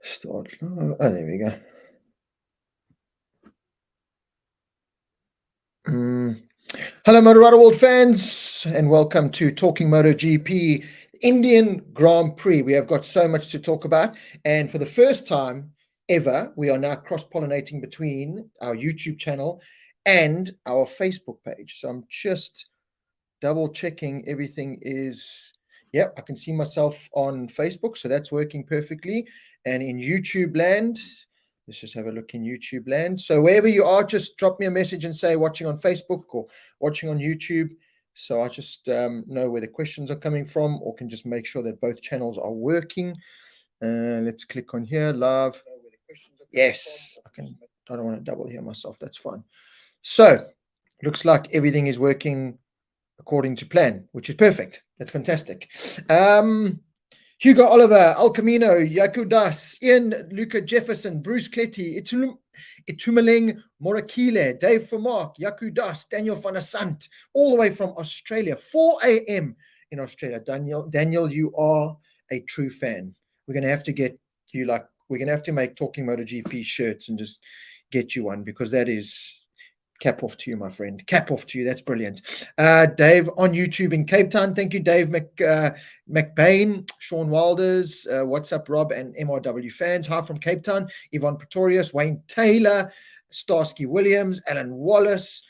Start. Oh, there we go. Hello, Motorrad World fans, and welcome to Talking MotoGP Indian Grand Prix. We have got so much to talk about, and for the first time ever, we are now cross-pollinating between our YouTube channel and our Facebook page. So I'm just double checking everything is. Yep, I can see myself on Facebook, so that's working perfectly. And in YouTube land, let's just have a look in YouTube land. So wherever you are, just drop me a message and say watching on Facebook or watching on YouTube. So I just know where the questions are coming from, or can just make sure that both channels are working. Let's click on here, live. Yes, I can. I don't want to double hear myself. That's fine. So looks like everything is working according to plan, which is perfect. That's fantastic. Hugo Oliver, Al Camino, Yaku Das, Ian Luca Jefferson, Bruce Cletty, Itumeleng Morakile, Dave Vermark, Yaku Das, Daniel van der Sant, all the way from Australia, 4 a.m. in Australia. Daniel, you are a true fan. We're going to have to get you we're going to have to make Talking MotoGP shirts and just get you one, because that is... Cap off to you, my friend. Cap off to you. That's brilliant. Dave on YouTube in Cape Town. Thank you, Dave McBain, Sean Wilders, what's up, Rob and MRW fans. Hi from Cape Town. Yvonne Pretorius, Wayne Taylor, Starsky Williams, Alan Wallace,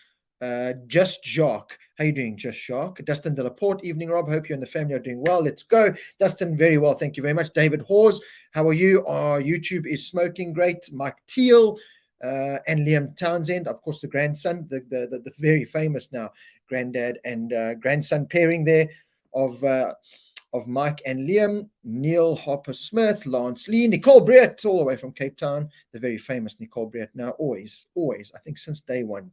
Just Jacques. How you doing, Just Jacques? Dustin Delaporte. Evening, Rob. Hope you and the family are doing well. Let's go. Dustin, very well. Thank you very much. David Hawes, how are you? Our YouTube is smoking great. Mike Teal. And Liam Townsend, of course, the grandson, the very famous now granddad and grandson pairing there of Mike and Liam. Neil Harper Smith, Lance Lee, Nicole Briett, all the way from Cape Town, the very famous Nicole Briett. Now, always, I think since day one,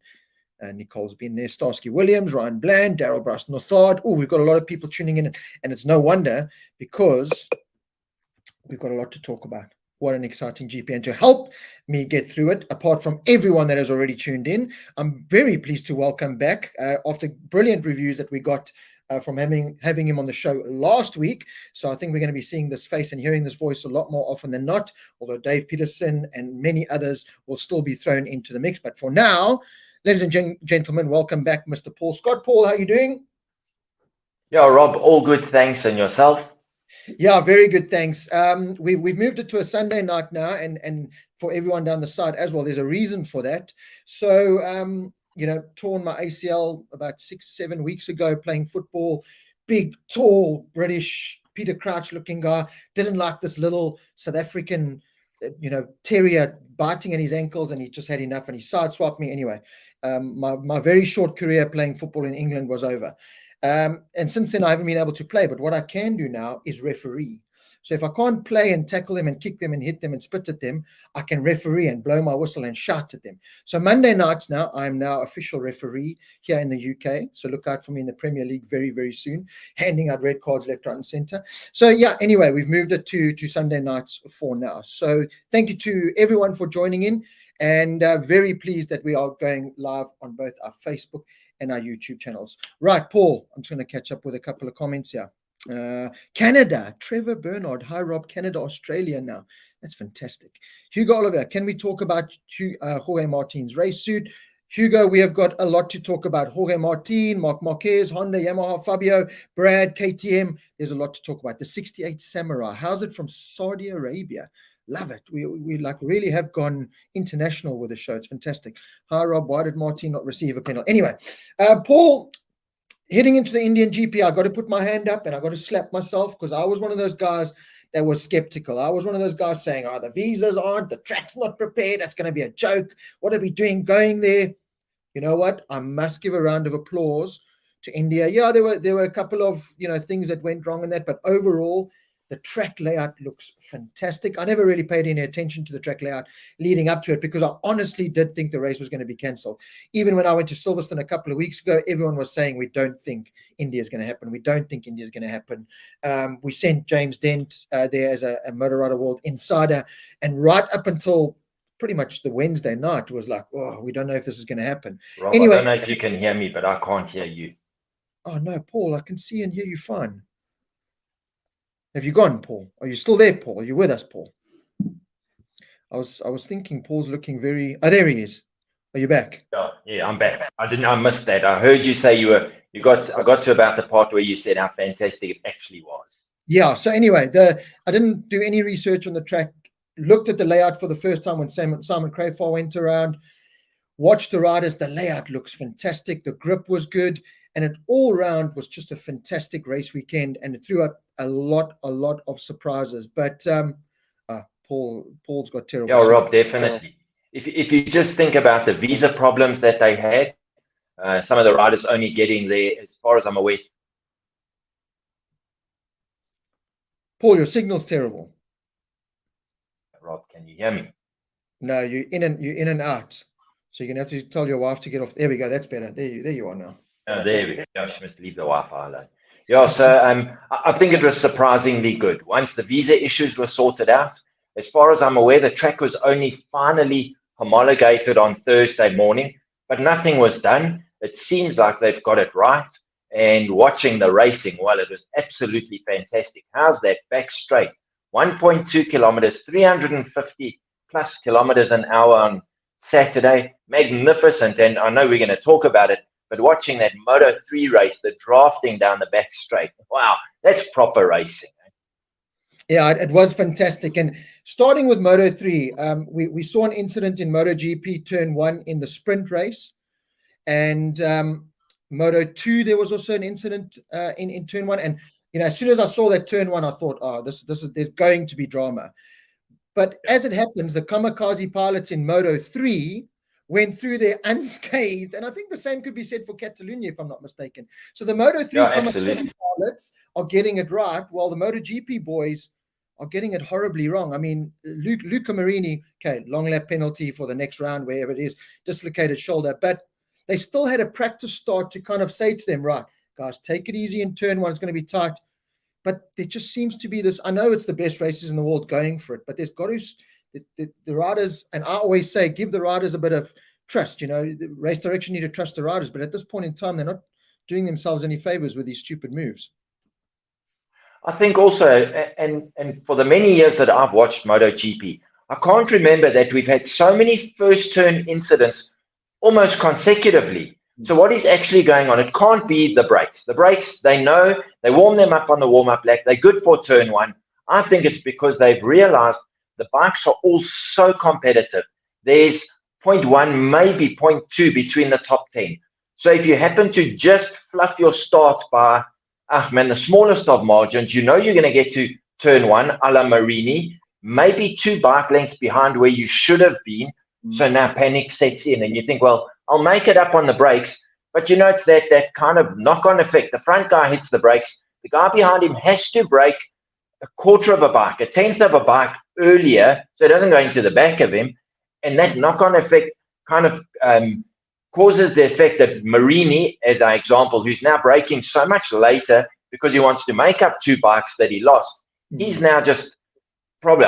Nicole's been there. Starsky Williams, Ryan Bland, Daryl Bryce Northard. Oh, we've got a lot of people tuning in, and it's no wonder, because we've got a lot to talk about. What an exciting GP. And to help me get through it, apart from everyone that has already tuned in, I'm very pleased to welcome back, after brilliant reviews that we got from having him on the show last week. So I think we're going to be seeing this face and hearing this voice a lot more often than not, although Dave Peterson and many others will still be thrown into the mix. But for now, ladies and gentlemen, welcome back, Mr. Paul Scott. Paul, how are you doing? Yeah, Rob, all good, thanks. And yourself? Yeah, very good, thanks. We've moved it to a Sunday night now, and for everyone down the side as well, there's a reason for that. So, torn my ACL about 6-7 weeks ago playing football. Big, tall, British, Peter Crouch-looking guy. Didn't like this little South African, terrier biting at his ankles, and he just had enough, and he sideswiped me anyway. My very short career playing football in England was over. And since then, I haven't been able to play. But what I can do now is referee. So if I can't play and tackle them and kick them and hit them and spit at them, I can referee and blow my whistle and shout at them. So Monday nights now, I'm now official referee here in the UK. So look out for me in the Premier League very, very soon, handing out red cards left, right, and centre. So yeah, anyway, we've moved it to Sunday nights for now. So thank you to everyone for joining in, and very pleased that we are going live on both our Facebook and our YouTube channels. Right, Paul, I'm just going to catch up with a couple of comments here. Canada, Trevor Bernard. Hi, Rob. Canada, Australia now. That's fantastic. Hugo Oliver, can we talk about Jorge Martin's race suit? Hugo, we have got a lot to talk about. Jorge Martin, Marc Marquez, Honda, Yamaha, Fabio, Brad, KTM. There's a lot to talk about. The 68 Samurai. How's it from Saudi Arabia? Love it. We like really have gone international with the show. It's fantastic. Hi, Rob. Why did Martin not receive a penalty? Anyway, Paul, heading into the Indian GP, I got to put my hand up and I got to slap myself, because I was one of those guys that was skeptical. I was one of those guys saying, the visas aren't, the track's not prepared. That's going to be a joke. What are we doing going there? You know what? I must give a round of applause to India. Yeah, there were a couple of things that went wrong in that, but overall, the track layout looks fantastic. I never really paid any attention to the track layout leading up to it, because I honestly did think the race was going to be cancelled. Even when I went to Silverstone a couple of weeks ago, everyone was saying, we don't think India is going to happen. We don't think India is going to happen. We sent James Dent there as a Motorrad World insider, and right up until pretty much the Wednesday night was like, we don't know if this is going to happen. Rob, anyway, I don't know if you can hear me, but I can't hear you. Oh, no, Paul, I can see and hear you fine. Have you gone, Paul? Are you still there, Paul? Are you with us, Paul? I was thinking Paul's looking very. Oh, there he is. Are you back? Yeah, I'm back. I missed that. I heard you say I got to about the part where you said how fantastic it actually was. Yeah. So anyway, I didn't do any research on the track. Looked at the layout for the first time when Simon Crayfall went around. Watched the riders. The layout looks fantastic. The grip was good, and it all round was just a fantastic race weekend, and it threw up a lot of surprises. But Paul's got terrible. Yeah, Rob, definitely. If you just think about the visa problems that they had, some of the riders only getting there, as far as I'm aware. Paul, your signal's terrible. Rob, can you hear me? No, you're in and out. So you're gonna have to tell your wife to get off. There we go. That's better. There you are now. Oh, there we go. Yeah, she must leave the Wi-Fi alone. Yeah, so I think it was surprisingly good. Once the visa issues were sorted out, as far as I'm aware, the track was only finally homologated on Thursday morning, but nothing was done. It seems like they've got it right. And watching the racing, well, it was absolutely fantastic. How's that back straight? 1.2 kilometers, 350 plus kilometers an hour on Saturday. Magnificent. And I know we're going to talk about it, but watching that Moto3 race, the drafting down the back straight, wow, that's proper racing. Yeah, it was fantastic. And starting with Moto3, we saw an incident in MotoGP Turn 1 in the sprint race. And Moto2, there was also an incident in Turn 1. And, as soon as I saw that Turn 1, I thought, oh, there's going to be drama. But as it happens, the kamikaze pilots in Moto3 went through there unscathed. And I think the same could be said for Catalonia, if I'm not mistaken. So the Moto3 kamikaze pilots are getting it right, while the MotoGP boys are getting it horribly wrong. I mean, Luca Marini, okay, long lap penalty for the next round, wherever it is, dislocated shoulder. But they still had a practice start to kind of say to them, right, guys, take it easy in turn 1. It's going to be tight. But there just seems to be this. I know it's the best races in the world going for it, but there's got to the riders, and I always say, give the riders a bit of trust. The race direction need to trust the riders, but at this point in time, they're not doing themselves any favors with these stupid moves. I think also, and for the many years that I've watched MotoGP, I can't remember that we've had so many first turn incidents almost consecutively. So what is actually going on? It can't be the brakes. The brakes, they know, they warm them up on the warm-up lap. They're good for turn 1. I think it's because they've realized the bikes are all so competitive. There's 0.1, maybe 0.2 between the top 10. So if you happen to just fluff your start by, the smallest of margins, you're going to get to turn 1, a la Marini, maybe 2 bike lengths behind where you should have been. So now panic sets in and you think, well, I'll make it up on the brakes. But it's that kind of knock-on effect. The front guy hits the brakes. The guy behind him has to brake a quarter of a bike, a tenth of a bike earlier, so it doesn't go into the back of him. And that knock-on effect kind of causes the effect that Marini, as our example, who's now braking so much later because he wants to make up 2 bikes that he lost. He's now just probably,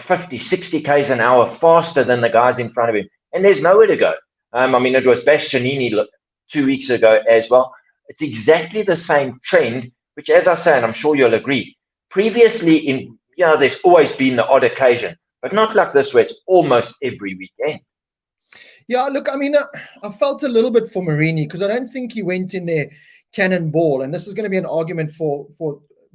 50, 60 Ks an hour faster than the guys in front of him. And there's nowhere to go. It was Bastianini 2 weeks ago as well. It's exactly the same trend, which, as I say, and I'm sure you'll agree, previously there's always been the odd occasion, but not like this where it's almost every weekend. Yeah, look, I felt a little bit for Marini because I don't think he went in there cannonball. And this is going to be an argument for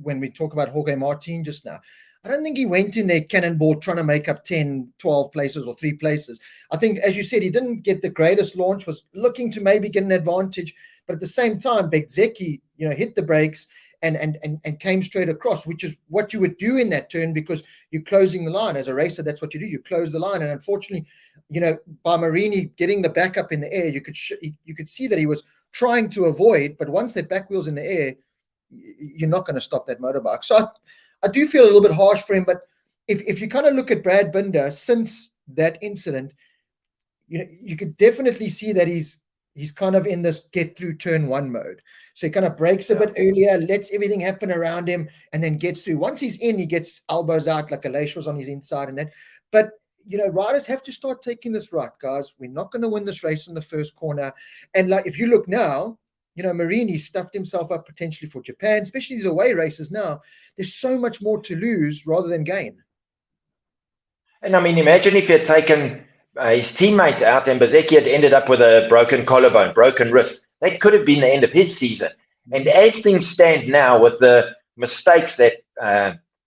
when we talk about Jorge Martin just now. I don't think he went in there cannonball trying to make up 10, 12 places or 3 places. I think, as you said, he didn't get the greatest launch, was looking to maybe get an advantage. But at the same time, Bezzecchi, hit the brakes and came straight across, which is what you would do in that turn because you're closing the line. As a racer, that's what you do. You close the line. And unfortunately, by Marini getting the back up in the air, you could see that he was trying to avoid. But once that back wheel's in the air, you're not going to stop that motorbike. So I do feel a little bit harsh for him, but if you kind of look at Brad Binder since that incident, you could definitely see that he's kind of in this get through turn 1 mode. So he kind of breaks a bit earlier, lets everything happen around him, and then gets through. Once he's in, he gets elbows out like Aleix was on his inside and that. But riders have to start taking this right, guys. We're not going to win this race in the first corner. And like if you look now, Marini stuffed himself up potentially for Japan, especially these away races now. There's so much more to lose rather than gain. And I mean, imagine if he had taken his teammates out and Bezecchi had ended up with a broken collarbone, broken wrist. That could have been the end of his season. And as things stand now, with the mistakes that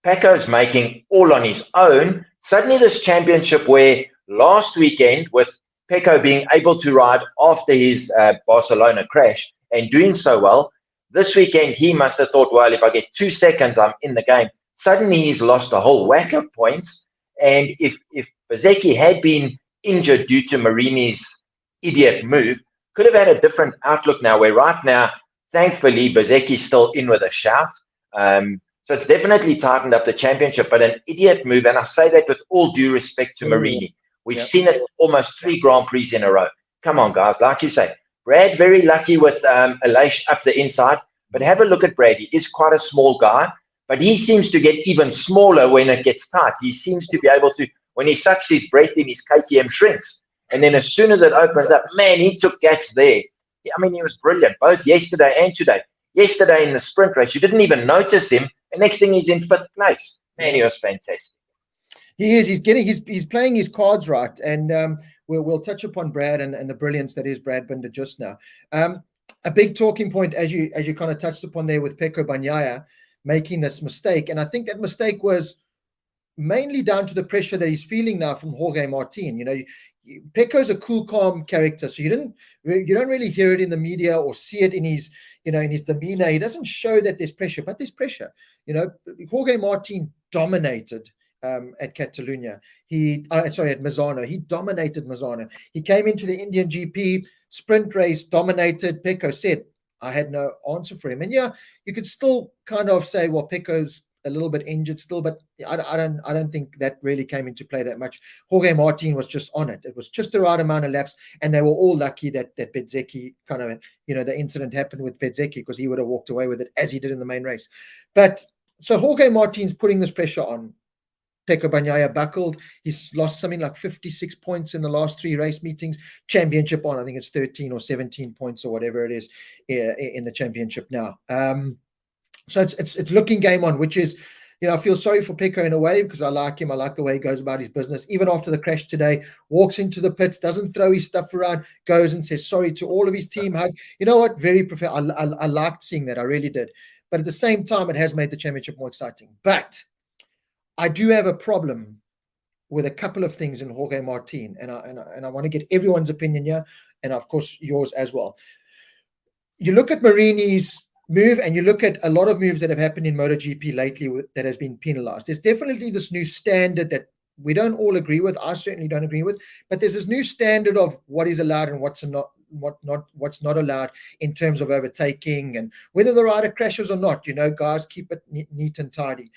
Pecco's making all on his own, suddenly this championship, where last weekend, with Pecco being able to ride after his Barcelona crash and doing so well, this weekend he must have thought, well, if I get 2 seconds, I'm in the game. Suddenly he's lost a whole whack of points. And if Bezecchi had been injured due to Marini's idiot move, could have had a different outlook now, where right now, thankfully, Bezecchi's still in with a shout. So it's definitely tightened up the championship, but an idiot move, and I say that with all due respect to Marini. We've seen it almost 3 Grand Prix in a row. Come on, guys. Like you say, Brad, very lucky with Aleix up the inside, but have a look at Brad. He is quite a small guy, but he seems to get even smaller when it gets tight. He seems to be able to, when he sucks his breath in, his KTM shrinks. And then as soon as it opens up, man, he took gaps there. I mean, he was brilliant, both yesterday and today. Yesterday in the sprint race, you didn't even notice him. The next thing, he's in 5th place. Man, he was fantastic. He is. He's playing his cards right, and we'll touch upon Brad and the brilliance that is Brad Binder just now. A big talking point, as you kind of touched upon there, with Pecco Bagnaia making this mistake, and I think that mistake was mainly down to the pressure that he's feeling now from Jorge Martin. You know, Pecco's a cool, calm character, so you don't really hear it in the media or see it in his, in his demeanor. He doesn't show that there's pressure, but there's pressure. Jorge Martin dominated at Catalunya. At Misano. He dominated Misano. He came into the Indian GP sprint race, dominated. Pecco said, I had no answer for him. And yeah, you could still kind of say, well, Pecco's a little bit injured still, but I don't think that really came into play that much. Jorge Martin was just on it. It was just the right amount of laps, and they were all lucky that Bezecchi kind of, the incident happened with Bezecchi, because he would have walked away with it as he did in the main race. But so Jorge Martin's putting this pressure on. Pecco Bagnaia buckled. He's lost something like 56 points in the last 3 race meetings. Championship on, I think it's 13 or 17 points or whatever it is in the championship now. So it's looking game on, which is, I feel sorry for Pecco in a way, because I like him. I like the way he goes about his business. Even after the crash today, walks into the pits, doesn't throw his stuff around, goes and says sorry to all of his team. Hug. You know what? Very professional. I liked seeing that. I really did. But at the same time, it has made the championship more exciting. But I do have a problem with a couple of things in Jorge Martin, and I want to get everyone's opinion here, and of course yours as well. You look at Marini's move, and you look at a lot of moves that have happened in MotoGP lately that has been penalized. There's definitely this new standard that we don't all agree with. I certainly don't agree with, but there's this new standard of what is allowed and what's not allowed in terms of overtaking, and whether the rider crashes or not. Guys, keep it neat and tidy.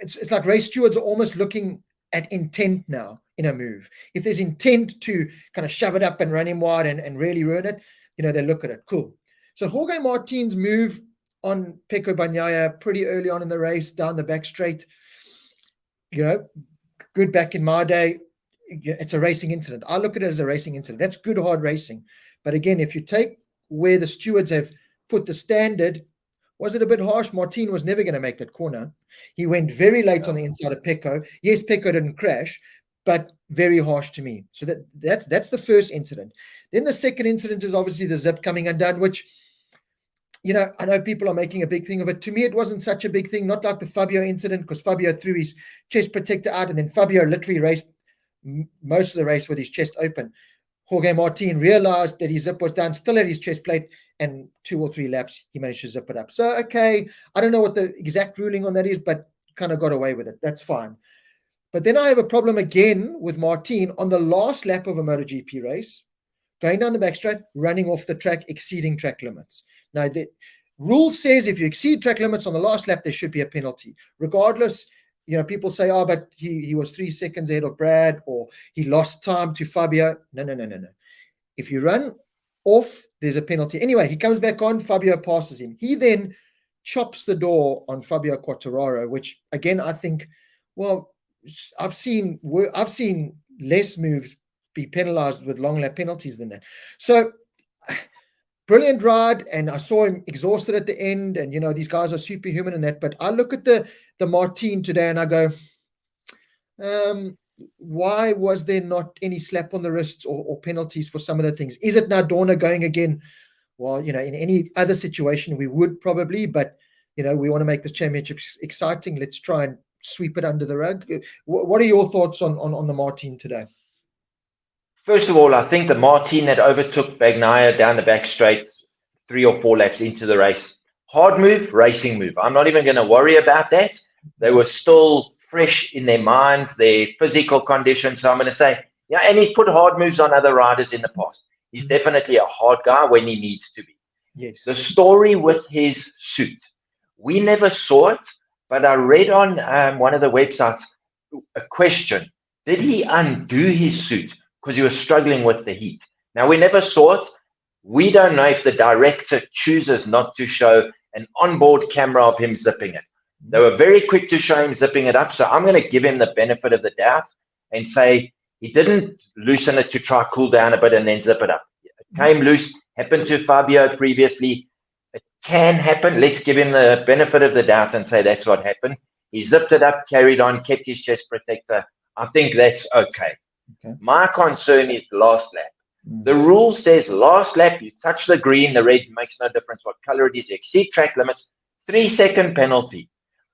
It's like race stewards are almost looking at intent now in a move. If there's intent to kind of shove it up and run him wide and really ruin it, they look at it. Cool. So Jorge Martin's move on Pecco Bagnaia pretty early on in the race, down the back straight, good back in my day. It's a racing incident. I look at it as a racing incident. That's good, hard racing. But again, if you take where the stewards have put the standard, was it a bit harsh? Martin was never going to make that corner. He went very late on the inside of Pecco. Yes, Pecco didn't crash, but very harsh to me. So that's the first incident. Then the second incident is obviously the zip coming undone, which, I know people are making a big thing of it. To me, it wasn't such a big thing, not like the Fabio incident, because Fabio threw his chest protector out, and then Fabio literally raced most of the race with his chest open. Jorge Martin realized that his zip was down, still had his chest plate, and 2 or 3 laps, he managed to zip it up. So, okay, I don't know what the exact ruling on that is, but kind of got away with it. That's fine. But then I have a problem again with Martin on the last lap of a MotoGP race, going down the backstraight, running off the track, exceeding track limits. Now, the rule says if you exceed track limits on the last lap, there should be a penalty. Regardless, people say, oh, but he was 3 seconds ahead of Brad, or he lost time to Fabio. No. If you run off, there's a penalty. Anyway, he comes back on, Fabio passes him. He then chops the door on Fabio Quartararo, which, again, I think, well, I've seen less moves be penalized with long lap penalties than that. So brilliant ride, and I saw him exhausted at the end, and these guys are superhuman in that. But I look at the Martin today and I go, Why was there not any slap on the wrists or penalties for some of the things? Is it now Dorna going again? Well, in any other situation, we would probably, but, we want to make this championship exciting. Let's try and sweep it under the rug. What are your thoughts on the Martin today? First of all, I think the Martin that overtook Bagnaia down the back straight 3 or 4 laps into the race, hard move, racing move. I'm not even going to worry about that. They were still fresh in their minds, their physical condition. So I'm going to say, yeah, and he's put hard moves on other riders in the past. He's definitely a hard guy when he needs to be. Yes. The story with his suit, we never saw it, but I read on one of the websites a question. Did he undo his suit because he was struggling with the heat? Now, we never saw it. We don't know if the director chooses not to show an onboard camera of him zipping it. They were very quick to show him zipping it up, so I'm going to give him the benefit of the doubt and say he didn't loosen it to try cool down a bit and then zip it up. It came loose, happened to Fabio previously. It can happen. Let's give him the benefit of the doubt and say that's what happened. He zipped it up, carried on, kept his chest protector. I think that's okay. My concern is the last lap. The rule says last lap, you touch the green, the red, makes no difference what color it is. You exceed track limits, 3-second penalty.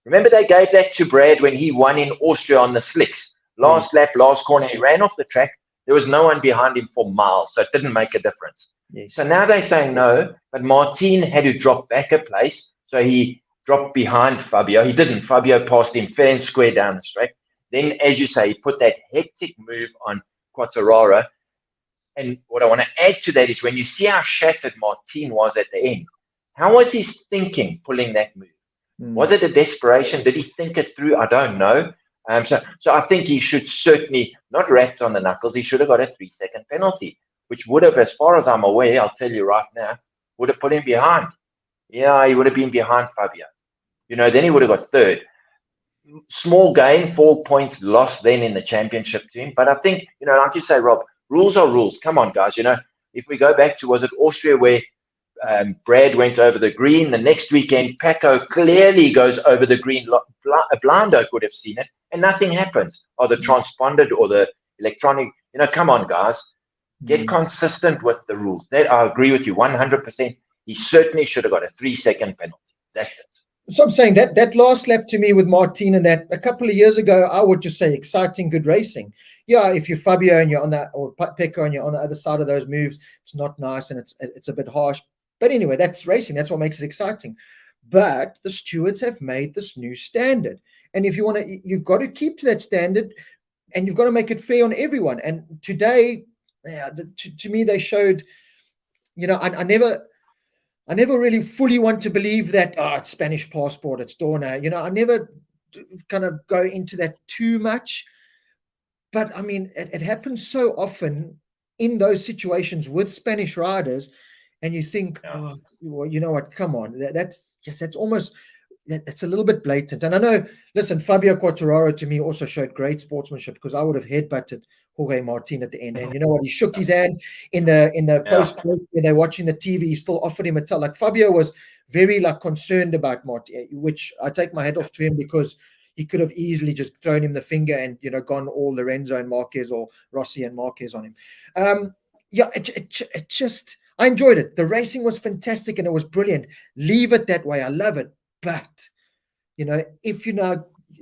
Remember they gave that to Brad when he won in Austria on the slicks. Last lap, last corner, he ran off the track. There was no one behind him for miles, so it didn't make a difference. Yes. So now they're saying no, but Martin had to drop back a place, so he dropped behind Fabio. He didn't. Fabio passed him fair and square down the straight. Then, as you say, he put that hectic move on Quartararo. And what I want to add to that is when you see how shattered Martin was at the end, how was he thinking pulling that move? Was it a desperation? Did he think it through? I don't know. So I think he should certainly not wrapped on the knuckles. He should have got a 3-second penalty, which would have, as far as I'm aware, I'll tell you right now, would have put him behind. Yeah, he would have been behind Fabio. Then he would have got third. Small gain, 4 points lost then in the championship to him. But I think, like you say, Rob, rules are rules. Come on, guys. If we go back to, was it Austria where Brad went over the green? The next weekend, Paco clearly goes over the green. A blindo could have seen it, and nothing happens. Or the transponded or the electronic. Come on, guys. Get consistent with the rules. That I agree with you 100%. He certainly should have got a 3-second penalty. That's it. So I'm saying that last lap to me with Martin and that a couple of years ago, I would just say exciting, good racing. Yeah, if you're Fabio and you're on that, or Pecco and you're on the other side of those moves, it's not nice and it's a bit harsh. But anyway, that's racing. That's what makes it exciting. But the stewards have made this new standard. And if you want to, you've got to keep to that standard and you've got to make it fair on everyone. And today, to me, they showed, I never really fully want to believe that, it's Spanish passport, it's Dorna. I never kind of go into that too much. But, I mean, it happens so often in those situations with Spanish riders. And you think, well, you know what, come on. That's almost, that's a little bit blatant. And I know, listen, Fabio Quartararo to me also showed great sportsmanship because I would have headbutted Jorge Martin at the end. And you know what? He shook his hand in the post when they're watching the TV. He still offered him a towel. Like Fabio was very concerned about Martin, which I take my hat off to him because he could have easily just thrown him the finger and gone all Lorenzo and Marquez or Rossi and Marquez on him. It just I enjoyed it. The racing was fantastic and it was brilliant. Leave it that way. I love it. But if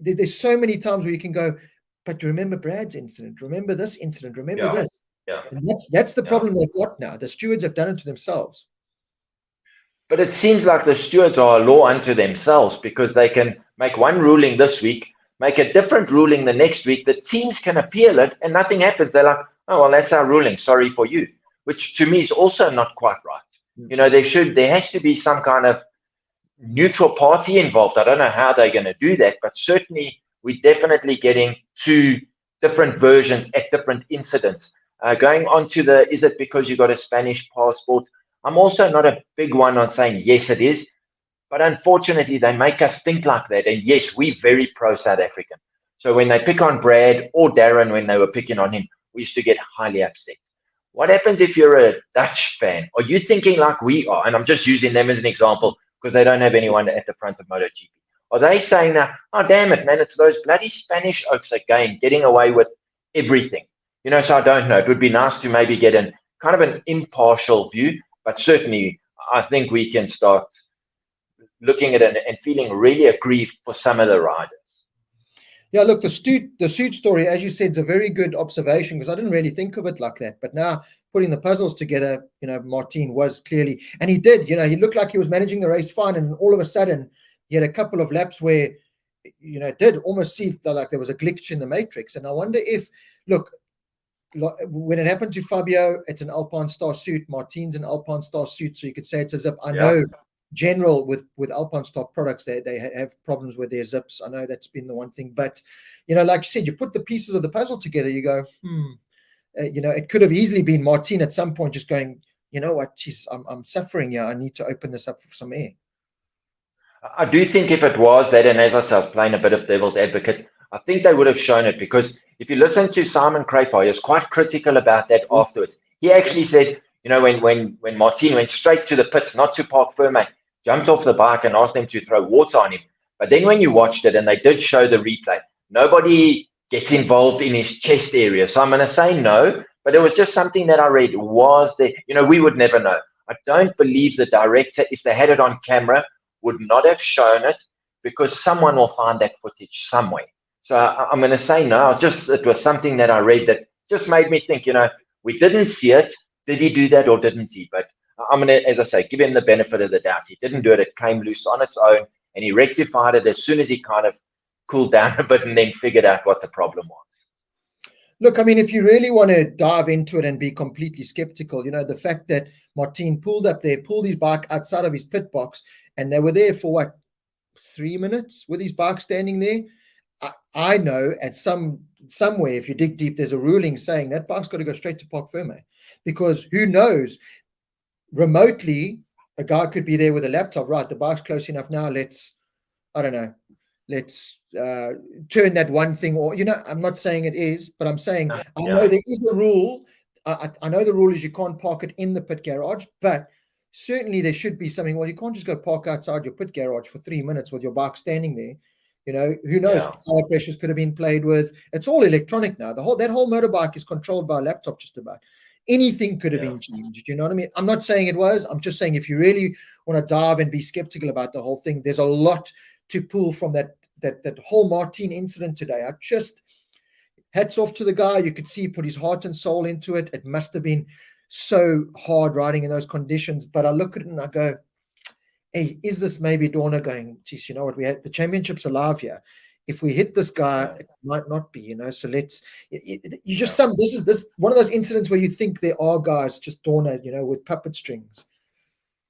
there's so many times where you can go, but remember Brad's incident, remember this incident, remember this. Yeah. And that's the problem they've got now. The stewards have done it to themselves. But it seems like the stewards are a law unto themselves because they can make one ruling this week, make a different ruling the next week. The teams can appeal it and nothing happens. They're like, oh, well, that's our ruling. Sorry for you, which to me is also not quite right. There has to be some kind of neutral party involved. I don't know how they're going to do that, but certainly we're definitely getting two different versions at different incidents. Going on to is it because you got a Spanish passport? I'm also not a big one on saying, yes, it is. But unfortunately, they make us think like that. And yes, we're very pro-South African. So when they pick on Brad or Darryn when they were picking on him, we used to get highly upset. What happens if you're a Dutch fan? Are you thinking like we are? And I'm just using them as an example because they don't have anyone at the front of MotoGP. Are they saying now, oh, damn it, man, it's those bloody Spanish oaks again, getting away with everything? So I don't know. It would be nice to maybe get kind of an impartial view, but certainly I think we can start looking at it and feeling really aggrieved for some of the riders. Yeah, look, the suit story, as you said, is a very good observation, because I didn't really think of it like that. But now putting the puzzles together, Martin was clearly, and he did, he looked like he was managing the race fine, and all of a sudden he had a couple of laps where, it did almost seem like there was a glitch in the matrix. And I wonder if, look, when it happened to Fabio, it's an Alpine Star suit. Martin's an Alpine Star suit, so you could say it's a zip. I know general with Alpine Star products, they have problems with their zips. I know that's been the one thing, but like you said, you put the pieces of the puzzle together, you go, it could have easily been Martin at some point just going, you know what, geez, I'm suffering here, I need to open this up for some air. I do think if it was that, and as I said, I was playing a bit of devil's advocate, I think they would have shown it, because if you listen to Simon Crafar, he was quite critical about that afterwards. He actually said, when Martin went straight to the pits, not to park firme, jumped off the bike and asked them to throw water on him. But then when you watched it, and they did show the replay, nobody gets involved in his chest area. So I'm going to say no, but it was just something that I read was there. We would never know. I don't believe the director, if they had it on camera, would not have shown it, because someone will find that footage somewhere. So I'm going to say no. It was something that I read that just made me think, we didn't see it. Did he do that or didn't he? But I'm going to, as I say, give him the benefit of the doubt. He didn't do it. It came loose on its own, and he rectified it as soon as he kind of cooled down a bit and then figured out what the problem was. Look, I mean, if you really want to dive into it and be completely skeptical, the fact that Martin pulled his bike outside of his pit box, and they were there for what, 3 minutes with his bike standing there. I know at somewhere, if you dig deep, there's a ruling saying that bike's got to go straight to park firme, because who knows, remotely a guy could be there with a laptop, right, the bike's close enough now, let's turn that one thing, or I'm not saying it is, but I'm saying I know there is a rule. I know the rule is you can't park it in the pit garage, but certainly there should be something. Well, you can't just go park outside your pit garage for 3 minutes with your bike standing there. Who knows? Tire pressures could have been played with. It's all electronic now. That whole motorbike is controlled by a laptop. Just about anything could have been changed. You know what I mean? I'm not saying it was. I'm just saying if you really want to dive and be skeptical about the whole thing, there's a lot to pull from that whole Martin incident today. I just hats off to the guy. You could see he put his heart and soul into it. It must have been so hard riding in those conditions. But I look at it and I go, hey, is this maybe Dorna going, geez, you know what, we had the championship's alive here. If we hit this guy, it might not be, so let's, this is one of those incidents where you think there are guys just Dorna, with puppet strings.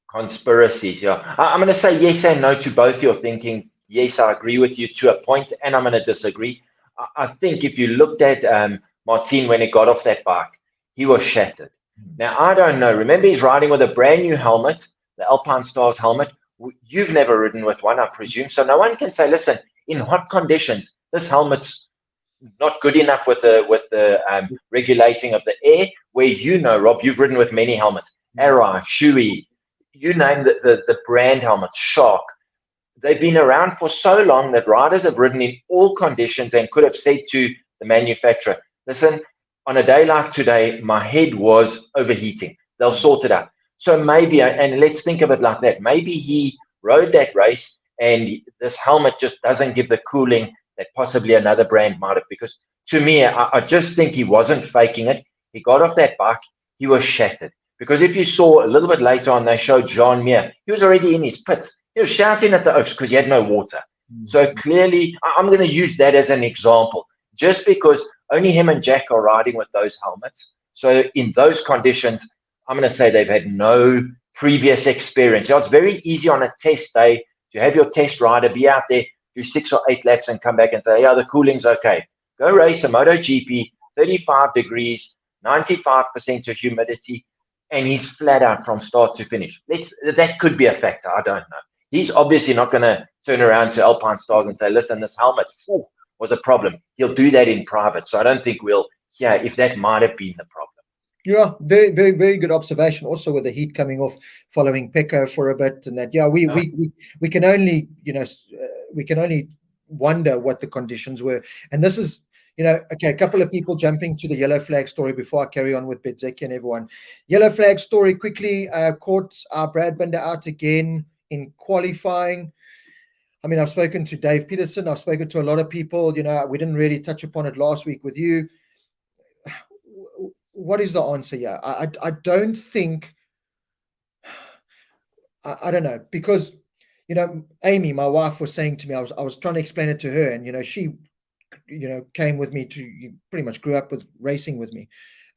Conspiracies, yeah. I'm going to say yes and no to both your thinking. Yes, I agree with you to a point, and I'm going to disagree. I think if you looked at Martin when he got off that bike, he was shattered. Now, I don't know. Remember, he's riding with a brand new helmet, the Alpine Stars helmet. You've never ridden with one, I presume. So no one can say, listen, in hot conditions, this helmet's not good enough with the regulating of the air. Where Rob, you've ridden with many helmets. Arai, Shui, you name the brand helmets, Shark. They've been around for so long that riders have ridden in all conditions and could have said to the manufacturer, listen, on a day like today, my head was overheating. They'll sort it out. So maybe, and let's think of it like that, maybe he rode that race and this helmet just doesn't give the cooling that possibly another brand might have. Because to me, I just think he wasn't faking it. He got off that bike, he was shattered. Because if you saw a little bit later on, they showed John Muir, he was already in his pits. He was shouting at the oaks because he had no water. So clearly, I'm going to use that as an example, just because only him and Jack are riding with those helmets. So in those conditions, I'm going to say they've had no previous experience. It's very easy on a test day to have your test rider be out there, do 6 or 8 laps and come back and say, yeah, the cooling's okay. Go race a MotoGP, 35 degrees, 95% of humidity, and he's flat out from start to finish. That could be a factor. I don't know. He's obviously not going to turn around to Alpine Stars and say, listen, this helmet was a problem. He'll do that in private. So I don't think we'll hear if that might have been the problem. Yeah, very, very, very good observation. Also, with the heat coming off following Pecco for a bit, and that, we can only, we can only wonder what the conditions were. And this is, okay, a couple of people jumping to the yellow flag story before I carry on with Bezzecchi and everyone. Yellow flag story quickly, caught Brad Binder out again in qualifying. I mean, I've spoken to Dave Peterson. I've spoken to a lot of people. We didn't really touch upon it last week with you. What is the answer here? I don't think, I don't know, because, Amy, my wife, was saying to me, I was trying to explain it to her, and, she, came with me to, pretty much grew up with racing with me,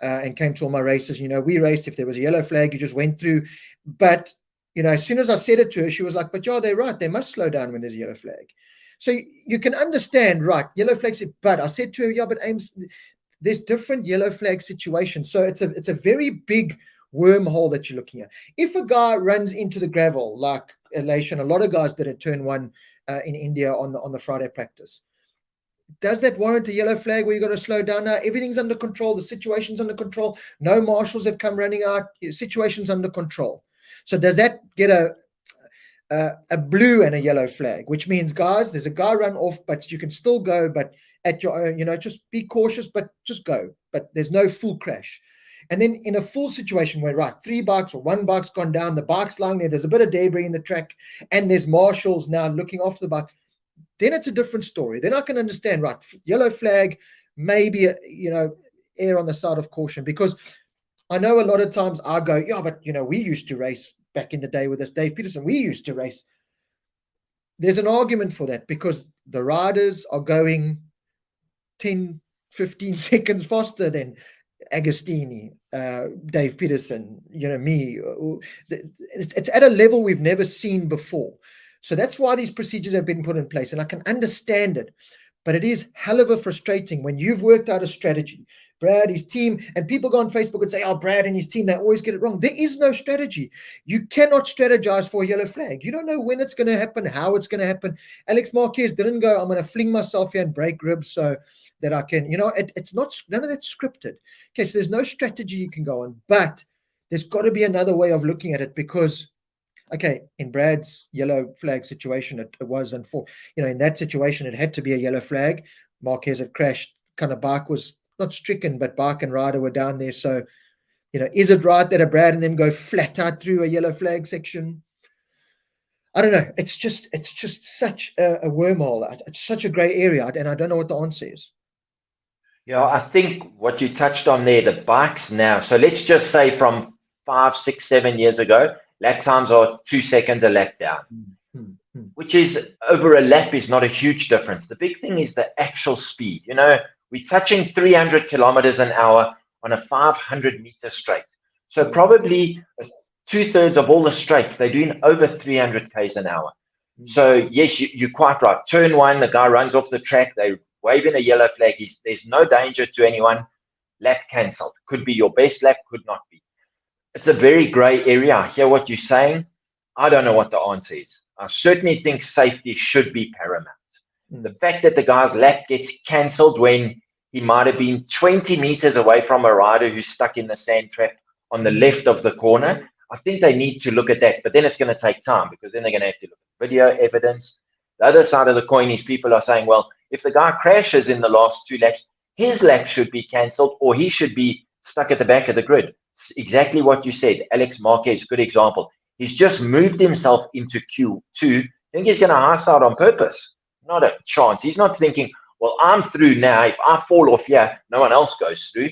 and came to all my races. We raced. If there was a yellow flag, you just went through. But, as soon as I said it to her, she was like, but yeah, they're right. They must slow down when there's a yellow flag. So you can understand, right? Yellow flags. But I said to her, yeah, but Ames, there's different yellow flag situations. So it's a very big wormhole that you're looking at. If a guy runs into the gravel, like Elation, a lot of guys did at turn one in India on the Friday practice. Does that warrant a yellow flag where you got to slow down? Now everything's under control. The situation's under control. No marshals have come running out. Situation's under control. So does that get a blue and a yellow flag, which means, guys, there's a guy run off, but you can still go, but at your own, just be cautious, but just go. But there's no full crash. And then in a full situation where, right, 3 bikes or 1 bike's gone down, the bike's lying there, there's a bit of debris in the track, and there's marshals now looking after the bike, then it's a different story. Then I can understand, right, yellow flag, maybe, err on the side of caution, because I know a lot of times I go, yeah, but, we used to race back in the day with this Dave Peterson. We used to race. There's an argument for that because the riders are going 10, 15 seconds faster than Agostini, Dave Peterson, me. It's at a level we've never seen before. So that's why these procedures have been put in place. And I can understand it. But it is hell of a frustrating when you've worked out a strategy. Brad, his team, and people go on Facebook and say, oh, Brad and his team, they always get it wrong. There is no strategy. You cannot strategize for a yellow flag. You don't know when it's going to happen, how it's going to happen. Alex Marquez didn't go, I'm going to fling myself here and break ribs so that I can, it's not, none of that's scripted. Okay, so there's no strategy you can go on, but there's got to be another way of looking at it because, okay, in Brad's yellow flag situation, it was, in that situation, it had to be a yellow flag. Marquez had crashed, kind of bike was not stricken, but bike and rider were down there. So, is it right that a Brad and them go flat out through a yellow flag section? I don't know. It's just such a wormhole. It's such a gray area, and I don't know what the answer is. Yeah, I think what you touched on there, the bikes now. So let's just say from 5, 6, 7 years ago, lap times are 2 seconds a lap down, which is over a lap is not a huge difference. The big thing is the actual speed. We're touching 300 kilometers an hour on a 500-meter straight. So probably 2/3 of all the straights, they're doing over 300 k's an hour. So yes, you're quite right. Turn one, the guy runs off the track. They're waving a yellow flag. There's no danger to anyone. Lap cancelled. Could be your best lap, could not be. It's a very gray area. I hear what you're saying. I don't know what the answer is. I certainly think safety should be paramount. The fact that the guy's lap gets cancelled when he might have been 20 meters away from a rider who's stuck in the sand trap on the left of the corner, I think they need to look at that. But then it's going to take time because then they're going to have to look at video evidence. The other side of the coin is people are saying, well, if the guy crashes in the last 2 laps, his lap should be cancelled or he should be stuck at the back of the grid. It's exactly what you said. Alex Marquez, good example. He's just moved himself into Q2. I think he's going to high out on purpose. Not a chance. He's not thinking, well, I'm through now. If I fall off here, no one else goes through.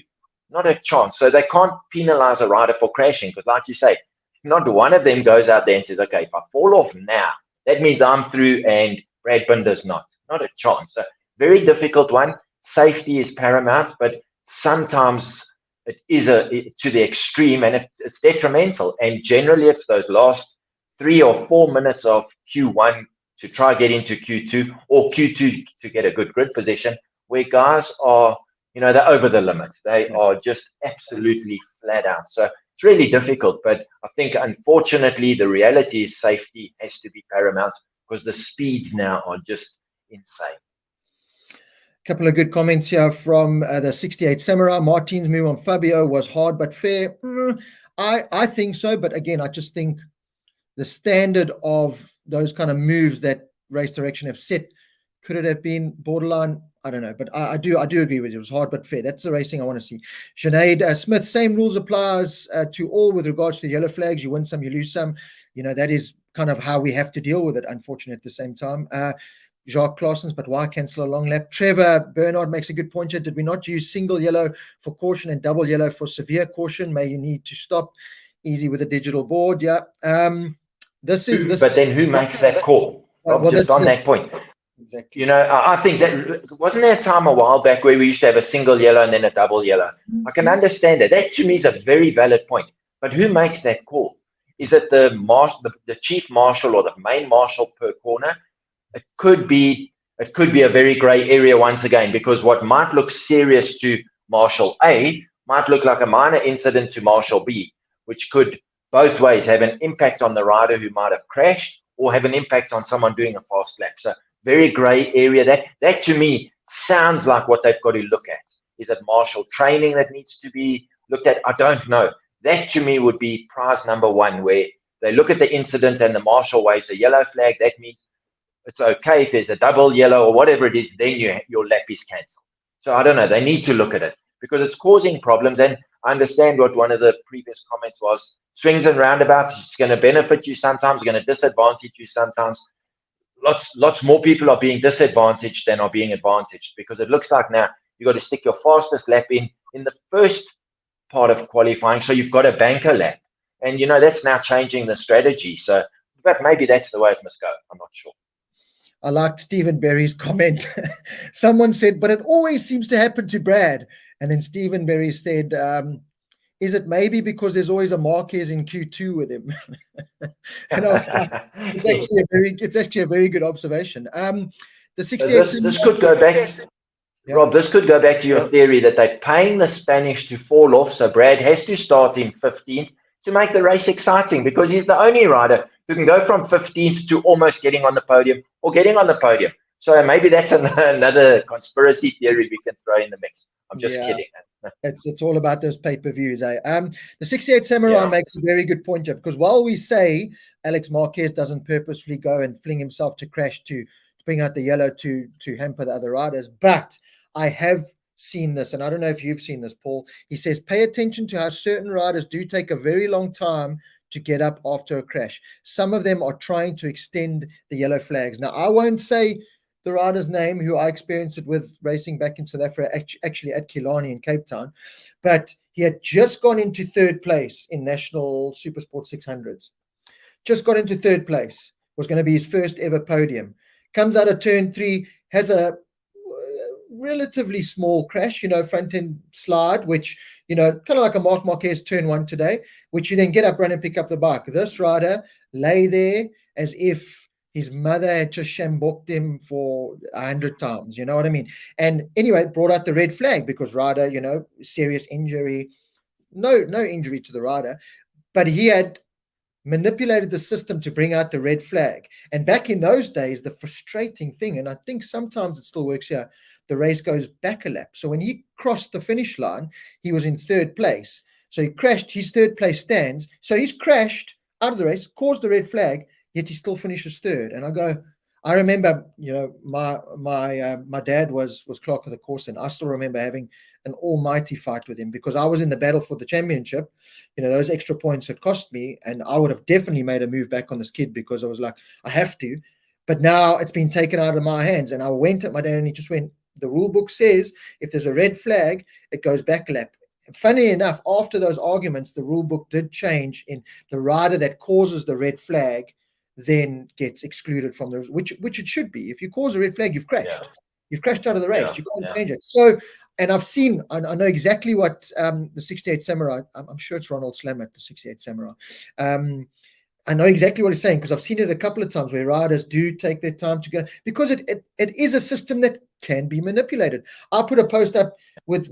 Not a chance. So they can't penalize a rider for crashing because, like you say, not one of them goes out there and says, okay, if I fall off now, that means I'm through and Brad Binder's not. Not a chance. So very difficult one. Safety is paramount, but sometimes it is to the extreme and it's detrimental. And generally, it's those last 3 or 4 minutes of Q1 to try get into Q2 or Q2 to get a good grid position where guys are, they're over the limit. They are just absolutely flat out. So it's really difficult. But I think, unfortunately, the reality is safety has to be paramount because the speeds now are just insane. Couple of good comments here from the 68 Samurai. Martin's move on Fabio was hard but fair. I think so. But again, I just think the standard of those kind of moves that race direction have set. Could it have been borderline? I don't know, but I do agree with you. It was hard but fair. That's the racing I want to see. Sinead Smith, same rules applies to all with regards to yellow flags. You win some, you lose some. That is kind of how we have to deal with it, unfortunately, at the same time. Jacques Claessens, but why cancel a long lap? Trevor Bernard makes a good point here. Did we not use single yellow for caution and double yellow for severe caution? May you need to stop. Easy with a digital board. Yeah. But then who makes that call? Rob, just on that point. Exactly. I think that wasn't there a time a while back where we used to have a single yellow and then a double yellow. I can understand that. That to me is a very valid point. But who makes that call? Is it the chief marshal or the main marshal per corner? It could be a very grey area once again, because what might look serious to Marshal A might look like a minor incident to Marshal B, which could both ways have an impact on the rider who might have crashed or have an impact on someone doing a fast lap. So very grey area. That to me sounds like what they've got to look at. Is it marshal training that needs to be looked at? I don't know. That to me would be prize number one, where they look at the incident and the marshal waves the yellow flag. That means it's okay. If there's a double yellow or whatever it is, then your lap is cancelled. So I don't know. They need to look at it because it's causing problems. And I understand what one of the previous comments was. Swings and roundabouts, it's going to benefit you sometimes, going to disadvantage you sometimes. Lots more people are being disadvantaged than are being advantaged, because it looks like now you've got to stick your fastest lap in the first part of qualifying. So you've got a banker lap. And, that's now changing the strategy. So, but maybe that's the way it must go. I'm not sure. I liked Stephen Berry's comment. Someone said, but it always seems to happen to Brad. And then Stephen Berry said, is it maybe because there's always a Marquez in Q2 with him? And I was like, it's actually a very good observation. The 68. This could go back, Rob. This could go back to your theory that they're paying the Spanish to fall off, so Brad has to start in 15th to make the race exciting, because he's the only rider who can go from 15th to almost getting on the podium or getting on the podium. So maybe that's another conspiracy theory we can throw in the mix. I'm just kidding. It's all about those pay-per-views. The 68 Samurai makes a very good point here, because while we say Alex Marquez doesn't purposefully go and fling himself to crash to bring out the yellow to hamper the other riders, but I have seen this, and I don't know if you've seen this, Paul. He says, pay attention to how certain riders do take a very long time to get up after a crash. Some of them are trying to extend the yellow flags. Now, I won't say the rider's name who I experienced it with racing back in South Africa, actually at Killarney in Cape Town, but he had just gone into third place in National Supersport 600s. Just got into third place. Was going to be his first ever podium. Comes out of turn 3, has a relatively small crash, front end slide, which, kind of like a Marc Marquez turn 1 today, which you then get up, run and pick up the bike. This rider lay there as if his mother had just shamboked him for 100 times, you know what I mean? And anyway, brought out the red flag because rider, serious injury, no injury to the rider, but he had manipulated the system to bring out the red flag. And back in those days, the frustrating thing, and I think sometimes it still works here, the race goes back a lap. So when he crossed the finish line, he was in third place. So he crashed, his third place stands. So he's crashed out of the race, caused the red flag, yet he still finishes third. And I remember, my dad was clerk of the course, and I still remember having an almighty fight with him because I was in the battle for the championship. Those extra points had cost me, and I would have definitely made a move back on this kid because I was like, I have to. But now it's been taken out of my hands. And I went at my dad and he just went, the rule book says if there's a red flag, it goes back a lap. Funny enough, after those arguments, the rule book did change in the rider that causes the red flag then gets excluded from the which it should be. If you cause a red flag, you've crashed. Yeah. You've crashed out of the race. You can't change it. So, and I know exactly what the 68 Samurai, I'm sure it's Ronald Slammert, the 68 Samurai. I know exactly what he's saying because I've seen it a couple of times where riders do take their time to go, because it is a system that can be manipulated. I put a post up with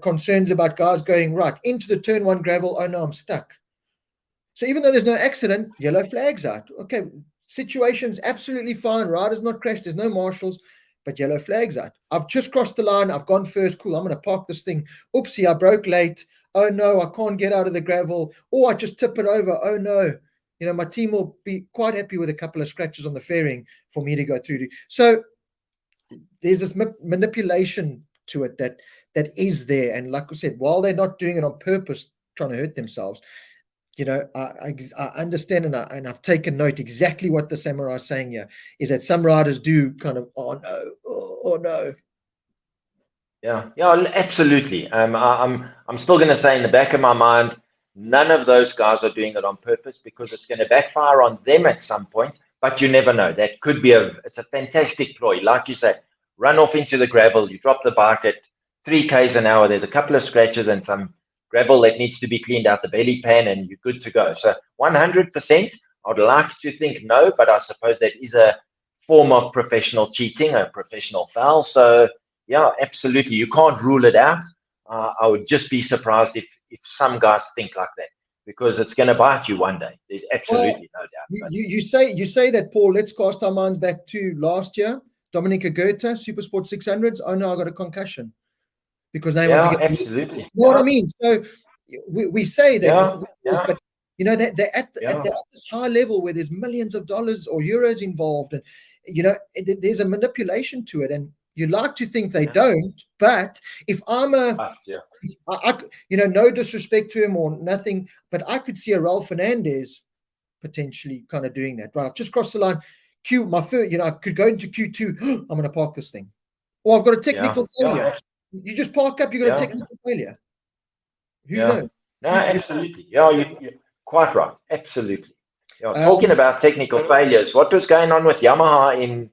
concerns about guys going right into the turn 1 gravel. Oh no, I'm stuck. So even though there's no accident, yellow flags out. Okay, situation's absolutely fine. Rider's not crashed. There's no marshals, but yellow flags out. I've just crossed the line. I've gone first. Cool. I'm going to park this thing. Oopsie, I broke late. Oh no, I can't get out of the gravel. Oh, I just tip it over. Oh no. my team will be quite happy with a couple of scratches on the fairing for me to go through. So there's this manipulation to it that is there. And like I said, while they're not doing it on purpose, trying to hurt themselves, I understand, and I've taken note exactly what the samurai is saying here, is that some riders do kind of, oh no, oh no. Yeah, absolutely. I'm still going to say in the back of my mind, none of those guys are doing it on purpose, because it's going to backfire on them at some point. But you never know. That could be it's a fantastic ploy. Like you say, run off into the gravel, you drop the bike at 3 k's an hour. There's a couple of scratches and some gravel that needs to be cleaned out the belly pan, and you're good to go. So 100%, I'd like to think no, but I suppose that is a form of professional cheating, a professional foul. So yeah, absolutely. You can't rule it out. I would just be surprised if some guys think like that, because it's going to bite you one day. There's absolutely no doubt. You say that, Paul. Let's cast our minds back to last year. Dominica Goethe, Supersport 600s. Oh no, I got a concussion. Because they want to get, absolutely. You know what I mean? So we say that, but they're at this high level where there's millions of dollars or euros involved, and there's a manipulation to it. And you like to think they don't, but if I'm no disrespect to him or nothing, but I could see a Raul Fernandez potentially kind of doing that. Right, I've just crossed the line. I could go into Q2. I'm going to park this thing, or I've got a technical failure. You just park up, you got a technical failure. Who knows? No, absolutely. Yeah, you're quite right. Absolutely. Yeah, talking about technical failures, what was going on with Yamaha in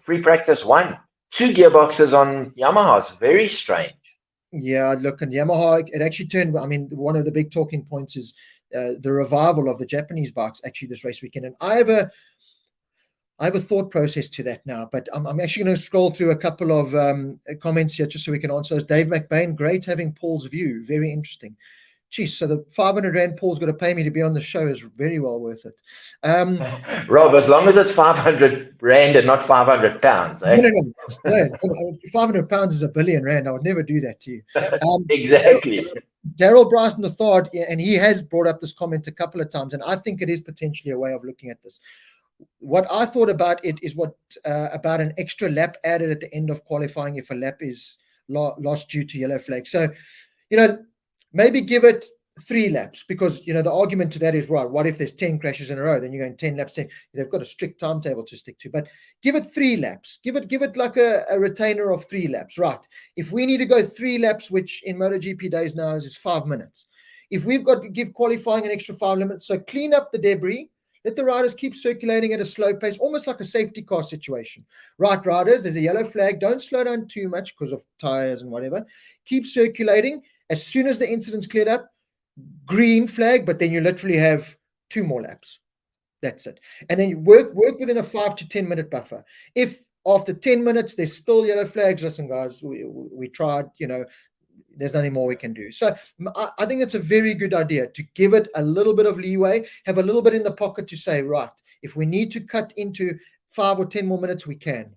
free practice 1? 2 gearboxes on Yamahas. Very strange. Yeah, look, and Yamaha, it actually turned, one of the big talking points is the revival of the Japanese bikes actually this race weekend. And I have a thought process to that now, but I'm actually going to scroll through a couple of comments here just so we can answer those. Dave McBain, great having Paul's view. Very interesting. Geez, so the 500 Rand Paul's got to pay me to be on the show is very well worth it. Rob, as long as it's 500 Rand and not 500 pounds. Eh? No, 500 pounds is R1 billion. I would never do that to you. Exactly. Daryl Bryson III, and he has brought up this comment a couple of times, and I think it is potentially a way of looking at this. What I thought about it is about an extra lap added at the end of qualifying if a lap is lost due to yellow flag. So, maybe give it 3 laps, because, the argument to that is, right, what if there's 10 crashes in a row? Then you're going 10 laps. They've got a strict timetable to stick to, but give it 3 laps. Give it like a retainer of 3 laps, right? If we need to go 3 laps, which in MotoGP days now is 5 minutes. If we've got to give qualifying an extra 5 minutes, so clean up the debris, let the riders keep circulating at a slow pace, almost like a safety car situation. Right, riders, there's a yellow flag. Don't slow down too much because of tires and whatever. Keep circulating. As soon as the incident's cleared up, green flag, but then you literally have 2 more laps. That's it. And then you work within a 5 to 10 minute buffer. If after 10 minutes there's still yellow flags, listen, guys, we tried, there's nothing more we can do. So I think it's a very good idea to give it a little bit of leeway, have a little bit in the pocket to say, right, if we need to cut into 5 or 10 more minutes, we can.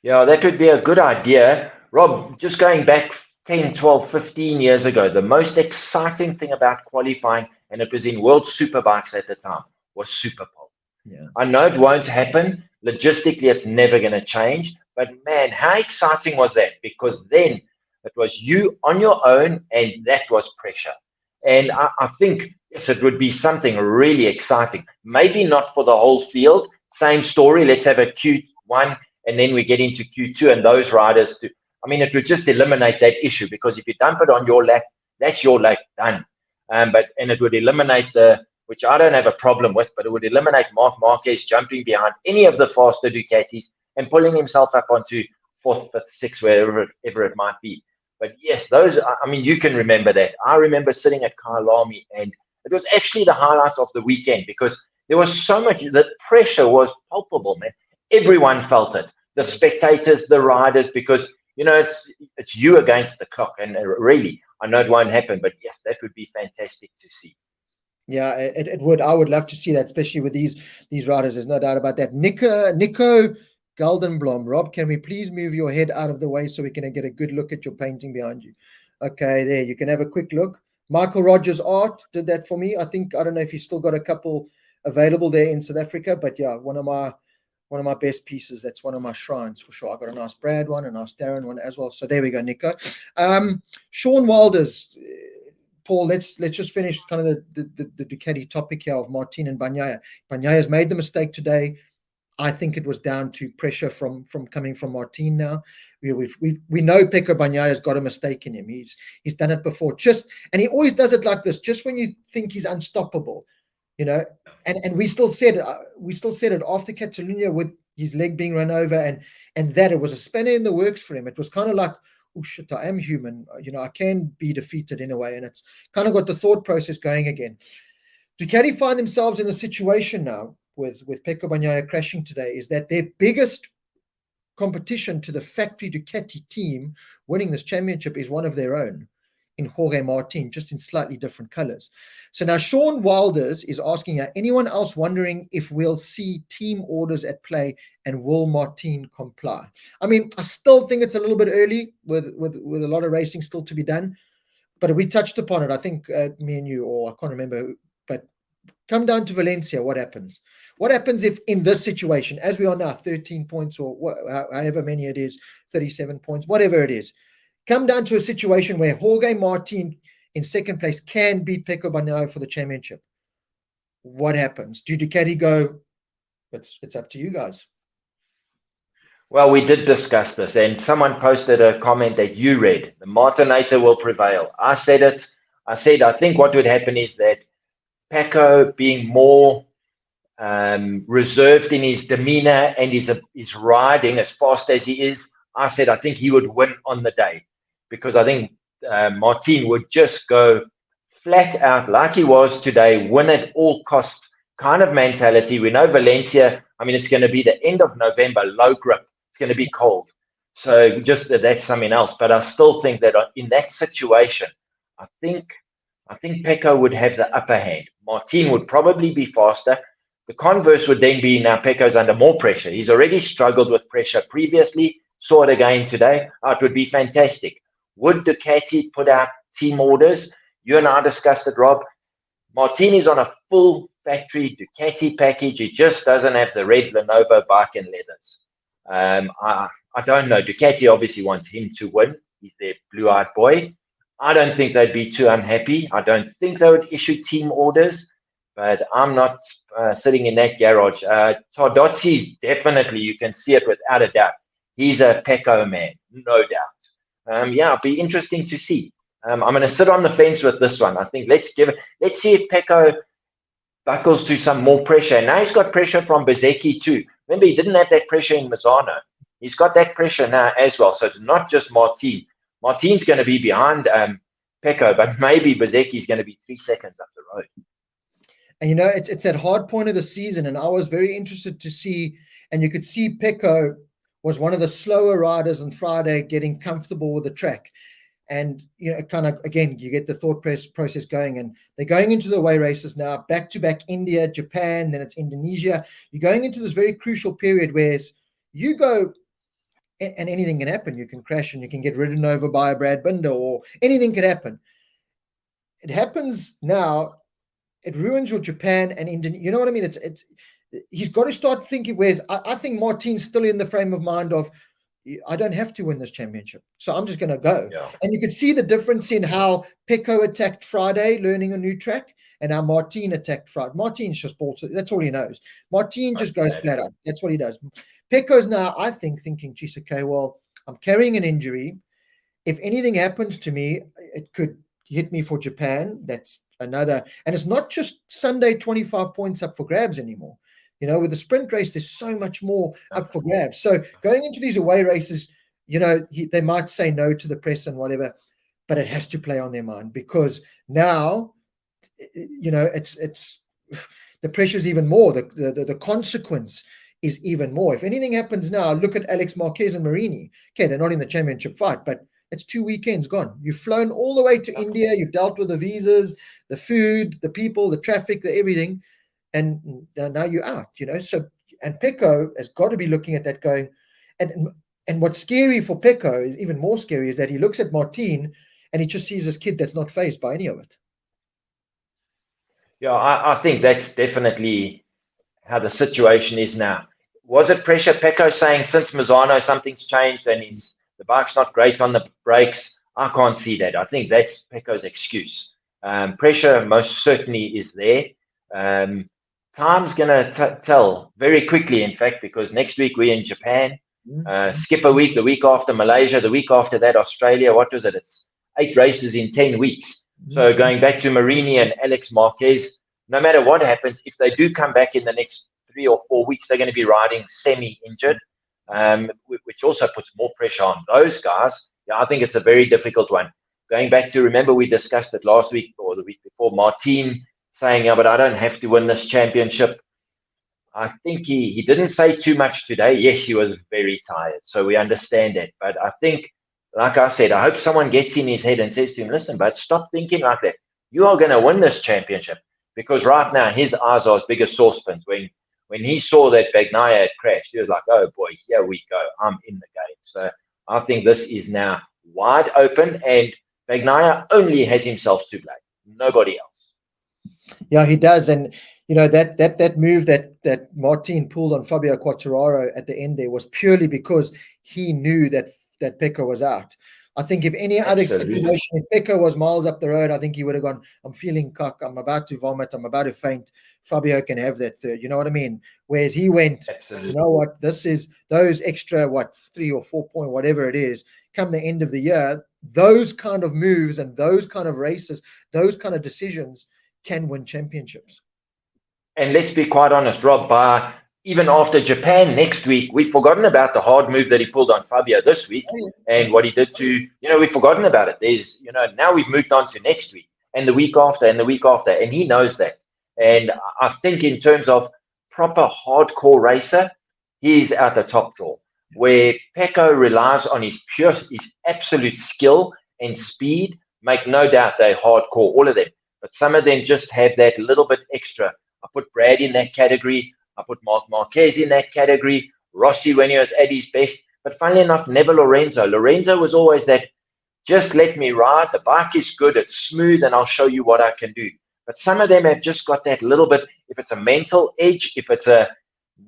Yeah, that would be a good idea. Rob, just going back 10, 12, 15 years ago, the most exciting thing about qualifying, and it was in World Superbikes at the time, was Superpole. Yeah. I know it won't happen. Logistically, it's never going to change. But man, how exciting was that? Because then it was you on your own, and that was pressure. And I think, yes, it would be something really exciting. Maybe not for the whole field. Same story. Let's have a Q1, and then we get into Q2, and those riders too. It would just eliminate that issue, because if you dump it on your lap, that's your lap done. And it would eliminate which I don't have a problem with, but it would eliminate Marc Marquez jumping behind any of the faster Ducatis and pulling himself up onto 4th, 5th, 6th, wherever it might be. But yes, you can remember that. I remember sitting at Kyalami, and it was actually the highlight of the weekend, because there was so much, the pressure was palpable, man. Everyone felt it. The spectators, the riders, because it's you against the clock, and really, I know it won't happen, but yes, that would be fantastic to see. Yeah, it would. I would love to see that, especially with these riders. There's no doubt about that. Nico Geldenblom, Rob, can we please move your head out of the way so we can get a good look at your painting behind you? Okay, there, you can have a quick look. Michael Rogers Art did that for me. I don't know if he's still got a couple available there in South Africa, but yeah, one of my best pieces. That's one of my shrines for sure. I got a nice Brad one, a nice Darryn one as well. So there we go, Nico. Sean Wilders, Paul. Let's just finish kind of the Ducati topic here of Martin and Bagnaia. Bagnaia has made the mistake today. I think it was down to pressure from coming from Martin. Now we know Pecco Bagnaia has got a mistake in him. He's done it before. And he always does it like this. Just when you think he's unstoppable, you know. And we still said it after Catalunya with his leg being run over, and that it was a spanner in the works for him. It was kind of like, oh shit, I am human. You know, I can be defeated in a way, and it's kind of got the thought process going again. Ducati find themselves in a situation now with Pecco Bagnaia crashing today, is that their biggest competition to the factory Ducati team winning this championship is one of their own, in Jorge Martin, just in slightly different colors. So now Sean Wilders is asking, anyone else wondering if we'll see team orders at play and will Martin comply? I mean, I still think it's a little bit early with a lot of racing still to be done, but we touched upon it. I think me and you, or I can't remember, but come down to Valencia, what happens? What happens if in this situation, as we are now, 13 points or however many it is, 37 points, whatever it is, come down to a situation where Jorge Martin in second place can beat Pecco Bagnaia for the championship? What happens? Do Ducati go, it's up to you guys? Well, we did discuss this, and someone posted a comment that you read. The Martinator will prevail. I said it. I said I think what would happen is that Pecco, being more reserved in his demeanor and his riding as fast as he is, I said I think he would win on the day, because I think Martin would just go flat out like he was today, win at all costs kind of mentality. We know Valencia, I mean, it's going to be the end of November, low grip. It's going to be cold. So just that's something else. But I still think that in that situation, I think Pecco would have the upper hand. Martin would probably be faster. The converse would then be now Pecco's under more pressure. He's already struggled with pressure previously, saw it again today. It would be fantastic. Would Ducati put out team orders? You and I discussed it, Rob. Martin is on a full factory Ducati package. He just doesn't have the red Lenovo bike and leathers. I don't know. Ducati obviously wants him to win. He's their blue-eyed boy. I don't think they'd be too unhappy. I don't think they would issue team orders, but I'm not sitting in that garage. Tardozzi's definitely, you can see it without a doubt. He's a Pecco man, no doubt. Yeah, it'll be interesting to see. I'm going to sit on the fence with this one. I think let's see if Pecco buckles to some more pressure. And now he's got pressure from Bezzecchi too. Remember, he didn't have that pressure in Misano. He's got that pressure now as well. So it's not just Martin. Martin's going to be behind Pecco, but maybe Bezzecchi's going to be 3 seconds up the road. And you know, it's that hard point of the season, and I was very interested to see, and you could see Pecco was one of the slower riders on Friday, getting comfortable with the track. And, you know, kind of, again, you get the thought process going, and they're going into the away races now, back-to-back India, Japan, then it's Indonesia. You're going into this very crucial period where you go, and anything can happen. You can crash and you can get ridden over by a Brad Binder, or anything could happen. It happens now. It ruins your Japan and Indonesia. You know what I mean? He's got to start thinking. Whereas I think Martin's still in the frame of mind of, I don't have to win this championship, so I'm just going to go. Yeah. And you could see the difference in how Pecco attacked Friday, learning a new track, and how Martin attacked Friday. Martin's just balls. That's all he knows. Martin just goes flat out. That's what he does. Pecco's now, I think, thinking, geez, okay, well, I'm carrying an injury. If anything happens to me, it could hit me for Japan. That's another. And it's not just Sunday 25 points up for grabs anymore. You know, with the sprint race, there's so much more up for grabs. So going into these away races, you know, they might say no to the press and whatever, but it has to play on their mind, because now, you know, it's the pressure's even more. The consequence is even more. If anything happens now, look at Alex Marquez and Marini. Okay, they're not in the championship fight, but it's 2 weekends gone. You've flown all the way to India. You've dealt with the visas, the food, the people, the traffic, the everything. And now you're out, you know. So, and Pecco has got to be looking at that going, and what's scary for Pecco, is even more scary, is that he looks at Martin and he just sees this kid that's not fazed by any of it. Yeah, I think that's definitely how the situation is now. Was it pressure? Pecco saying since Mazzano something's changed and the bike's not great on the brakes. I can't see that. I think that's Pecco's excuse. Pressure most certainly is there. Um, Time's going to tell very quickly, in fact, because next week we're in Japan. Skip a week, the week after Malaysia, the week after that Australia. What was it? It's 8 races in 10 weeks. So going back to Marini and Alex Marquez, no matter what happens, if they do come back in the next 3 or 4 weeks, they're going to be riding semi-injured, which also puts more pressure on those guys. Yeah, I think it's a very difficult one. Going back to, remember we discussed it last week or the week before, Martin saying, yeah, but I don't have to win this championship. I think he didn't say too much today. Yes, he was very tired, so we understand that. But I think, like I said, I hope someone gets in his head and says to him, listen, but stop thinking like that. You are going to win this championship. Because right now, his eyes are as big as saucepans. When he saw that Bagnaia had crashed, he was like, oh, boy, here we go. I'm in the game. So I think this is now wide open, and Bagnaia only has himself to blame, nobody else. Yeah, he does. And that move that Martin pulled on Fabio Quartararo at the end there was purely because he knew that Pecco was out. I think if any other situation, if Pecco was miles up the road, I think he would have gone, I'm feeling cock, I'm about to vomit, I'm about to faint. Fabio can have that third. You know what I mean? Whereas he went, you know what, this is those extra, 3 or 4 point, whatever it is, come the end of the year, those kind of moves and those kind of races, those kind of decisions can win championships. And let's be quite honest, Rob, even after Japan next week, we've forgotten about the hard move that he pulled on Fabio this week and what he did to, we've forgotten about it. There's, now we've moved on to next week and the week after and the week after, and he knows that. And I think in terms of proper hardcore racer, he's at the top draw. Where Pecco relies on his absolute skill and speed, make no doubt they're hardcore, all of them. But some of them just have that little bit extra. I put Brad in that category. I put Marc Marquez in that category. Rossi when he was at his best. But funnily enough, never Lorenzo. Lorenzo was always that, just let me ride. The bike is good. It's smooth, and I'll show you what I can do. But some of them have just got that little bit, if it's a mental edge, if it's a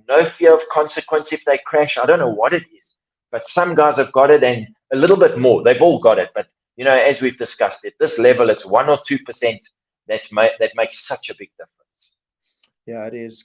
no fear of consequence if they crash, I don't know what it is. But some guys have got it, and a little bit more. They've all got it. But, as we've discussed, at this level, it's 1 or 2%. That makes such a big difference. Yeah, it is.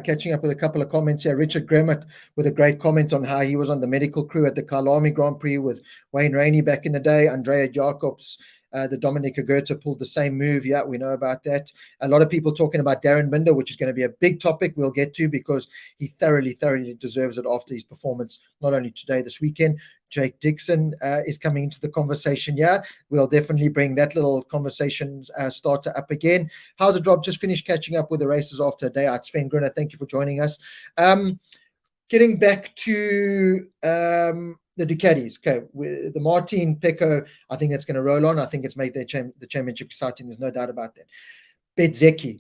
Catching up with a couple of comments here. Richard Gremmett with a great comment on how he was on the medical crew at the Kyalami Grand Prix with Wayne Rainey back in the day. Andrea Jacobs, the Dominica Goethe pulled the same move. Yeah, we know about that. A lot of people talking about Darryn Binder, which is going to be a big topic we'll get to because he thoroughly deserves it after his performance, not only today, this weekend. Jake Dixon is coming into the conversation. Yeah, we'll definitely bring that little conversation starter up again. How's it, Rob? Just finished catching up with the races after a day out. Sven Gruner, thank you for joining us. Getting back to the Ducatis. Okay, the Martin Pecco, I think that's going to roll on. I think it's made the championship exciting. There's no doubt about that. Bezzecchi,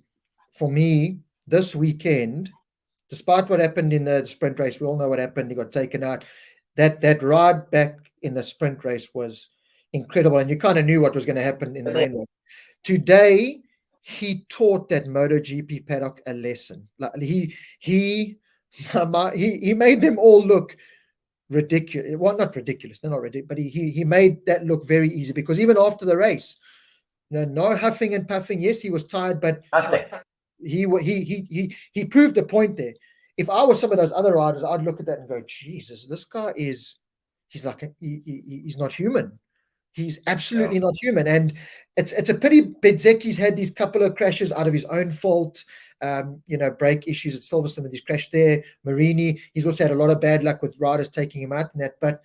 for me, this weekend, despite what happened in the sprint race, we all know what happened. He got taken out. That ride back in the sprint race was incredible, and you kind of knew what was going to happen in the main race. Today, he taught that MotoGP paddock a lesson. Like he made them all look ridiculous. Well, not ridiculous, they're not ridiculous, but he made that look very easy, because even after the race, no huffing and puffing. Yes, he was tired, but he proved the point there. If I was some of those other riders, I'd look at that and go, Jesus, this guy he's not human. He's absolutely not human. And it's a pity Bezzecchi's had these couple of crashes out of his own fault. Brake issues at Silverstone with his crash there. Marini, he's also had a lot of bad luck with riders taking him out in that. But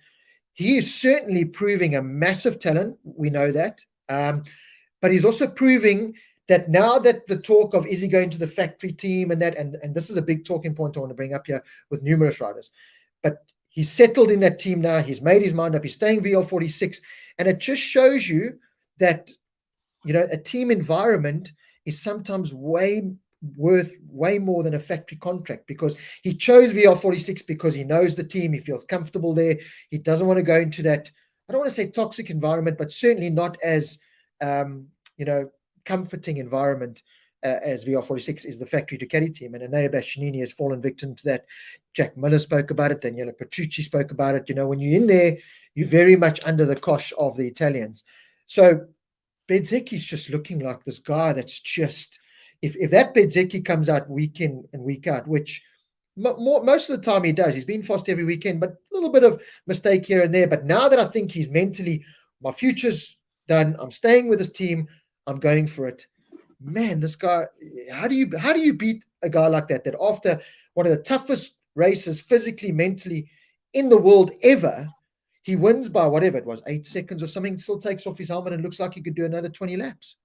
he is certainly proving a massive talent. We know that. But he's also proving that now that the talk of, is he going to the factory team and that, and this is a big talking point I want to bring up here with numerous riders, but he's settled in that team now. He's made his mind up. He's staying VL46. And it just shows you that, a team environment is sometimes worth way more than a factory contract, because he chose VL46 because he knows the team. He feels comfortable there. He doesn't want to go into that, I don't want to say toxic environment, but certainly not as, comforting environment as VR46 is the factory Ducati team, and Enea Bastianini has fallen victim to that. Jack Miller spoke about it. Daniele Petrucci spoke about it. When you're in there, you're very much under the cosh of the Italians. So Bezzecchi's just looking like this guy that's just, if that Bezzecchi comes out week in and week out, which most of the time he does, he's been fast every weekend, but a little bit of mistake here and there. But now that I think he's mentally, my future's done, I'm staying with this team, I'm going for it. Man, this guy, how do you beat a guy like that after one of the toughest races physically, mentally in the world ever, he wins by whatever it was, 8 seconds or something, still takes off his helmet and looks like he could do another 20 laps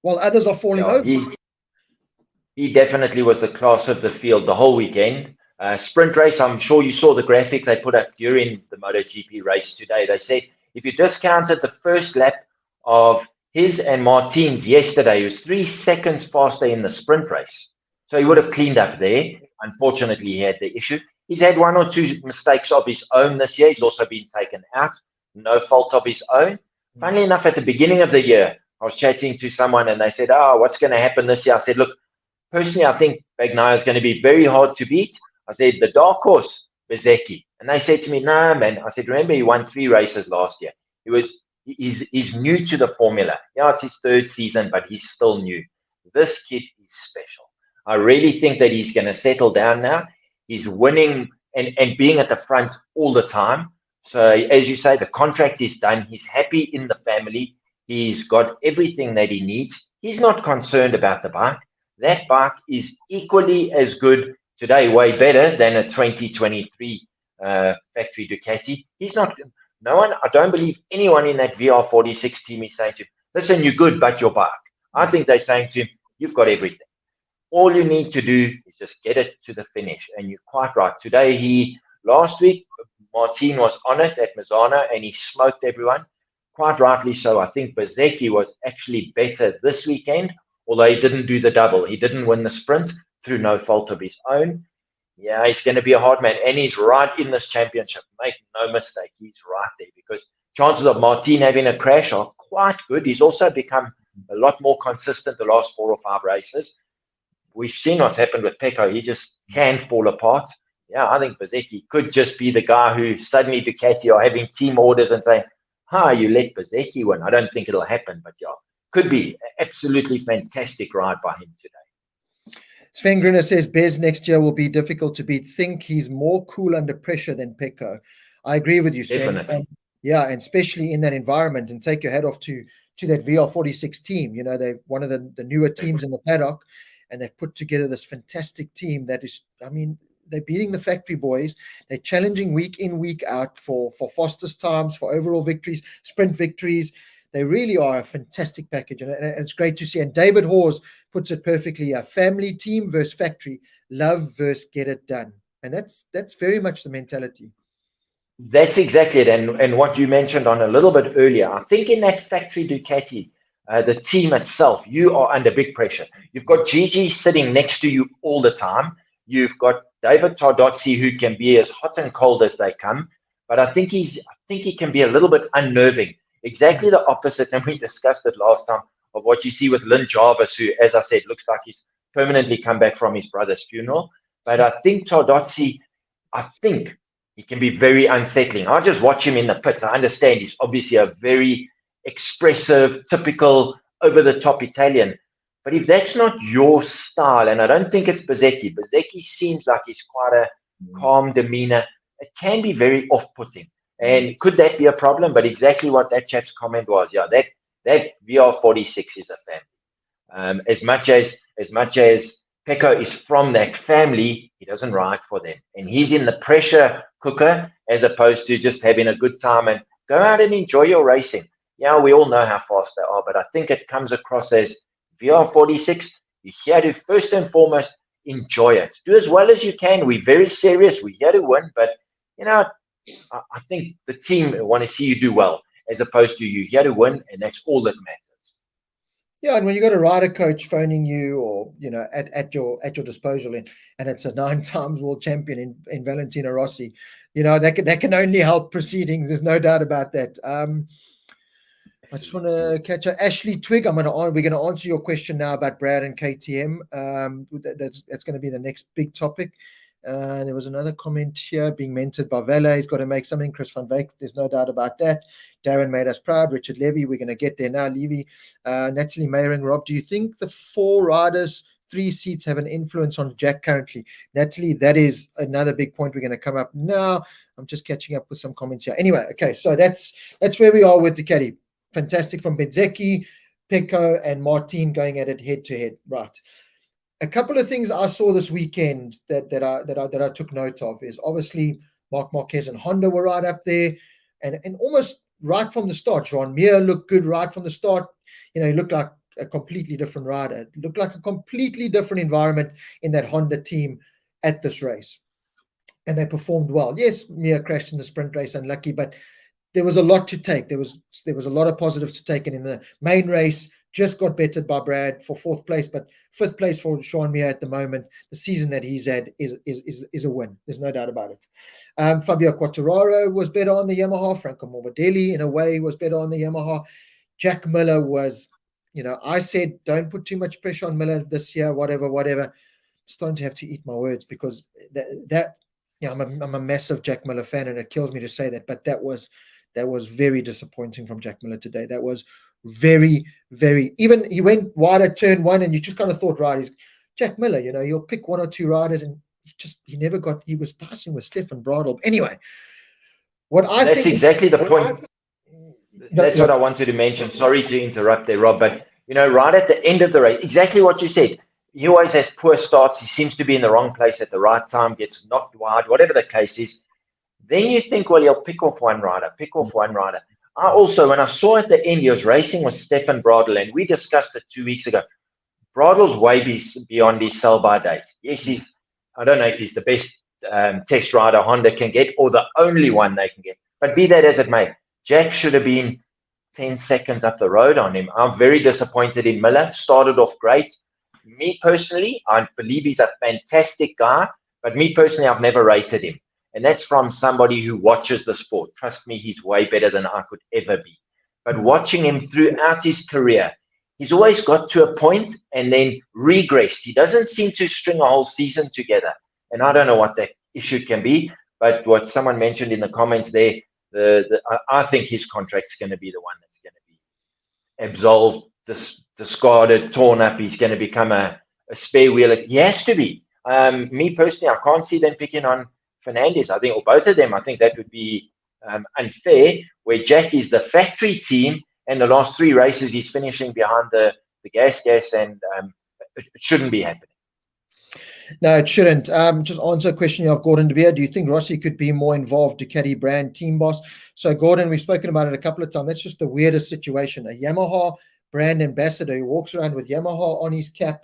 while others are falling over. He definitely was the class of the field the whole weekend. Sprint race, I'm sure you saw the graphic they put up during the MotoGP race today. They said if you discounted the first lap of his and Martin's yesterday, he was 3 seconds faster in the sprint race. So he would have cleaned up there. Unfortunately, he had the issue. He's had 1 or 2 mistakes of his own this year. He's also been taken out. No fault of his own. Funnily enough, at the beginning of the year, I was chatting to someone and they said, what's going to happen this year? I said, look, personally, I think Bagnaia is going to be very hard to beat. I said, the dark horse, Bezzecchi. And they said to me, no, man. I said, remember, he won 3 races last year. He's new to the formula. Yeah, it's his 3rd season, but he's still new. This kid is special. I really think that he's going to settle down now. He's winning and being at the front all the time. So, as you say, the contract is done. He's happy in the family. He's got everything that he needs. He's not concerned about the bike. That bike is equally as good today, way better than a 2023 factory Ducati. I don't believe anyone in that VR46 team is saying to him, listen, you're good, but your bike. I think they're saying to him, you've got everything. All you need to do is just get it to the finish. And you're quite right. Last week, Martin was on it at Misano and he smoked everyone. Quite rightly so. I think Bezzecchi was actually better this weekend, although he didn't do the double. He didn't win the sprint through no fault of his own. Yeah, he's going to be a hard man. And he's right in this championship. Make no mistake. He's right there because chances of Martin having a crash are quite good. He's also become a lot more consistent the last 4 or 5 races. We've seen what's happened with Pecco. He just can fall apart. Yeah, I think Bezzecchi could just be the guy who suddenly Ducati are having team orders and saying, you let Bezzecchi win. I don't think it'll happen, but yeah, could be absolutely fantastic ride by him today. Sven Gruner says Bez next year will be difficult to beat. Think he's more cool under pressure than Pecco. I agree with you, Sven. Definitely. And especially in that environment, and take your hat off to that VR46 team. They're one of the newer teams in the paddock, and they've put together this fantastic team that is, they're beating the factory boys. They're challenging week in, week out for fastest times, for overall victories, sprint victories. They really are a fantastic package, and it's great to see. And David Hawes puts it perfectly: a family team versus factory, love versus get it done. And that's very much the mentality. That's exactly it. And what you mentioned on a little bit earlier, I think in that factory Ducati, the team itself, you are under big pressure. You've got Gigi sitting next to you all the time. You've got David Tardozzi, who can be as hot and cold as they come, but I think he can be a little bit unnerving. Exactly the opposite, and we discussed it last time, of what you see with Lynn Jarvis, who, as I said, looks like he's permanently come back from his brother's funeral. But I think Tardozzi, he can be very unsettling. I just watch him in the pits. I understand he's obviously a very expressive, typical, over-the-top Italian. But if that's not your style, and I don't think it's Bezzecchi seems like he's quite a calm demeanor. It can be very off-putting. And could that be a problem? But exactly what that chap's comment was, yeah, that VR46 is a family. As much as Pecco is from that family, he doesn't ride for them. And he's in the pressure cooker as opposed to just having a good time and go out and enjoy your racing. Yeah, we all know how fast they are, but I think it comes across as VR46. You're here to first and foremost enjoy it. Do as well as you can. We're very serious. We're here to win, but I think the team want to see you do well as opposed to you here to win, and that's all that matters. Yeah, and when you got a rider coach phoning you, or at your disposal, and it's a 9 times world champion in Valentino Rossi, that can only help proceedings. There's no doubt about that. I just want to catch up. Ashley Twig, we're going to answer your question now about Brad and KTM. That's going to be the next big topic. There was another comment here, being mentored by Vela. He's got to make something. Chris van Wyk, there's no doubt about that. Darryn made us proud. Richard Levy, we're going to get there now. Levy, Natalie Mayring, Rob, do you think the 4 riders, 3 seats have an influence on Jack currently? Natalie, that is another big point we're going to come up now. I'm just catching up with some comments here. Anyway, okay, so that's where we are with Ducati. Fantastic from Bezzecchi, Pecco, and Martin going at it head to head. Right. A couple of things I saw this weekend that I took note of is obviously Marc Marquez and Honda were right up there, and almost right from the start. Jean Mir looked good right from the start. He looked like a completely different rider. It looked like a completely different environment in that Honda team at this race, and they performed well. Yes, Mir crashed in the sprint race, unlucky, but there was a lot to take. There was a lot of positives to take, and in the main race, just got bettered by Brad for 4th place, but 5th place for Sean Mir at the moment. The season that he's had is a win. There's no doubt about it. Fabio Quartararo was better on the Yamaha. Franco Morbidelli, in a way, was better on the Yamaha. Jack Miller was, I said, don't put too much pressure on Miller this year, whatever. I'm starting to have to eat my words because I'm a massive Jack Miller fan, and it kills me to say that, but that was very disappointing from Jack Miller today. That was very, very, even he went wide at turn 1, and you just kind of thought, right, he's Jack Miller, you'll pick 1 or 2 riders, and he was dicing with Stefan Bradl. Anyway, that's exactly the point. That's what I wanted to mention. Sorry to interrupt there, Rob, but right at the end of the race, exactly what you said. He always has poor starts. He seems to be in the wrong place at the right time, gets knocked wide, whatever the case is. Then you think, well, he'll pick off one rider. I also, when I saw at the end, he was racing with Stefan Bradl, and we discussed it 2 weeks ago. Bradl's way beyond his sell-by date. Yes, I don't know if he's the best test rider Honda can get or the only one they can get. But be that as it may, Jack should have been 10 seconds up the road on him. I'm very disappointed in Miller. Started off great. Me personally, I believe he's a fantastic guy, but me personally, I've never rated him. And that's from somebody who watches the sport. Trust me, he's way better than I could ever be. But watching him throughout his career, he's always got to a point and then regressed. He doesn't seem to string a whole season together. And I don't know what that issue can be. But what someone mentioned in the comments there, I think his contract's going to be the one that's going to be absolved, discarded, torn up. He's going to become a spare wheel. He has to be. Me personally, I can't see them picking on Fernandez, I think, or both of them. I think that would be unfair, where Jack is the factory team, and the last 3 races he's finishing behind the gas, and it shouldn't be happening. No, it shouldn't. Just answer a question of Gordon De Beer. Do you think Rossi could be more involved, Ducati brand team boss? So, Gordon, we've spoken about it a couple of times. That's just the weirdest situation. A Yamaha brand ambassador who walks around with Yamaha on his cap,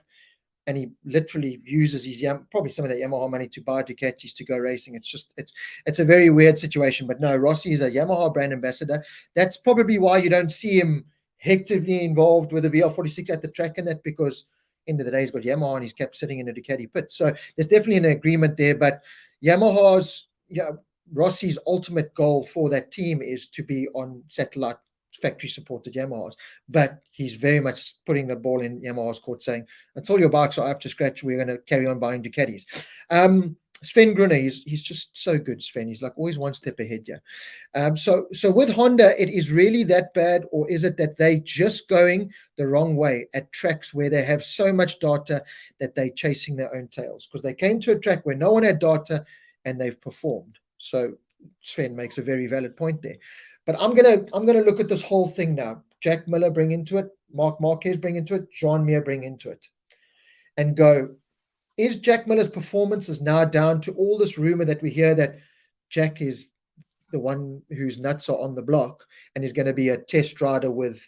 and he literally uses his probably some of that Yamaha money to buy Ducatis to go racing. It's a very weird situation. But no, Rossi is a Yamaha brand ambassador. That's probably why you don't see him hectically involved with the VR46 at the track and that, because end of the day he's got Yamaha and he's kept sitting in a Ducati pit. So there's definitely an agreement there. But Rossi's ultimate goal for that team is to be on satellite factory supported Yamahas, but he's very much putting the ball in Yamaha's court, saying until your bikes are up to scratch, we're going to carry on buying Ducatis. Sven Gruner, he's just so good, Sven. He's like always one step ahead. So with Honda, it is really that bad, or is it that they just going the wrong way at tracks where they have so much data that they're chasing their own tails? Because they came to a track where no one had data and they've performed. So Sven makes a very valid point there. But I'm gonna look at this whole thing now. Jack Miller bring into it, Marc Marquez bring into it, Jean Mir bring into it, and go, is Jack Miller's performances now down to all this rumor that we hear that Jack is the one whose nuts are on the block and is going to be a test rider with,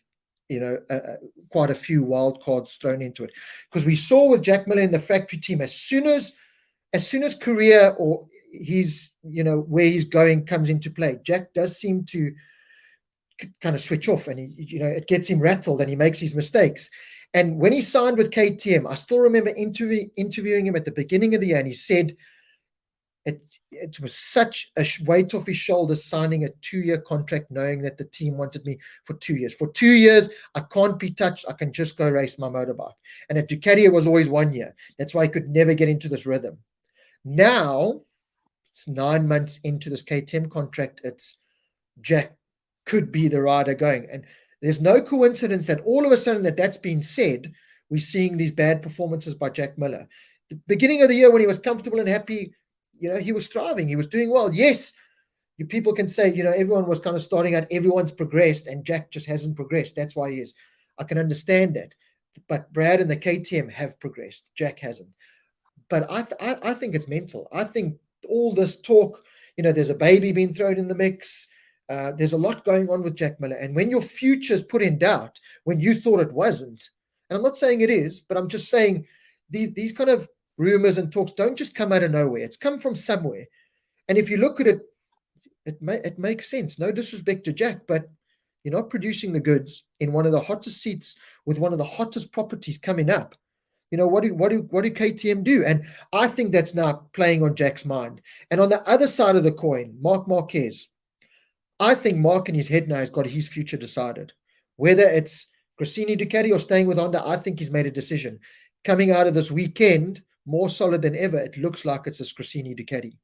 quite a few wild cards thrown into it? Because we saw with Jack Miller in the factory team, as soon as career or he's, where he's going comes into play, Jack does seem to kind of switch off, and he, it gets him rattled and he makes his mistakes. And when he signed with KTM, I still remember interviewing him at the beginning of the year, and he said, it was such a weight off his shoulders signing a 2-year contract, knowing that the team wanted me for 2 years. For 2 years, I can't be touched. I can just go race my motorbike. And at Ducati, it was always 1 year. That's why I could never get into this rhythm. Now, it's 9 months into this KTM contract. It's Jack could be the rider going. And there's no coincidence that all of a sudden that's been said, we're seeing these bad performances by Jack Miller. The beginning of the year when he was comfortable and happy, he was thriving. He was doing well. Yes, people can say, everyone was kind of starting out, everyone's progressed, and Jack just hasn't progressed. That's why he is. I can understand that. But Brad and the KTM have progressed. Jack hasn't. But I think it's mental. I think all this talk, there's a baby being thrown in the mix. There's a lot going on with Jack Miller. And when your future's put in doubt, when you thought it wasn't, and I'm not saying it is, but I'm just saying these kind of rumors and talks don't just come out of nowhere. It's come from somewhere. And if you look at it, it makes sense. No disrespect to Jack, but you're not producing the goods in one of the hottest seats with one of the hottest properties coming up. What do KTM do? And I think that's now playing on Jack's mind. And on the other side of the coin, Marc Marquez. I think Mark in his head now has got his future decided. Whether it's Gresini Ducati or staying with Honda, I think he's made a decision. Coming out of this weekend, more solid than ever, it looks like it's a Gresini Ducati,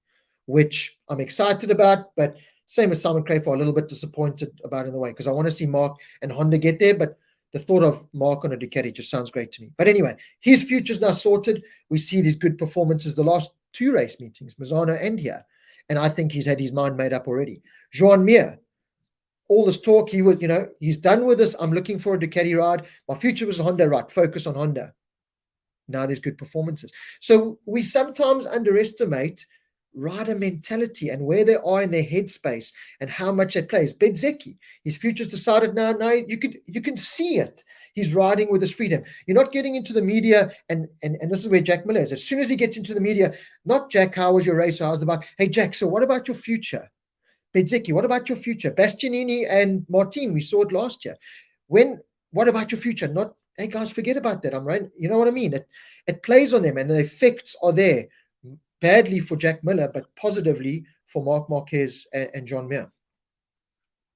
which I'm excited about, but same as Simon Crafar, a little bit disappointed about in the way, because I want to see Mark and Honda get there, but the thought of Mark on a Ducati just sounds great to me. But anyway, his future's now sorted. We see these good performances the last 2 race meetings, Misano and here. And I think he's had his mind made up already. Joan Mir, all this talk, he's done with this. I'm looking for a Ducati ride. My future was a Honda ride. Focus on Honda. Now there's good performances. So we sometimes underestimate rider mentality and where they are in their headspace and how much it plays. Bezzecchi, his future's decided now. Now you can see it. He's riding with his freedom. You're not getting into the media, and this is where Jack Miller is. As soon as he gets into the media, not Jack, how was your race? How's the bike? Hey Jack, so what about your future? Bezzecchi, what about your future? Bastianini and Martin, we saw it last year. What about your future? Not, hey guys, forget about that. I'm right. You know what I mean? It plays on them, and the effects are there. Badly for Jack Miller, but positively for Marc Marquez and John Mir.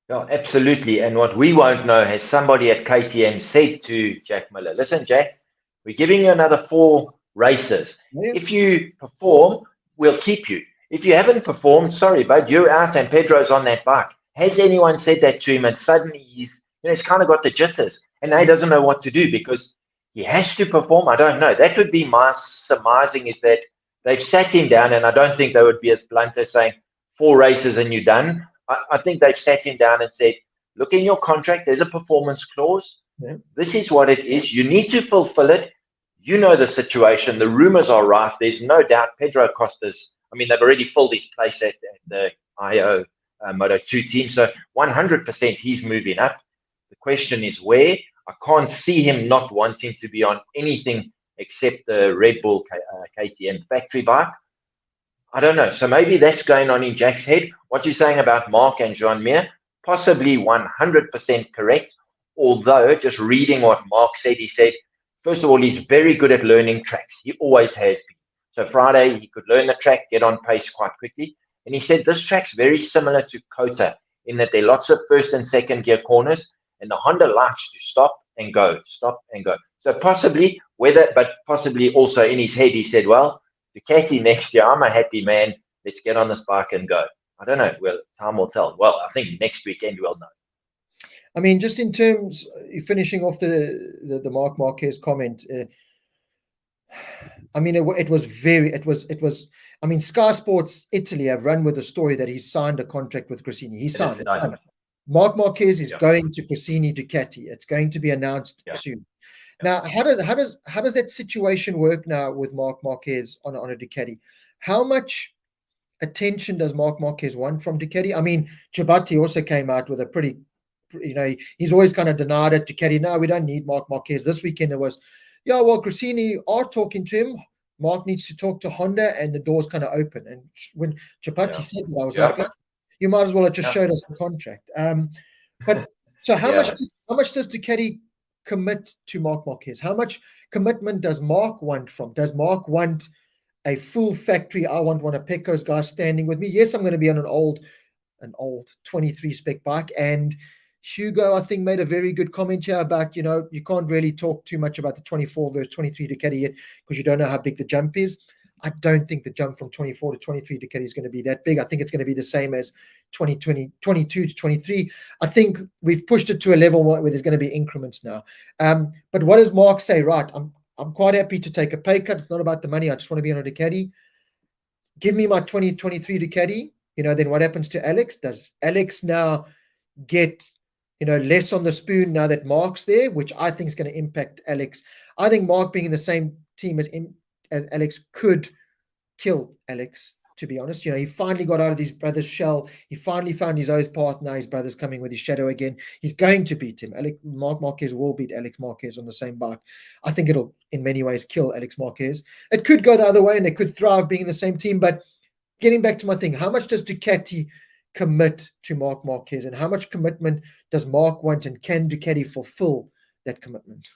No, absolutely. And what we won't know, has somebody at KTM said to Jack Miller, listen, Jack, we're giving you another 4 races. Yeah. If you perform, we'll keep you. If you haven't performed, sorry, bud, you're out and Pedro's on that bike. Has anyone said that to him? And suddenly he's kind of got the jitters, and now he doesn't know what to do because he has to perform. I don't know. That would be my surmising, is that they've sat him down, and I don't think they would be as blunt as saying 4 races and you're done. I think they've sat him down and said, look, in your contract, there's a performance clause. Yeah. This is what it is. You need to fulfill it. You know the situation. The rumors are rife. There's no doubt Pedro Acosta's, they've already filled his place at the IO Moto2 team. So 100% he's moving up. The question is where. I can't see him not wanting to be on anything except the Red Bull KTM factory bike. I don't know. So maybe that's going on in Jack's head. What you're saying about Mark and Joan Mir, possibly 100% correct. Although, just reading what Mark said, he said, first of all, he's very good at learning tracks. He always has been. So Friday, he could learn the track, get on pace quite quickly. And he said this track's very similar to Kota in that there are lots of first and second gear corners, and the Honda likes to stop and go, stop and go. So possibly possibly also in his head, he said, well, Ducati next year, I'm a happy man. Let's get on this bike and go. I don't know. Well, time will tell. Well, I think next weekend we'll know. Just in terms, finishing off the Marc Marquez comment, Sky Sports Italy have run with the story that he signed a contract with Gresini. He signed it. Marc Marquez is going to Gresini Ducati. It's going to be announced soon. Now, how does that situation work now with Marc Marquez on a Ducati? How much attention does Marc Marquez want from Ducati? Chabati also came out with a pretty, he's always kind of denied it. Ducati, no, we don't need Marc Marquez. This weekend it was, Gresini are talking to him. Mark needs to talk to Honda, and the door's kind of open. And when Chabati said that, I was like, you might as well have just showed us the contract. But so how much does Ducati commit to Marc Marquez? How much commitment does Mark want from? Does Mark want a full factory. I want one of Pecco's guys standing with me. Yes, I'm going to be on an old 23 spec bike. And Hugo, I think, made a very good comment here about, you can't really talk too much about the 24 versus 23 Ducati yet because you don't know how big the jump is. I don't think the jump from 24 to 23 Ducati is going to be that big. I think it's going to be the same as 22 to 23. I think we've pushed it to a level where there's going to be increments now. But what does Mark say? Right, I'm quite happy to take a pay cut. It's not about the money. I just want to be on a Ducati. Give me my 2023 Ducati. Then what happens to Alex? Does Alex now get less on the spoon now that Mark's there, which I think is going to impact Alex? I think Mark being in the same team as Alex could kill Alex, to be honest. He finally got out of his brother's shell. He finally found his own path. Now his brother's coming with his shadow again. He's going to beat him. Marc Marquez will beat Alex Marquez on the same bike. I think it'll, in many ways, kill Alex Marquez. It could go the other way, and they could thrive being in the same team. But getting back to my thing, how much does Ducati commit to Marc Marquez, and how much commitment does Marc want, and can Ducati fulfill that commitment?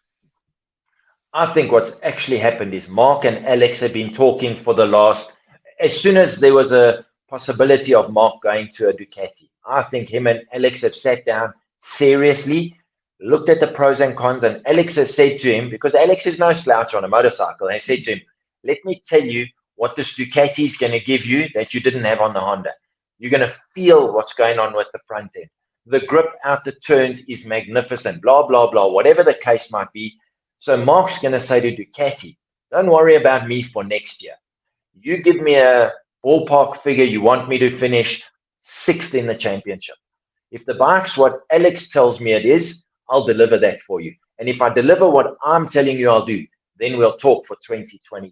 I think what's actually happened is Marc and Alex have been talking for the last, as soon as there was a possibility of Marc going to a Ducati, I think him and Alex have sat down seriously, looked at the pros and cons, and Alex has said to him, because Alex is no slouch on a motorcycle, they said to him, let me tell you what this Ducati is going to give you that you didn't have on the Honda. You're going to feel what's going on with the front end. The grip out the turns is magnificent, blah, blah, blah, whatever the case might be. So Marc's going to say to Ducati, don't worry about me for next year. You give me a ballpark figure, you want me to finish 6th in the championship. If the bike's what Alex tells me it is, I'll deliver that for you. And if I deliver what I'm telling you I'll do, then we'll talk for 2025.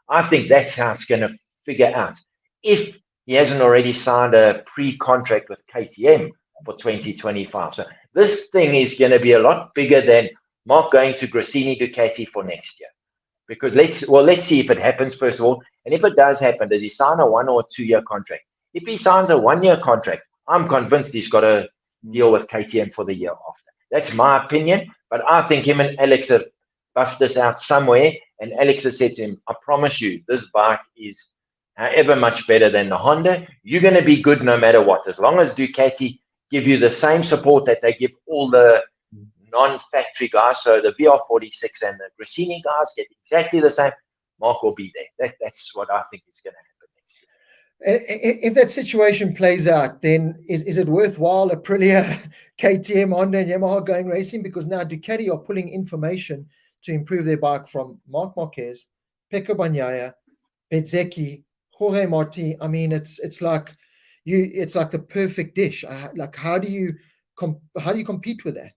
I think that's how it's going to figure out. If he hasn't already signed a pre-contract with KTM for 2025. So this thing is going to be a lot bigger than Marc going to Gresini Ducati for next year. Because let's see if it happens first of all. And if it does happen, does he sign a 1 or 2 year contract? If he signs a 1 year contract, I'm convinced he's got to deal with KTM for the year after. That's my opinion. But I think him and Alex have buffed this out somewhere. And Alex has said to him, I promise you, this bike is however much better than the Honda. You're going to be good no matter what. As long as Ducati give you the same support that they give all the non-factory guys, so the VR46 and the Gresini guys get exactly the same, Marc will be there. That's what I think is going to happen next year. If that situation plays out, then is it worthwhile Aprilia, KTM, Honda, and Yamaha going racing? Because now Ducati are pulling information to improve their bike from Marc Marquez, Pecco Bagnaia, Bezzecchi, Jorge Marti. I mean, it's like the perfect dish. How do you compete with that?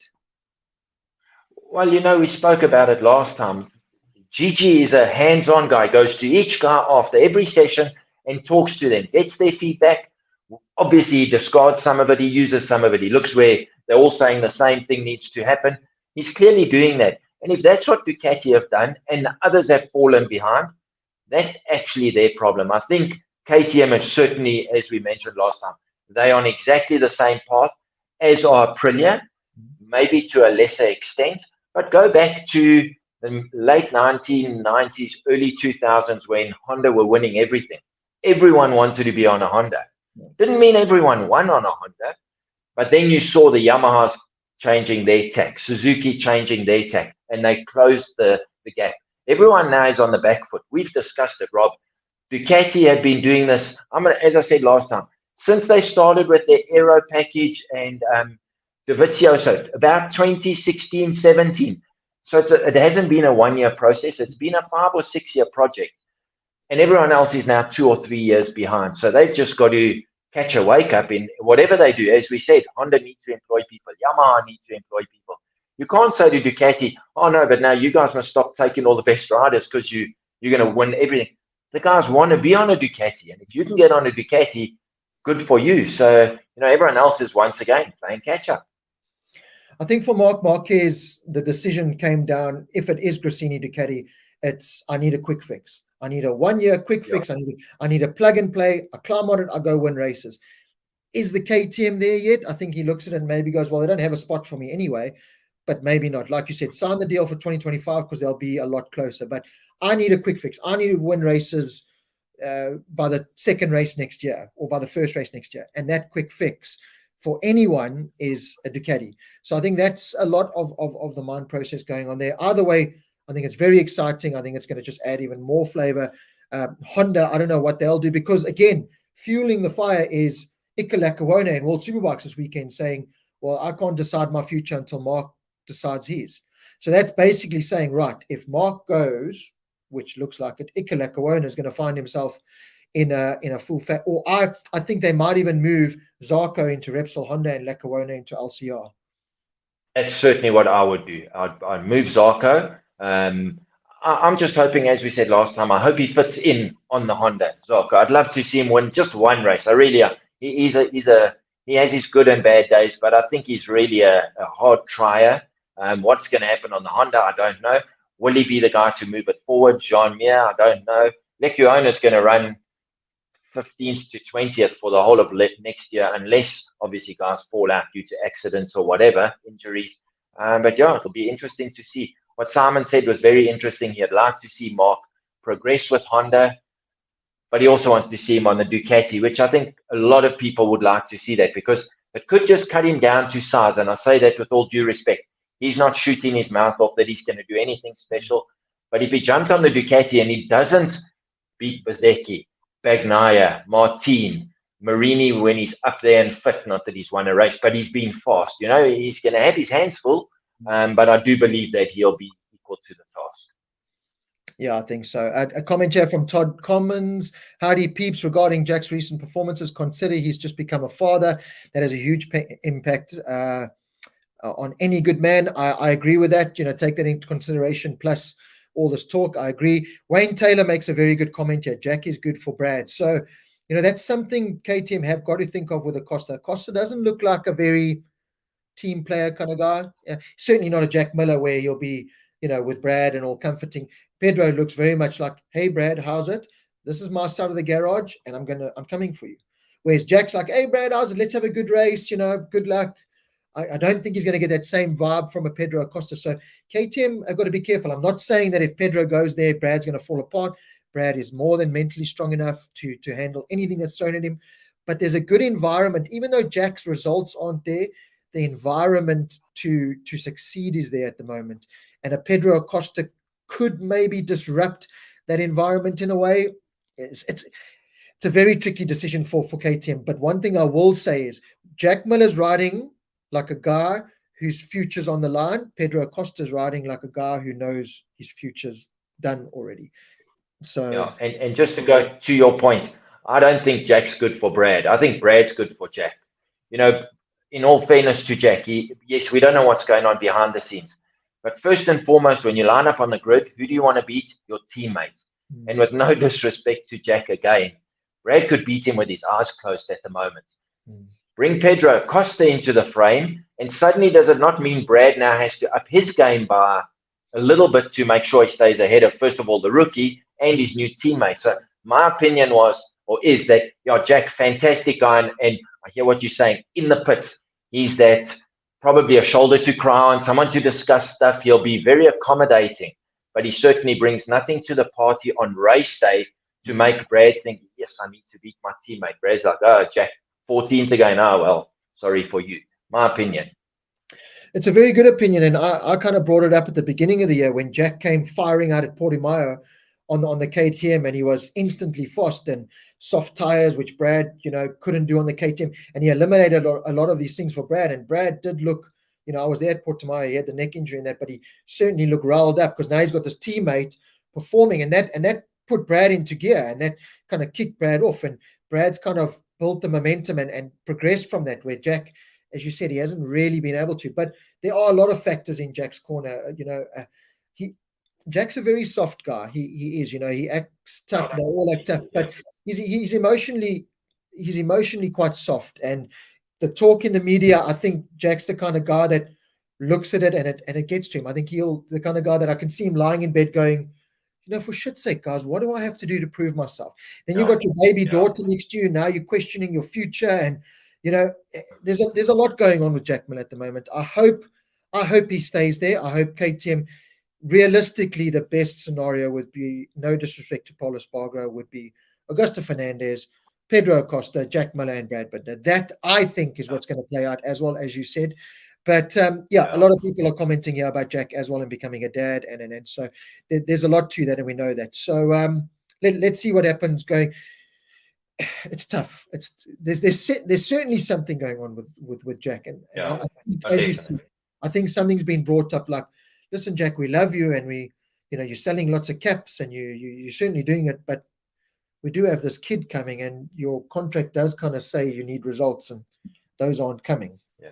Well, we spoke about it last time. Gigi is a hands-on guy, goes to each guy after every session and talks to them, gets their feedback. Obviously, he discards some of it, he uses some of it. He looks where they're all saying the same thing needs to happen. He's clearly doing that. And if that's what Ducati have done and the others have fallen behind, that's actually their problem. I think KTM is certainly, as we mentioned last time, they're on exactly the same path as are Aprilia, maybe to a lesser extent. But go back to the late 1990s, early 2000s when Honda were winning everything. Everyone wanted to be on a Honda. Didn't mean everyone won on a Honda, but then you saw the Yamahas changing their tack, Suzuki changing their tack, and they closed the gap. Everyone now is on the back foot. We've discussed it, Rob. Ducati have been doing this, as I said last time, since they started with their Aero package and Dovizioso, about 2016, 17. So it hasn't been a 1 year process. It's been a 5 or 6 year project. And everyone else is now 2 or 3 years behind. So they've just got to catch a wake up in whatever they do. As we said, Honda need to employ people. Yamaha need to employ people. You can't say to Ducati, oh no, but now you guys must stop taking all the best riders because you're going to win everything. The guys want to be on a Ducati. And if you can get on a Ducati, good for you. So, everyone else is once again playing catch up. I think for Marc Marquez, the decision came down, if it is Gresini Ducati, I need a quick fix. I need a 1 year quick fix. I need a plug and play. I climb on it. I go win races. Is the KTM there yet? I think he looks at it and maybe goes, well, they don't have a spot for me anyway, but maybe not. Like you said, sign the deal for 2025 because they'll be a lot closer. But I need a quick fix. I need to win races by the second race next year or by the first race next year. And that quick fix for anyone is a Ducati. So I think that's a lot of the mind process going on there. Either way, I think it's very exciting. I think it's going to just add even more flavor. Honda, I don't know what they'll do, because again, fueling the fire is Iker Lecuona in World Superbikes this weekend saying, well, I can't decide my future until Mark decides his. So that's basically saying, right, if Mark goes, which looks like it, Iker Lecuona is going to find himself in a full fat, or I think they might even move Zarco into Repsol Honda and Lecuona into LCR. That's certainly what I would do. I'd move Zarco. I'm just hoping, as we said last time, I hope he fits in on the Honda, Zarco. I'd love to see him win just one race. I really am. He has his good and bad days, but I think he's really a hard trier. What's going to happen on the Honda, I don't know. Will he be the guy to move it forward? Jean Mir, I don't know. Lecuona is going to run 15th to 20th for the whole of next year, unless obviously guys fall out due to accidents or whatever, injuries. But yeah, it'll be interesting to see. What Simon said was very interesting. He'd like to see Mark progress with Honda, but he also wants to see him on the Ducati, which I think a lot of people would like to see that, because it could just cut him down to size. And I say that with all due respect. He's not shooting his mouth off that he's going to do anything special. But if he jumps on the Ducati and he doesn't beat Bezzecchi, Bagnaia, Martin, Marini when he's up there and fit, not that he's won a race, but he's been fast. You know, he's going to have his hands full, but I do believe that he'll be equal to the task. Yeah, I think so. A comment here from Todd Commons. Howdy peeps, regarding Jack's recent performances, consider he's just become a father. That has a huge impact on any good man. I agree with that. You know, take that into consideration, plus all this talk. I agree. Wayne Taylor makes a very good comment here. Jack is good for Brad. So, you know, that's something KTM have got to think of with Acosta. Acosta doesn't look like a very team player kind of guy. Certainly not a Jack Miller where he'll be, you know, with Brad and all comforting. Pedro looks very much like, hey, Brad, how's it? This is my side of the garage, and I'm coming for you. Whereas Jack's like, hey, Brad, how's it? Let's have a good race. You know, good luck. I don't think he's going to get that same vibe from a Pedro Acosta. So KTM have got to be careful. I'm not saying that if Pedro goes there, Brad's going to fall apart. Brad is more than mentally strong enough to handle anything that's thrown at him. But there's a good environment. Even though Jack's results aren't there, the environment to succeed is there at the moment. And a Pedro Acosta could maybe disrupt that environment in a way. It's a very tricky decision for KTM. But one thing I will say is Jack Miller's riding like a guy whose future's on the line. Pedro Acosta's riding like a guy who knows his future's done already. So yeah, and just to go to your point, I don't think Jack's good for Brad. I think Brad's good for Jack. You know, in all fairness to Jack, yes, we don't know what's going on behind the scenes. But first and foremost, when you line up on the grid, who do you want to beat? Your teammate. And with no disrespect to Jack again, Brad could beat him with his eyes closed at the moment. Bring Pedro Acosta into the frame, and suddenly does it not mean Brad now has to up his game by a little bit to make sure he stays ahead of, first of all, the rookie and his new teammate? So my opinion is that, Jack, fantastic guy, and I hear what you're saying. In the pits, he's that probably a shoulder to cry on, someone to discuss stuff. He'll be very accommodating, but he certainly brings nothing to the party on race day to make Brad think, yes, I need to beat my teammate. Brad's like, oh, Jack, 14th again. Oh, well, sorry for you. My opinion. It's a very good opinion, and I kind of brought it up at the beginning of the year when Jack came firing out at Portimao on the KTM, and he was instantly fast and soft tires, which Brad, couldn't do on the KTM, and he eliminated a lot of these things for Brad. And Brad did look, I was there at Portimao, he had the neck injury and that, but he certainly looked riled up because now he's got this teammate performing, and that put Brad into gear, and that kind of kicked Brad off, and Brad's kind of built the momentum and progressed from that, where Jack, as you said, he hasn't really been able to. But there are a lot of factors in Jack's corner. Jack's a very soft guy. He is, he acts tough. They all act tough, but he's emotionally quite soft. And the talk in the media, I think Jack's the kind of guy that looks at it and it gets to him. I think the kind of guy that I can see him lying in bed going, for shit's sake, guys, what do I have to do to prove myself? Then you've got your baby daughter next to you. Now you're questioning your future, and there's a lot going on with Jack Miller at the moment. I hope he stays there. I hope KTM realistically, the best scenario would be, no disrespect to Paulo Espargaro, would be Augusto Fernandez, Pedro Acosta, Jack Miller, and Brad Binder. That, I think, is what's going to play out as well, as you said. But a lot of people are commenting here about Jack as well and becoming a dad, and so there's a lot to that, and we know that. So let's see what happens going. It's tough. There's certainly something going on with Jack, and I think, as you see, I think something's been brought up. Like, listen, Jack, we love you, and you're selling lots of caps, and you're certainly doing it, but we do have this kid coming, and your contract does kind of say you need results, and those aren't coming. Yeah.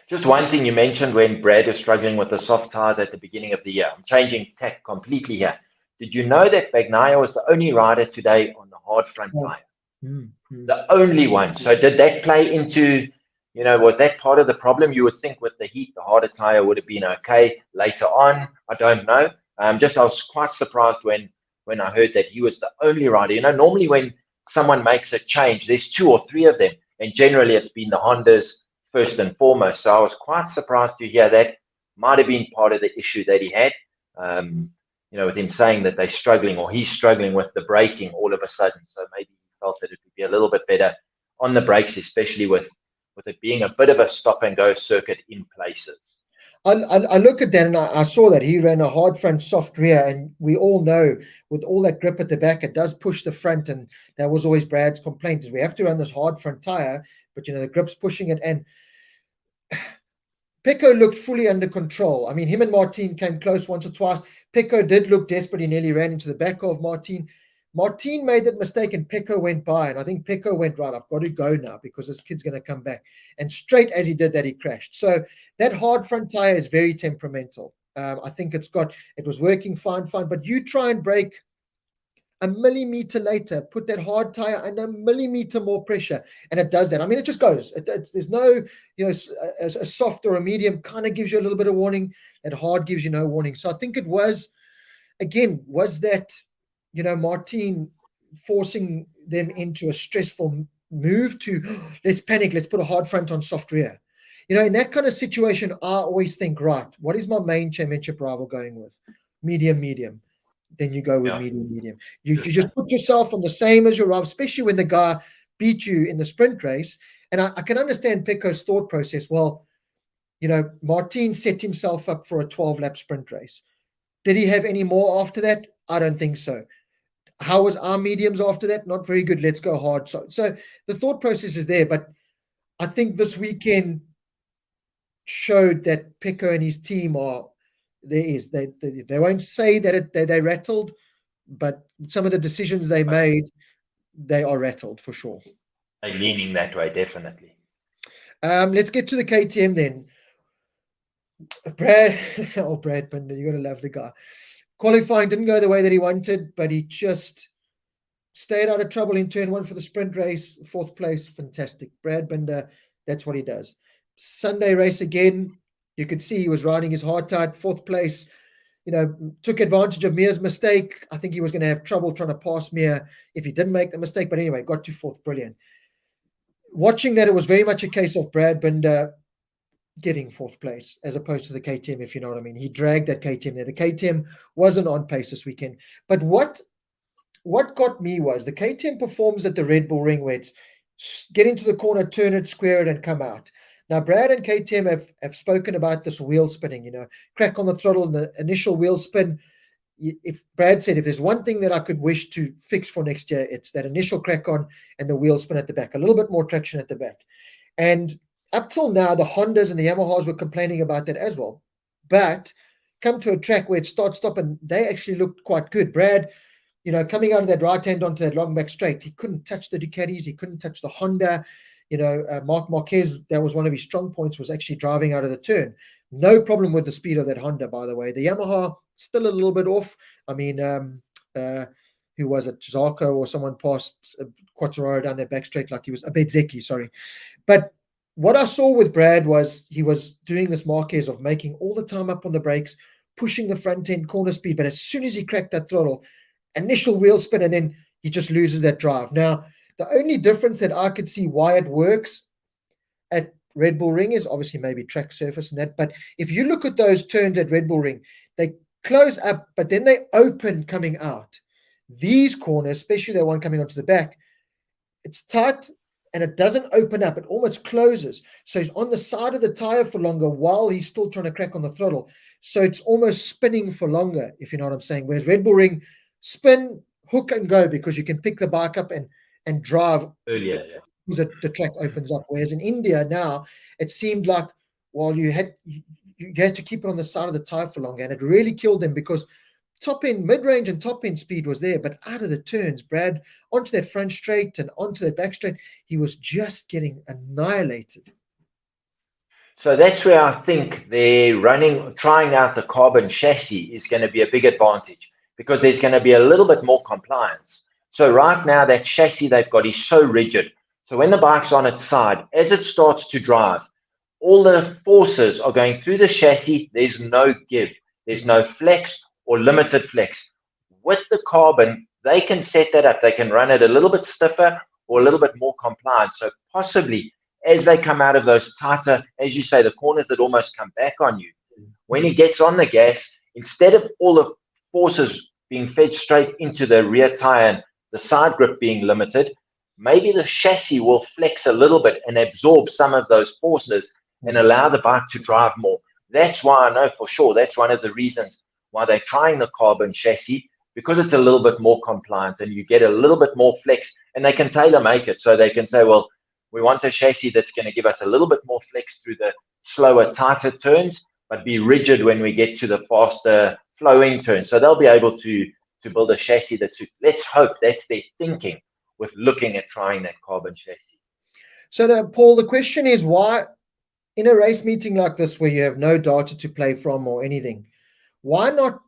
Just one thing you mentioned when Brad was struggling with the soft tires at the beginning of the year. I'm changing tack completely here. Did you know that Bagnaia was the only rider today on the hard front tire? The only one. So did that play into, was that part of the problem? You would think with the heat, the harder tire would have been okay later on. I don't know. I was quite surprised when I heard that he was the only rider. Normally when someone makes a change, there's 2 or 3 of them, and generally it's been the Hondas first and foremost. So I was quite surprised to hear that might have been part of the issue that he had, with him saying that they're struggling, or he's struggling with the braking all of a sudden. So maybe he felt that it would be a little bit better on the brakes, especially with it being a bit of a stop and go circuit in places. I look at that, and I saw that he ran a hard front, soft rear, and we all know with all that grip at the back, it does push the front, and that was always Brad's complaint, is we have to run this hard front tire, but the grip's pushing it, and Pecco looked fully under control. I mean, him and Martin came close once or twice. Pecco did look desperate. He nearly ran into the back of Martin. Martin made that mistake, and Pecco went by, and I think Pecco went, right, I've got to go now because this kid's going to come back. And straight as he did that, he crashed. So that hard front tire is very temperamental. I think it was working fine, but you try and brake a millimeter later, put that hard tire under a millimeter more pressure, and it does that. I mean, it just goes. There's no, a soft or a medium kind of gives you a little bit of warning. That hard gives you no warning. So I think it was that, Martin forcing them into a stressful move to, let's panic, let's put a hard front on soft rear. In that kind of situation, I always think, right, what is my main championship rival going with? Medium. Then you go with medium. You just put yourself on the same as your rival, especially when the guy beat you in the sprint race. And I can understand Pecco's thought process. Well, Martin set himself up for a 12-lap sprint race. Did he have any more after that? I don't think so. How was our mediums after that? Not very good. Let's go hard. So the thought process is there, but I think this weekend showed that Pecco and his team are. They won't say that they rattled, but some of the decisions they made, they are rattled for sure. They're leaning that way, definitely. Let's get to the KTM then. Brad Binder, you got to love the guy. Qualifying didn't go the way that he wanted, but he just stayed out of trouble in turn 1 for the sprint race, 4th place, fantastic. Brad Binder, that's what he does. Sunday race again. You could see he was riding his heart out, 4th place, took advantage of Mir's mistake. I think he was going to have trouble trying to pass Mir if he didn't make the mistake. But anyway, got to 4th. Brilliant. Watching that, it was very much a case of Brad Binder getting 4th place as opposed to the KTM, if you know what I mean. He dragged that KTM there. The KTM wasn't on pace this weekend. But what got me was the KTM performs at the Red Bull Ring where it's get into the corner, turn it, square it, and come out. Now, Brad and KTM have spoken about this wheel spinning, crack on the throttle and the initial wheel spin. If Brad said, if there's one thing that I could wish to fix for next year, it's that initial crack on and the wheel spin at the back, a little bit more traction at the back. And up till now, the Hondas and the Yamahas were complaining about that as well. But come to a track where it starts, stop, and they actually looked quite good. Brad, coming out of that right hand onto that long back straight, he couldn't touch the Ducatis, he couldn't touch the Honda. Marc Marquez, that was one of his strong points, was actually driving out of the turn. No problem with the speed of that Honda, by the way. The Yamaha, still a little bit off. I mean, who was it? Zarco or someone passed Quartararo down that back straight like he was, Bezzecchi, sorry. But what I saw with Brad was he was doing this Marquez of making all the time up on the brakes, pushing the front end corner speed. But as soon as he cracked that throttle, initial wheel spin, and then he just loses that drive. Now, the only difference that I could see why it works at Red Bull Ring is obviously maybe track surface and that. But if you look at those turns at Red Bull Ring, they close up, but then they open coming out. These corners, especially the one coming onto the back, it's tight and it doesn't open up. It almost closes. So he's on the side of the tire for longer while he's still trying to crack on the throttle. So it's almost spinning for longer, if you know what I'm saying. Whereas Red Bull Ring, spin, hook and go, because you can pick the bike up and drive earlier. The track opens up. Whereas in India now, it seemed like, well, you had to keep it on the side of the tire for longer, and it really killed him because top end, mid-range and top end speed was there, but out of the turns, Brad, onto that front straight and onto that back straight, he was just getting annihilated. So that's where I think trying out the carbon chassis is going to be a big advantage, because there's going to be a little bit more compliance. So right now, that chassis they've got is so rigid. So when the bike's on its side, as it starts to drive, all the forces are going through the chassis. There's no give. There's no flex or limited flex. With the carbon, they can set that up. They can run it a little bit stiffer or a little bit more compliant. So possibly as they come out of those tighter, as you say, the corners that almost come back on you, when he gets on the gas, instead of all the forces being fed straight into the rear tire and the side grip being limited, maybe the chassis will flex a little bit and absorb some of those forces and allow the bike to drive more. That's why I know for sure that's one of the reasons why they're trying the carbon chassis, because it's a little bit more compliant and you get a little bit more flex, and they can tailor make it. So they can say, well, we want a chassis that's going to give us a little bit more flex through the slower, tighter turns, but be rigid when we get to the faster flowing turns. So they'll be able to build a chassis that suits. Let's hope that's their thinking with looking at trying that carbon chassis. So now, Paul, the question is, why in a race meeting like this where you have no data to play from or anything, why not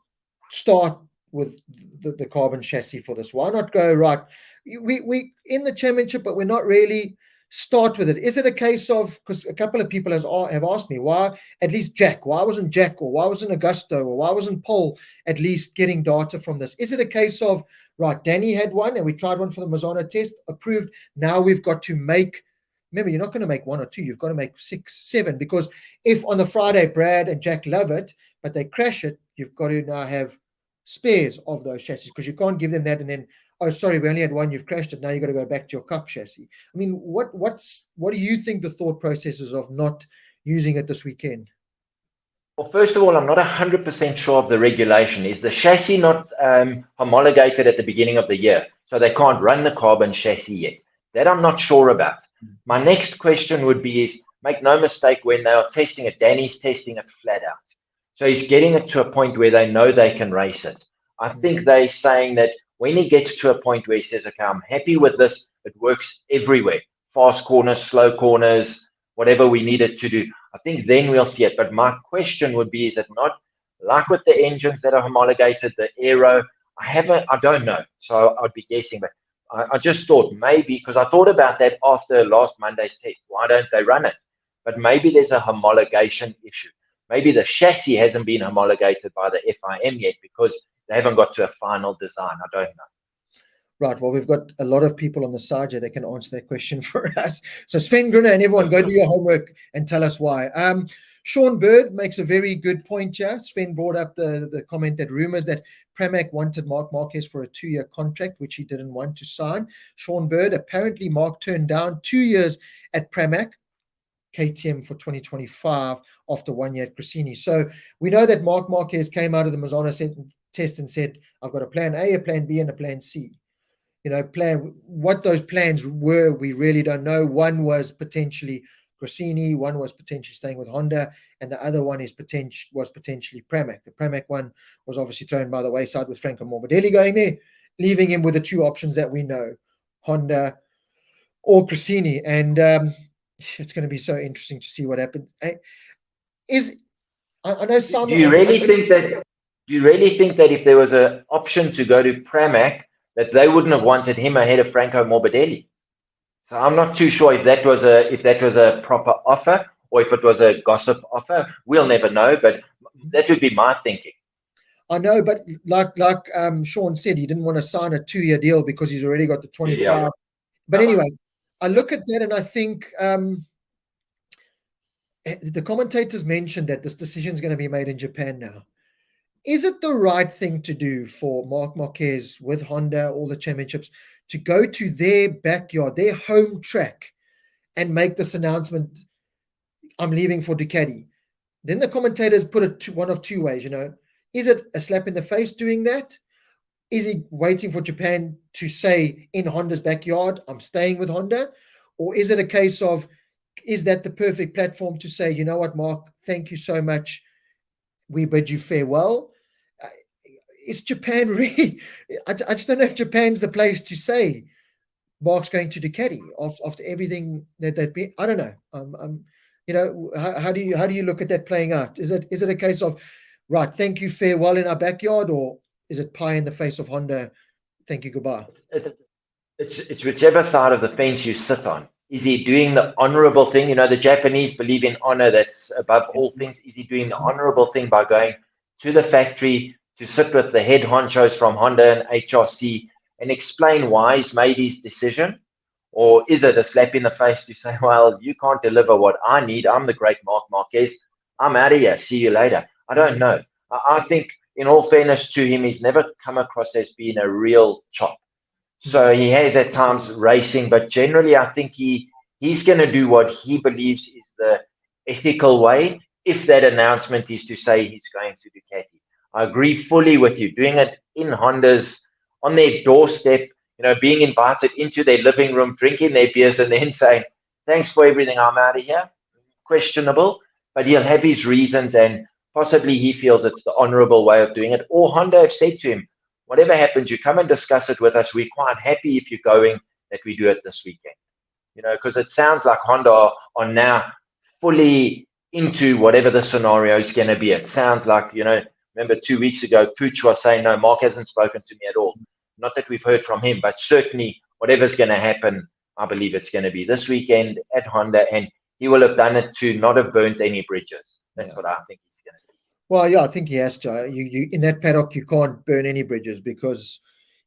start with the carbon chassis for this? Why not go, right, we in the championship, but we're not really start with it? Is it a case of, because a couple of people have asked me, why at least Jack, why wasn't Jack, or why wasn't Augusto, or why wasn't Paul at least getting data from this? Is it a case of, right, Danny had one and we tried one for the Mazana test, approved, now we've got to make, remember, you're not going to make one or two, you've got to make 6, 7, because if on the Friday Brad and Jack love it, but they crash it, you've got to now have spares of those chassis, because you can't give them that and then, oh, sorry, we only had one, you've crashed it, now you've got to go back to your cock chassis. I mean, what do you think the thought process is of not using it this weekend? Well, first of all, I'm not 100% sure of the regulation. Is the chassis not homologated at the beginning of the year, so they can't run the carbon chassis yet? That I'm not sure about. My next question would be is, make no mistake, when they are testing it, Danny's testing it flat out. So he's getting it to a point where they know they can race it. I think they're saying that when he gets to a point where he says, okay, I'm happy with this, it works everywhere, fast corners, slow corners, whatever we need it to do, I think then we'll see it. But my question would be, is it not like with the engines that are homologated, the aero? I don't know. So I'd be guessing, but I just thought maybe, because I thought about that after last Monday's test, why don't they run it? But maybe there's a homologation issue. Maybe the chassis hasn't been homologated by the FIM yet because they haven't got to a final design. I don't know. Right. Well, we've got a lot of people on the side here that can answer that question for us. So Sven Gruner and everyone, go do your homework and tell us why. Sean Bird makes a very good point here. Sven brought up the comment that rumors that Pramac wanted Marc Marquez for a 2-year contract, which he didn't want to sign. Sean Bird, apparently Mark turned down 2 years at Pramac, KTM for 2025 after 1 year at Gresini. So we know that Marc Marquez came out of the Mazana test and said, I've got a plan A, a plan B, and a plan C. You know, what those plans were, we really don't know. One was potentially Gresini, one was potentially staying with Honda, and the other one was potentially Pramac. The Pramac one was obviously thrown by the wayside with Franco Morbidelli going there, leaving him with the two options that we know, Honda or Gresini. And it's going to be so interesting to see what happens. I know some. Do you really think that if there was an option to go to Pramac, that they wouldn't have wanted him ahead of Franco Morbidelli? So I'm not too sure if that was a proper offer or if it was a gossip offer. We'll never know, but that would be my thinking. I know, but like Sean said, he didn't want to sign a 2-year deal because he's already got the 25. Yeah. But anyway, I look at that and I think the commentators mentioned that this decision is going to be made in Japan now. Is it the right thing to do for Marc Marquez with Honda, all the championships, to go to their backyard, their home track, and make this announcement, I'm leaving for Ducati? Then the commentators put it one of two ways, Is it a slap in the face doing that? Is he waiting for Japan to say in Honda's backyard, I'm staying with Honda? Or is it a case of, is that the perfect platform to say, you know what, Mark, thank you so much. We bid you farewell. Is Japan really? I just don't know if Japan's the place to say Mark's going to Ducati after everything that they've been. I don't know. How do you look at that playing out? Is it a case of, right, thank you, farewell in our backyard, or is it pie in the face of Honda? Thank you, goodbye. It's whichever side of the fence you sit on. Is he doing the honorable thing? The Japanese believe in honor, that's above all things. Is he doing the honorable thing by going to the factory to sit with the head honchos from Honda and HRC and explain why he's made his decision? Or is it a slap in the face to say, well, you can't deliver what I need. I'm the great Marc Marquez. I'm out of here. See you later. I don't know. I think, in all fairness to him, he's never come across as being a real chop. So he has at times racing, but generally I think he's going to do what he believes is the ethical way, if that announcement is to say he's going to Ducati. I agree fully with you. Doing it in Honda's, on their doorstep, being invited into their living room, drinking their beers, and then saying, thanks for everything, I'm out of here. Questionable, but he'll have his reasons, and possibly he feels it's the honorable way of doing it. Or Honda have said to him, whatever happens, you come and discuss it with us. We're quite happy if you're going that we do it this weekend. Because it sounds like Honda are now fully into whatever the scenario is going to be. It sounds like, remember 2 weeks ago, Pooch was saying, no, Mark hasn't spoken to me at all. Not that we've heard from him, but certainly whatever's going to happen, I believe it's going to be this weekend at Honda, and he will have done it to not have burnt any bridges. That's what I think he's going to do. Well, yeah, I think he has to. You in that paddock, you can't burn any bridges because,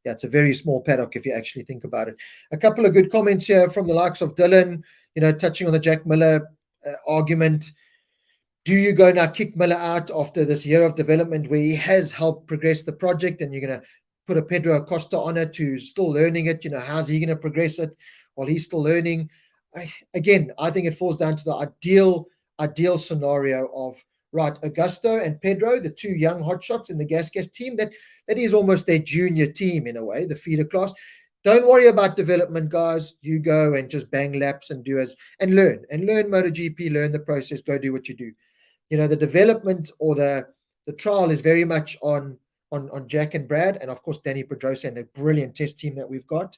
it's a very small paddock if you actually think about it. A couple of good comments here from the likes of Dylan, touching on the Jack Miller argument. Do you go now kick Miller out after this year of development where he has helped progress the project, and you're going to put a Pedro Acosta on it who's still learning it? How's he going to progress it while he's still learning? I think it falls down to the ideal scenario of, right, Augusto and Pedro, the two young hotshots in the Gas team, that is almost their junior team in a way, the feeder class. Don't worry about development, guys. You go and just bang laps and and learn MotoGP, learn the process, go do what you do. The development or the trial is very much on Jack and Brad, and of course Danny Pedrosa and the brilliant test team that we've got.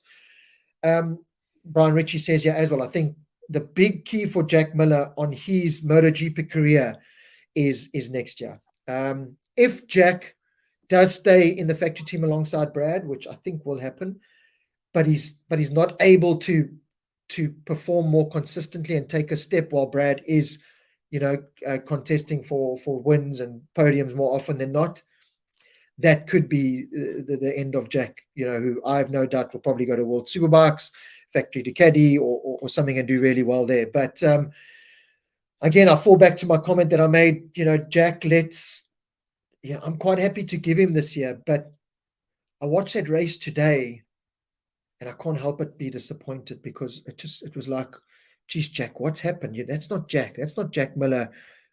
Brian Ritchie says here as well, I think the big key for Jack Miller on his MotoGP career is next year. If Jack does stay in the factory team alongside Brad, which I think will happen, but he's not able to perform more consistently and take a step while Brad is, contesting for wins and podiums more often than not, that could be the end of Jack, who I have no doubt will probably go to World Superbikes, factory Ducati or something and do really well there. But again, I fall back to my comment that I made, Jack, I'm quite happy to give him this year, but I watched that race today and I can't help but be disappointed because it was like, geez, Jack, what's happened? That's not Jack. That's not Jack Miller.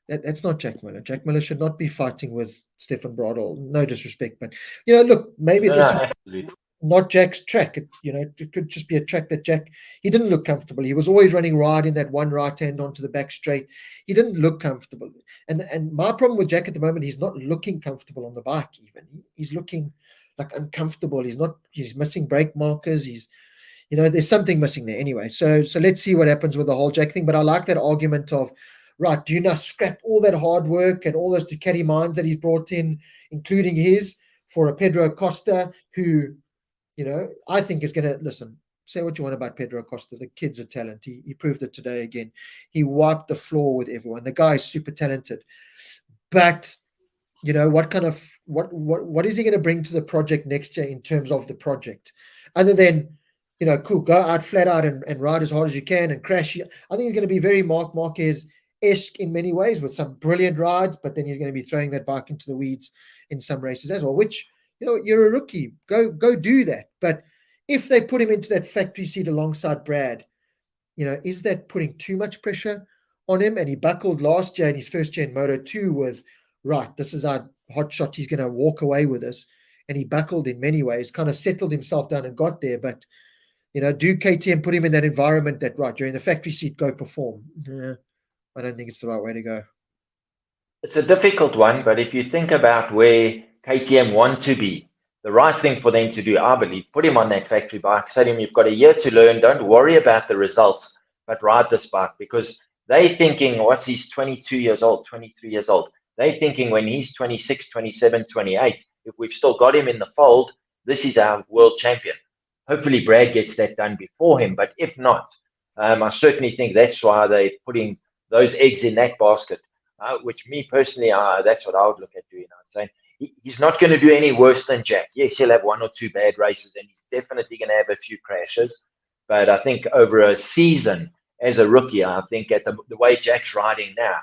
That's not Jack Miller. Jack Miller should not be fighting with Stefan Bradl. No disrespect, but, look, maybe it was not Jack's track. It could just be a track that Jack, he didn't look comfortable. He was always running wide in that one right hand onto the back straight. He didn't look comfortable. And my problem with Jack at the moment, he's not looking comfortable on the bike even. He's looking like uncomfortable. He's missing brake markers. There's something missing there anyway. So let's see what happens with the whole Jack thing. But I like that argument of, right, do you now scrap all that hard work and all those Ducati minds that he's brought in, including his, for a Pedro Acosta who, I think is going to, listen, say what you want about Pedro Acosta. The kid's a talent. He proved it today again. He wiped the floor with everyone. The guy is super talented. But, what is he going to bring to the project next year in terms of the project? Other than, cool, go out flat out and ride as hard as you can and crash. I think he's going to be very Marc Marquez esque in many ways with some brilliant rides, but then he's going to be throwing that bike into the weeds in some races as well, which, you're a rookie. Go do that. But if they put him into that factory seat alongside Brad, is that putting too much pressure on him? And he buckled last year in his first year in Moto2 with, right, this is our hot shot. He's going to walk away with us. And he buckled in many ways, kind of settled himself down and got there. But, do KTM put him in that environment that, right, you're in the factory seat, go perform? I don't think it's the right way to go. It's a difficult one, but if you think about where KTM want to be, the right thing for them to do, I believe, put him on that factory bike, say to him, you've got a year to learn, don't worry about the results, but ride this bike, because they're thinking, once he's 22 years old, 23 years old, they're thinking when he's 26, 27, 28, if we've still got him in the fold, this is our world champion. Hopefully Brad gets that done before him, but if not, I certainly think that's why they're putting those eggs in that basket, which me personally, that's what I would look at doing. I'd say he's not going to do any worse than Jack. Yes, he'll have one or two bad races, and he's definitely going to have a few crashes. But I think over a season as a rookie, I think at the way Jack's riding now,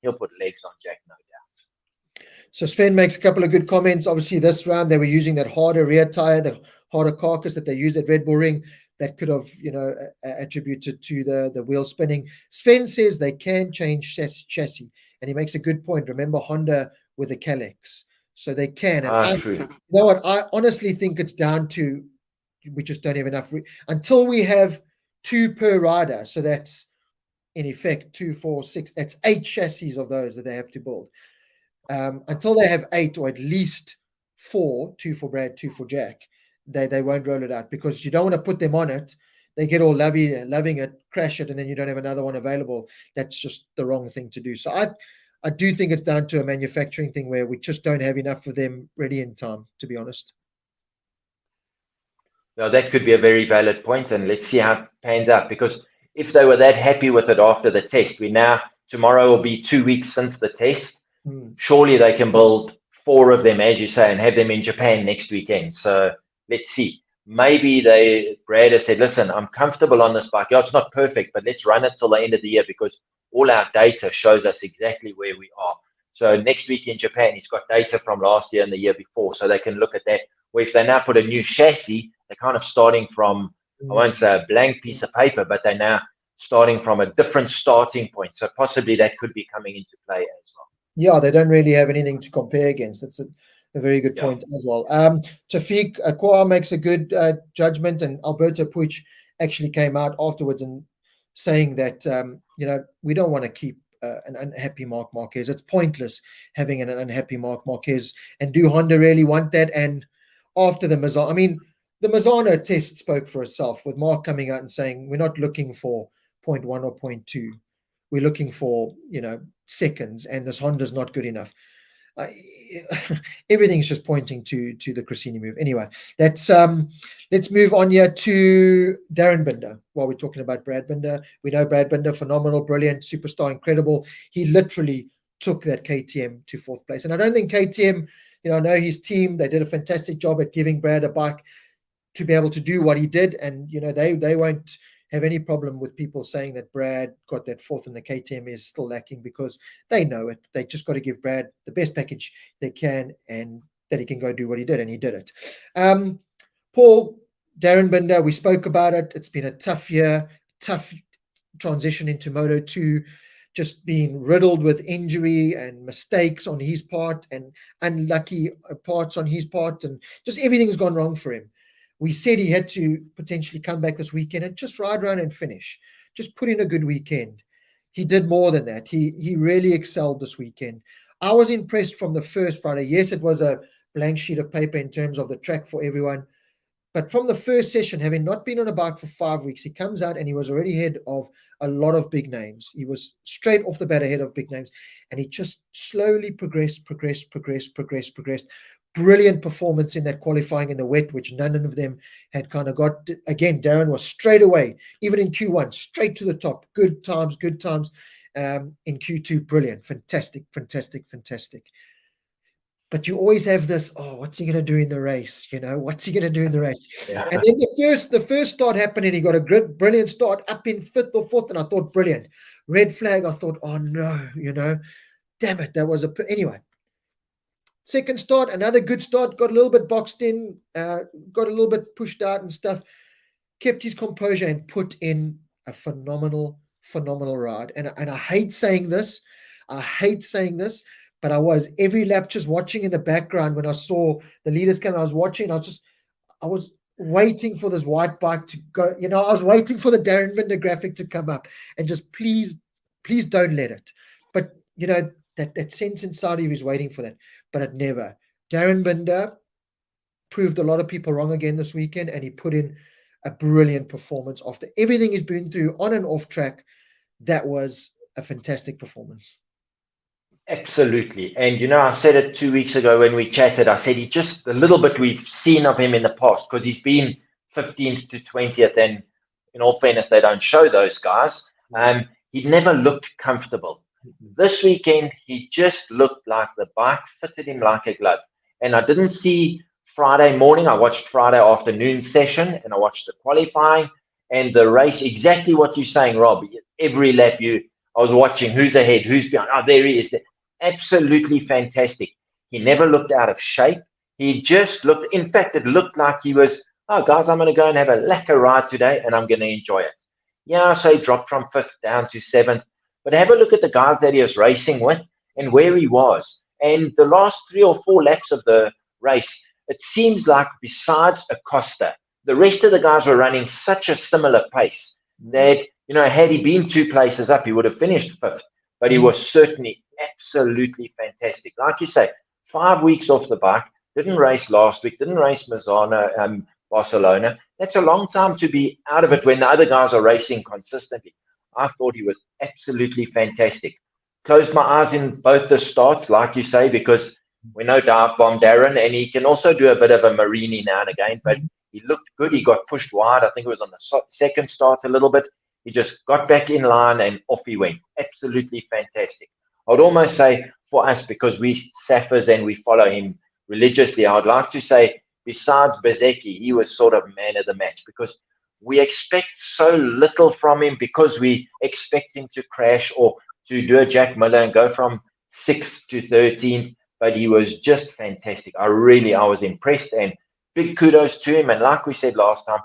he'll put legs on Jack, no doubt. So Sven makes a couple of good comments. Obviously, this round they were using that harder rear tire, the harder carcass that they used at Red Bull Ring. That could have, attributed to the wheel spinning. Sven says they can change chassis, and he makes a good point. Remember Honda with the Calyx, so they can. And True. You know what? I honestly think it's down to we just don't have enough until we have 2 per rider. So that's in effect 2, 4, 6. That's 8 chassis of those that they have to build. Until they have 8 or at least 4, 2 for Brad, 2 for Jack. They won't roll it out, because you don't want to put them on it. They get all loving it, crash it, and then you don't have another one available. That's just the wrong thing to do. So I do think it's down to a manufacturing thing where we just don't have enough of them ready in time, to be honest. Now, that could be a very valid point, and let's see how it pans out, because if they were that happy with it after the test, tomorrow will be 2 weeks since the test. Surely they can build 4 of them, as you say, and have them in Japan next weekend. So let's see. Maybe Brad has said, listen, I'm comfortable on this bike. Yeah, it's not perfect, but let's run it till the end of the year, because all our data shows us exactly where we are. So next week in Japan, he's got data from last year and the year before, so they can look at that. Where if they now put a new chassis, they're kind of starting from, I won't say a blank piece of paper, but they're now starting from a different starting point. So possibly that could be coming into play as well. Yeah, they don't really have anything to compare against. That's a very good point as well. Tafiq Akwa makes a good judgment, and Alberto Puig actually came out afterwards and saying that, we don't want to keep an unhappy Marc Marquez. It's pointless having an unhappy Marc Marquez. And do Honda really want that? And after the Mazzano test spoke for itself, with Mark coming out and saying, we're not looking for 0.1 or 0.2. We're looking for, seconds, and this Honda's not good enough. Everything's just pointing to the Cressini move. Anyway, let's move on here to Darryn Binder. While we're talking about Brad Binder, we know Brad Binder, phenomenal, brilliant, superstar, incredible. He literally took that KTM to 4th place, and I don't think KTM, I know his team, they did a fantastic job at giving Brad a bike to be able to do what he did, and they won't have any problem with people saying that Brad got that 4th and the KTM is still lacking, because they know it. They just got to give Brad the best package they can, and that he can go do what he did, and he did it. Paul, Darryn Binder, we spoke about it. It's been a tough year, tough transition into Moto2, just being riddled with injury and mistakes on his part and unlucky parts on his part, and just everything's gone wrong for him. We said he had to potentially come back this weekend and just ride around and finish. Just put in a good weekend. He did more than that. He really excelled this weekend. I was impressed from the first Friday. Yes, it was a blank sheet of paper in terms of the track for everyone. But from the first session, having not been on a bike for 5 weeks, he comes out and he was already ahead of a lot of big names. He was straight off the bat ahead of big names. And he just slowly progressed. Brilliant performance in that qualifying in the wet, which none of them had kind of got. Again, Darryn was straight away, even in Q1, straight to the top. Good times. In Q2, brilliant. Fantastic. But you always have this, what's he going to do in the race? What's he going to do in the race? Yeah. And then the first start happened, and he got a brilliant start up in 5th or 4th, and I thought, brilliant. red flag. I thought, oh no, damn it, that was anyway. Second start, another good start, got a little bit boxed in, got a little bit pushed out and stuff, kept his composure and put in a phenomenal ride. And I hate saying this, but I was every lap just watching in the background when I saw the leaders come. I was watching, I was waiting for this white bike to go, I was waiting for the Darryn Binder graphic to come up and just please don't let it. But that sense inside of you is waiting for that, but it never. Darryn Binder proved a lot of people wrong again this weekend, and he put in a brilliant performance after everything he's been through on and off track. That was a fantastic performance. Absolutely. And, I said it 2 weeks ago when we chatted. I said the little bit we've seen of him in the past, because he's been 15th to 20th, and in all fairness, they don't show those guys. He never looked comfortable. This weekend, he just looked like the bike fitted him like a glove. And I didn't see Friday morning. I watched Friday afternoon session, and I watched the qualifying and the race. Exactly what you're saying, Rob. Every lap I was watching who's ahead, who's behind. Oh, there he is. Absolutely fantastic. He never looked out of shape. He just looked, in fact, it looked like he was, oh, guys, I'm going to go and have a lacquer ride today, and I'm going to enjoy it. Yeah, so he dropped from 5th down to 7th. But have a look at the guys that he was racing with and where he was. And the last 3 or 4 laps of the race, it seems like besides Acosta, the rest of the guys were running such a similar pace that, had he been 2 places up, he would have finished 5th. But he was certainly absolutely fantastic. Like you say, 5 weeks off the bike, didn't race last week, didn't race Misano, Barcelona. That's a long time to be out of it when the other guys are racing consistently. I thought he was absolutely fantastic. Closed my eyes in both the starts, like you say, because we know Dive Bomb Darryn, and he can also do a bit of a Marini now and again, but he looked good. He got pushed wide. I think it was on the second start a little bit. He just got back in line and off he went. Absolutely fantastic. I would almost say for us, because we Saffers and we follow him religiously, I would like to say, besides Bezecchi, he was sort of man of the match, because we expect so little from him, because we expect him to crash or to do a Jack Miller and go from 6th to 13th, but he was just fantastic. I was impressed, and big kudos to him. And like we said last time,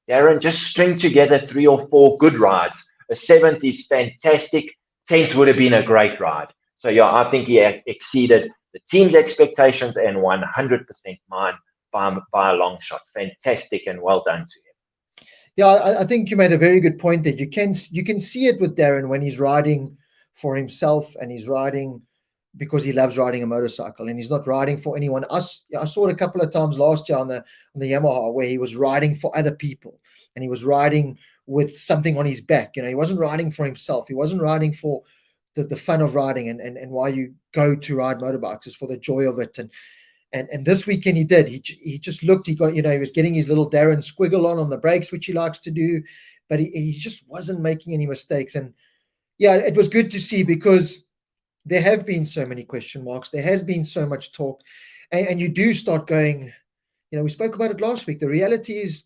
Darryn, just string together 3 or 4 good rides. A 7th is fantastic. 10th would have been a great ride. So, yeah, I think he exceeded the team's expectations and 100% mine by a long shot. Fantastic, and well done to him. Yeah, I think you made a very good point there. You can see it with Darryn when he's riding for himself, and he's riding because he loves riding a motorcycle, and he's not riding for anyone. I saw it a couple of times last year on the Yamaha, where he was riding for other people, and he was riding with something on his back. He wasn't riding for himself. He wasn't riding for the fun of riding and why you go to ride motorbikes is for the joy of it. And this weekend he did. He just looked. He was getting his little Darryn squiggle on the brakes, which he likes to do, but he just wasn't making any mistakes. And yeah, it was good to see, because there have been so many question marks. There has been so much talk, and you do start going. We spoke about it last week. The reality is,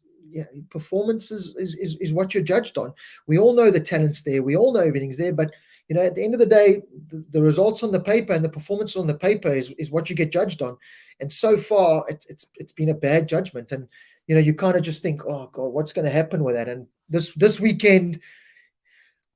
performance is what you're judged on. We all know the talent's there. We all know everything's there, but at the end of the day, the results on the paper and the performance on the paper is what you get judged on. And so far, it's been a bad judgment. And you kind of just think, oh God, what's going to happen with that? And this weekend,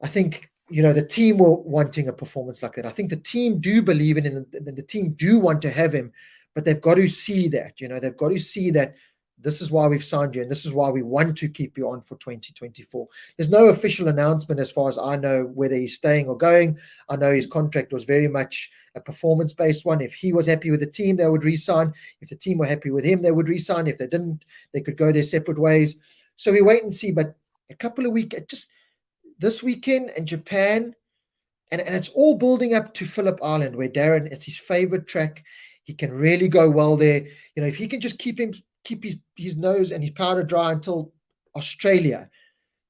I think the team were wanting a performance like that. I think the team do believe in him, and the team do want to have him, but they've got to see that. They've got to see that. This is why we've signed you, and this is why we want to keep you on for 2024. There's no official announcement as far as I know whether he's staying or going. I know his contract was very much a performance-based one. If he was happy with the team, they would re-sign. If the team were happy with him, they would re-sign. If they didn't, they could go their separate ways. So we wait and see. But a couple of weeks, just this weekend in Japan, and it's all building up to Phillip Island, where Darryn, it's his favorite track. He can really go well there. If he can just keep his nose and his powder dry until Australia,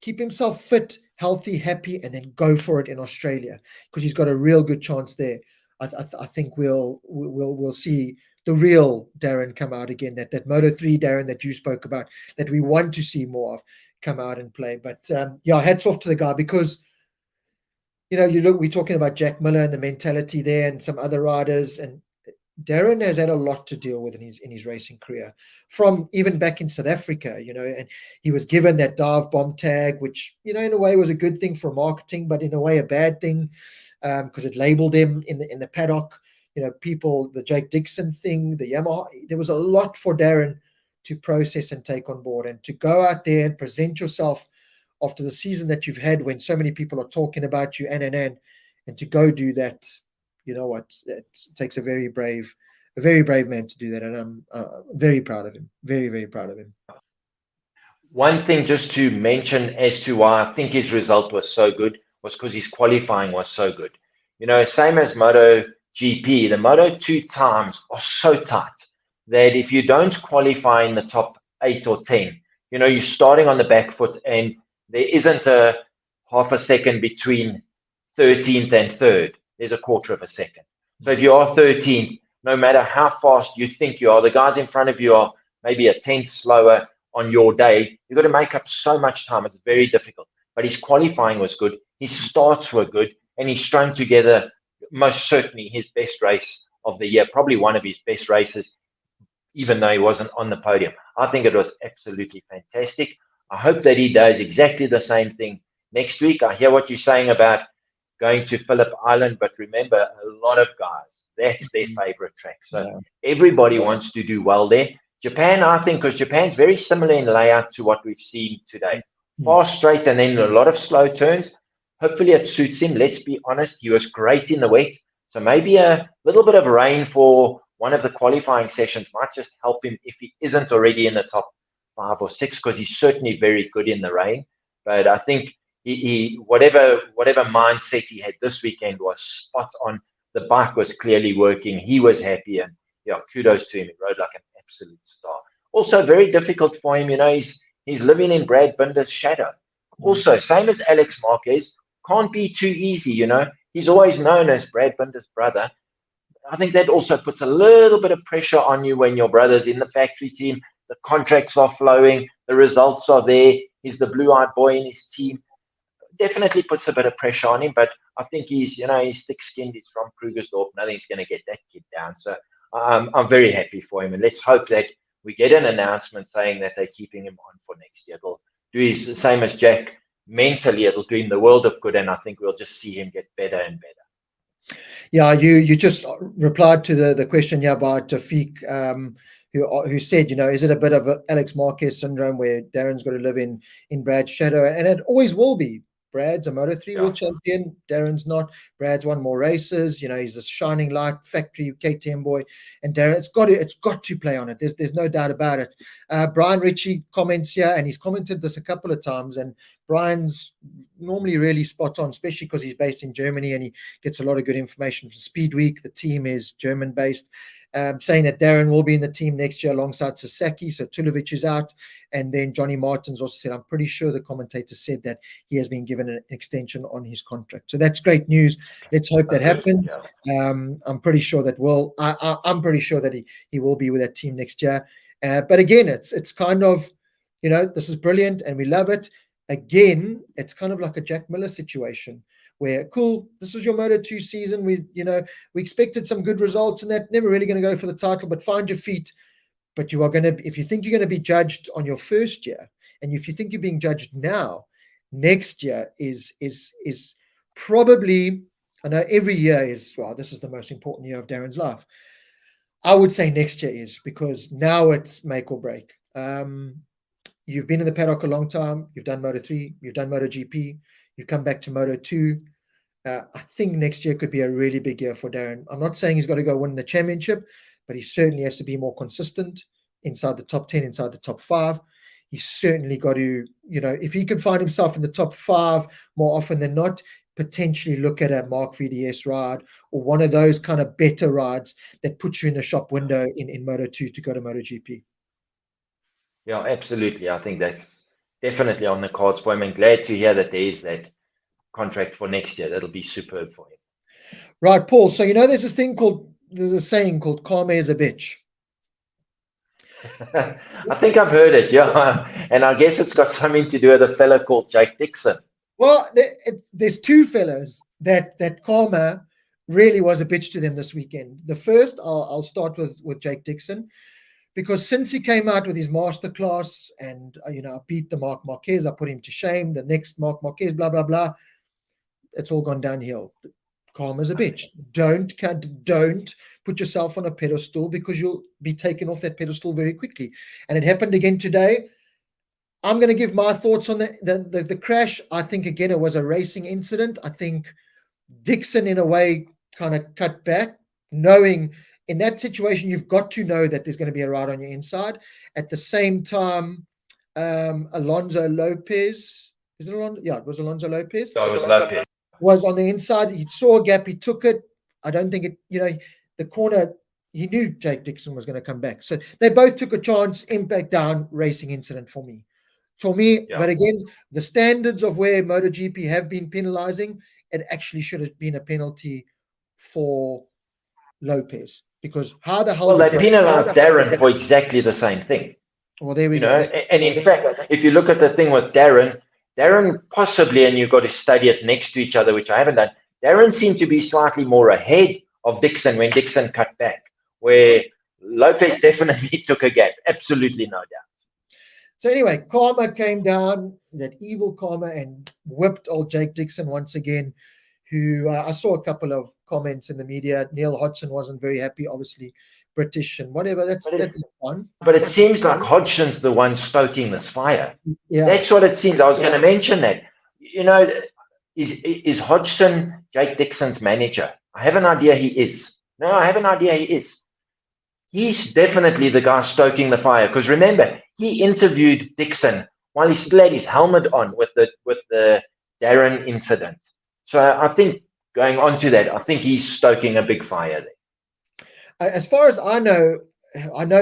keep himself fit, healthy, happy, and then go for it in Australia, because he's got a real good chance there. I think we'll see the real Darryn come out again, that Moto3 Darryn that you spoke about, that we want to see more of, come out and play. But hats off to the guy, because we're talking about Jack Miller and the mentality there, and some other riders, and Darryn has had a lot to deal with in his racing career, from even back in South Africa, and he was given that dive bomb tag, which, in a way was a good thing for marketing, but in a way a bad thing, because it labeled him in the paddock. People, the Jake Dixon thing, the Yamaha, there was a lot for Darryn to process and take on board, and to go out there and present yourself after the season that you've had, when so many people are talking about you, and to go do that. You know what? It takes a very brave man to do that, and I'm very proud of him. Very, very proud of him. One thing just to mention as to why I think his result was so good was because his qualifying was so good. Same as MotoGP, the Moto2 times are so tight that if you don't qualify in the top 8 or 10, you're starting on the back foot, and there isn't a half a second between 13th and 3rd. There's a quarter of a second. So if you are 13th, no matter how fast you think you are, the guys in front of you are maybe a tenth slower on your day. You've got to make up so much time. It's very difficult. But his qualifying was good. His starts were good. And he strung together, most certainly, his best race of the year, probably one of his best races, even though he wasn't on the podium. I think it was absolutely fantastic. I hope that he does exactly the same thing next week. I hear what you're saying about going to Phillip Island, but remember, a lot of guys, that's their favorite track. So everybody wants to do well there. Japan, I think, because Japan's very similar in layout to what we've seen today. Fast straight and then a lot of slow turns. Hopefully it suits him. Let's be honest, he was great in the wet. So maybe a little bit of rain for one of the qualifying sessions might just help him if he isn't already in the top 5 or 6, because he's certainly very good in the rain. But I think he whatever mindset he had this weekend was spot on. The bike was clearly working. He was happy, and kudos to him. He rode like an absolute star. Also very difficult for him. He's living in Brad Binder's shadow. Also, same as Alex Marquez, can't be too easy. He's always known as Brad Binder's brother. I think that also puts a little bit of pressure on you when your brother's in the factory team. The contracts are flowing, the results are there. He's the blue-eyed boy in his team. Definitely puts a bit of pressure on him, but I think he's thick-skinned. He's from Krugersdorp. Nothing's going to get that kid down. So I'm very happy for him, and let's hope that we get an announcement saying that they're keeping him on for next year. It'll do the same as Jack. Mentally, it'll do him the world of good, and I think we'll just see him get better and better. Yeah, you just replied to the question here by Tafiq, who said, is it a bit of a Alex Marquez syndrome where Darren's got to live in Brad's shadow? And it always will be. Brad's a Moto3 world champion. Darren's not. Brad's won more races. He's a shining light factory KTM boy. And Darryn, it's got to play on it. There's no doubt about it. Brian Ritchie comments here, and he's commented this a couple of times. And Brian's normally really spot on, especially because he's based in Germany and he gets a lot of good information from Speed Week. The team is German based. Saying that Darryn will be in the team next year alongside Sasaki. So Tulovic is out. And then Johnny Martins also said, I'm pretty sure the commentator said that he has been given an extension on his contract. So that's great news. Let's hope that happens. I'm pretty sure that I'm pretty sure that he will be with that team next year. But again, it's kind of, this is brilliant and we love it. Again, it's kind of like a Jack Miller situation, where cool, this was your Moto2 season. We expected some good results and that, never really going to go for the title, but find your feet. But you are going to, if you think you're going to be judged on your first year, and if you think you're being judged now, next year is probably, I know every year is, well, this is the most important year of Darren's life. I would say next year is, because now it's make or break. You've been in the paddock a long time. You've done Moto3, you've done MotoGP. You come back to Moto2. I think next year could be a really big year for Darryn. I'm not saying he's got to go win the championship, but he certainly has to be more consistent inside the top 10, inside the top 5. He's certainly got to, if he can find himself in the top 5 more often than not, potentially look at a Mark VDS ride or one of those kind of better rides that puts you in the shop window in Moto2 to go to MotoGP. Yeah, absolutely. I think that's definitely on the cards for him, and glad to hear that there is that contract for next year. That'll be superb for him. Right, Paul. So, there's a saying called karma is a bitch. I think I've heard it, yeah. And I guess it's got something to do with a fella called Jake Dixon. Well, there's two fellas that Karma really was a bitch to them this weekend. The first, I'll start with Jake Dixon, because since he came out with his masterclass and I beat the Marc Marquez, I put him to shame. The next Marc Marquez, blah blah blah, it's all gone downhill. Karma's a bitch. Don't put yourself on a pedestal, because you'll be taken off that pedestal very quickly. And it happened again today. I'm going to give my thoughts on the crash. I think, again, it was a racing incident. I think Dixon, in a way, kind of cut back, knowing in that situation, you've got to know that there's going to be a ride on your inside. At the same time, Alonso Lopez, is it Alonso? Yeah, it was Alonso Lopez. It was Lopez. Was on the inside. He saw a gap. He took it. I don't think it, the corner, he knew Jake Dixon was going to come back. So they both took a chance, impact down, racing incident for me. Yeah. But again, the standards of where MotoGP have been penalizing, it actually should have been a penalty for Lopez, because how the hell? Well, they penalized Darryn for exactly the same thing. Well, there we go. And in fact, if you look at the thing with Darryn possibly, and you've got to study it next to each other, which I haven't done, Darryn seemed to be slightly more ahead of Dixon when Dixon cut back, where Lopez definitely took a gap. Absolutely no doubt. So anyway, Karma came down, that evil Karma, and whipped old Jake Dixon once again, who I saw a couple of comments in the media. Neil Hodgson wasn't very happy, obviously British and whatever. That's fun. But it seems like Hodgson's the one stoking this fire. Yeah. That's what it seems. I was going to mention that. Is Hodgson Jake Dixon's manager? I have an idea he is. No, I have an idea he is. He's definitely the guy stoking the fire, because remember, he interviewed Dixon while he still had his helmet on with the Darryn incident. So I think, going on to that, I think he's stoking a big fire there. As far as I know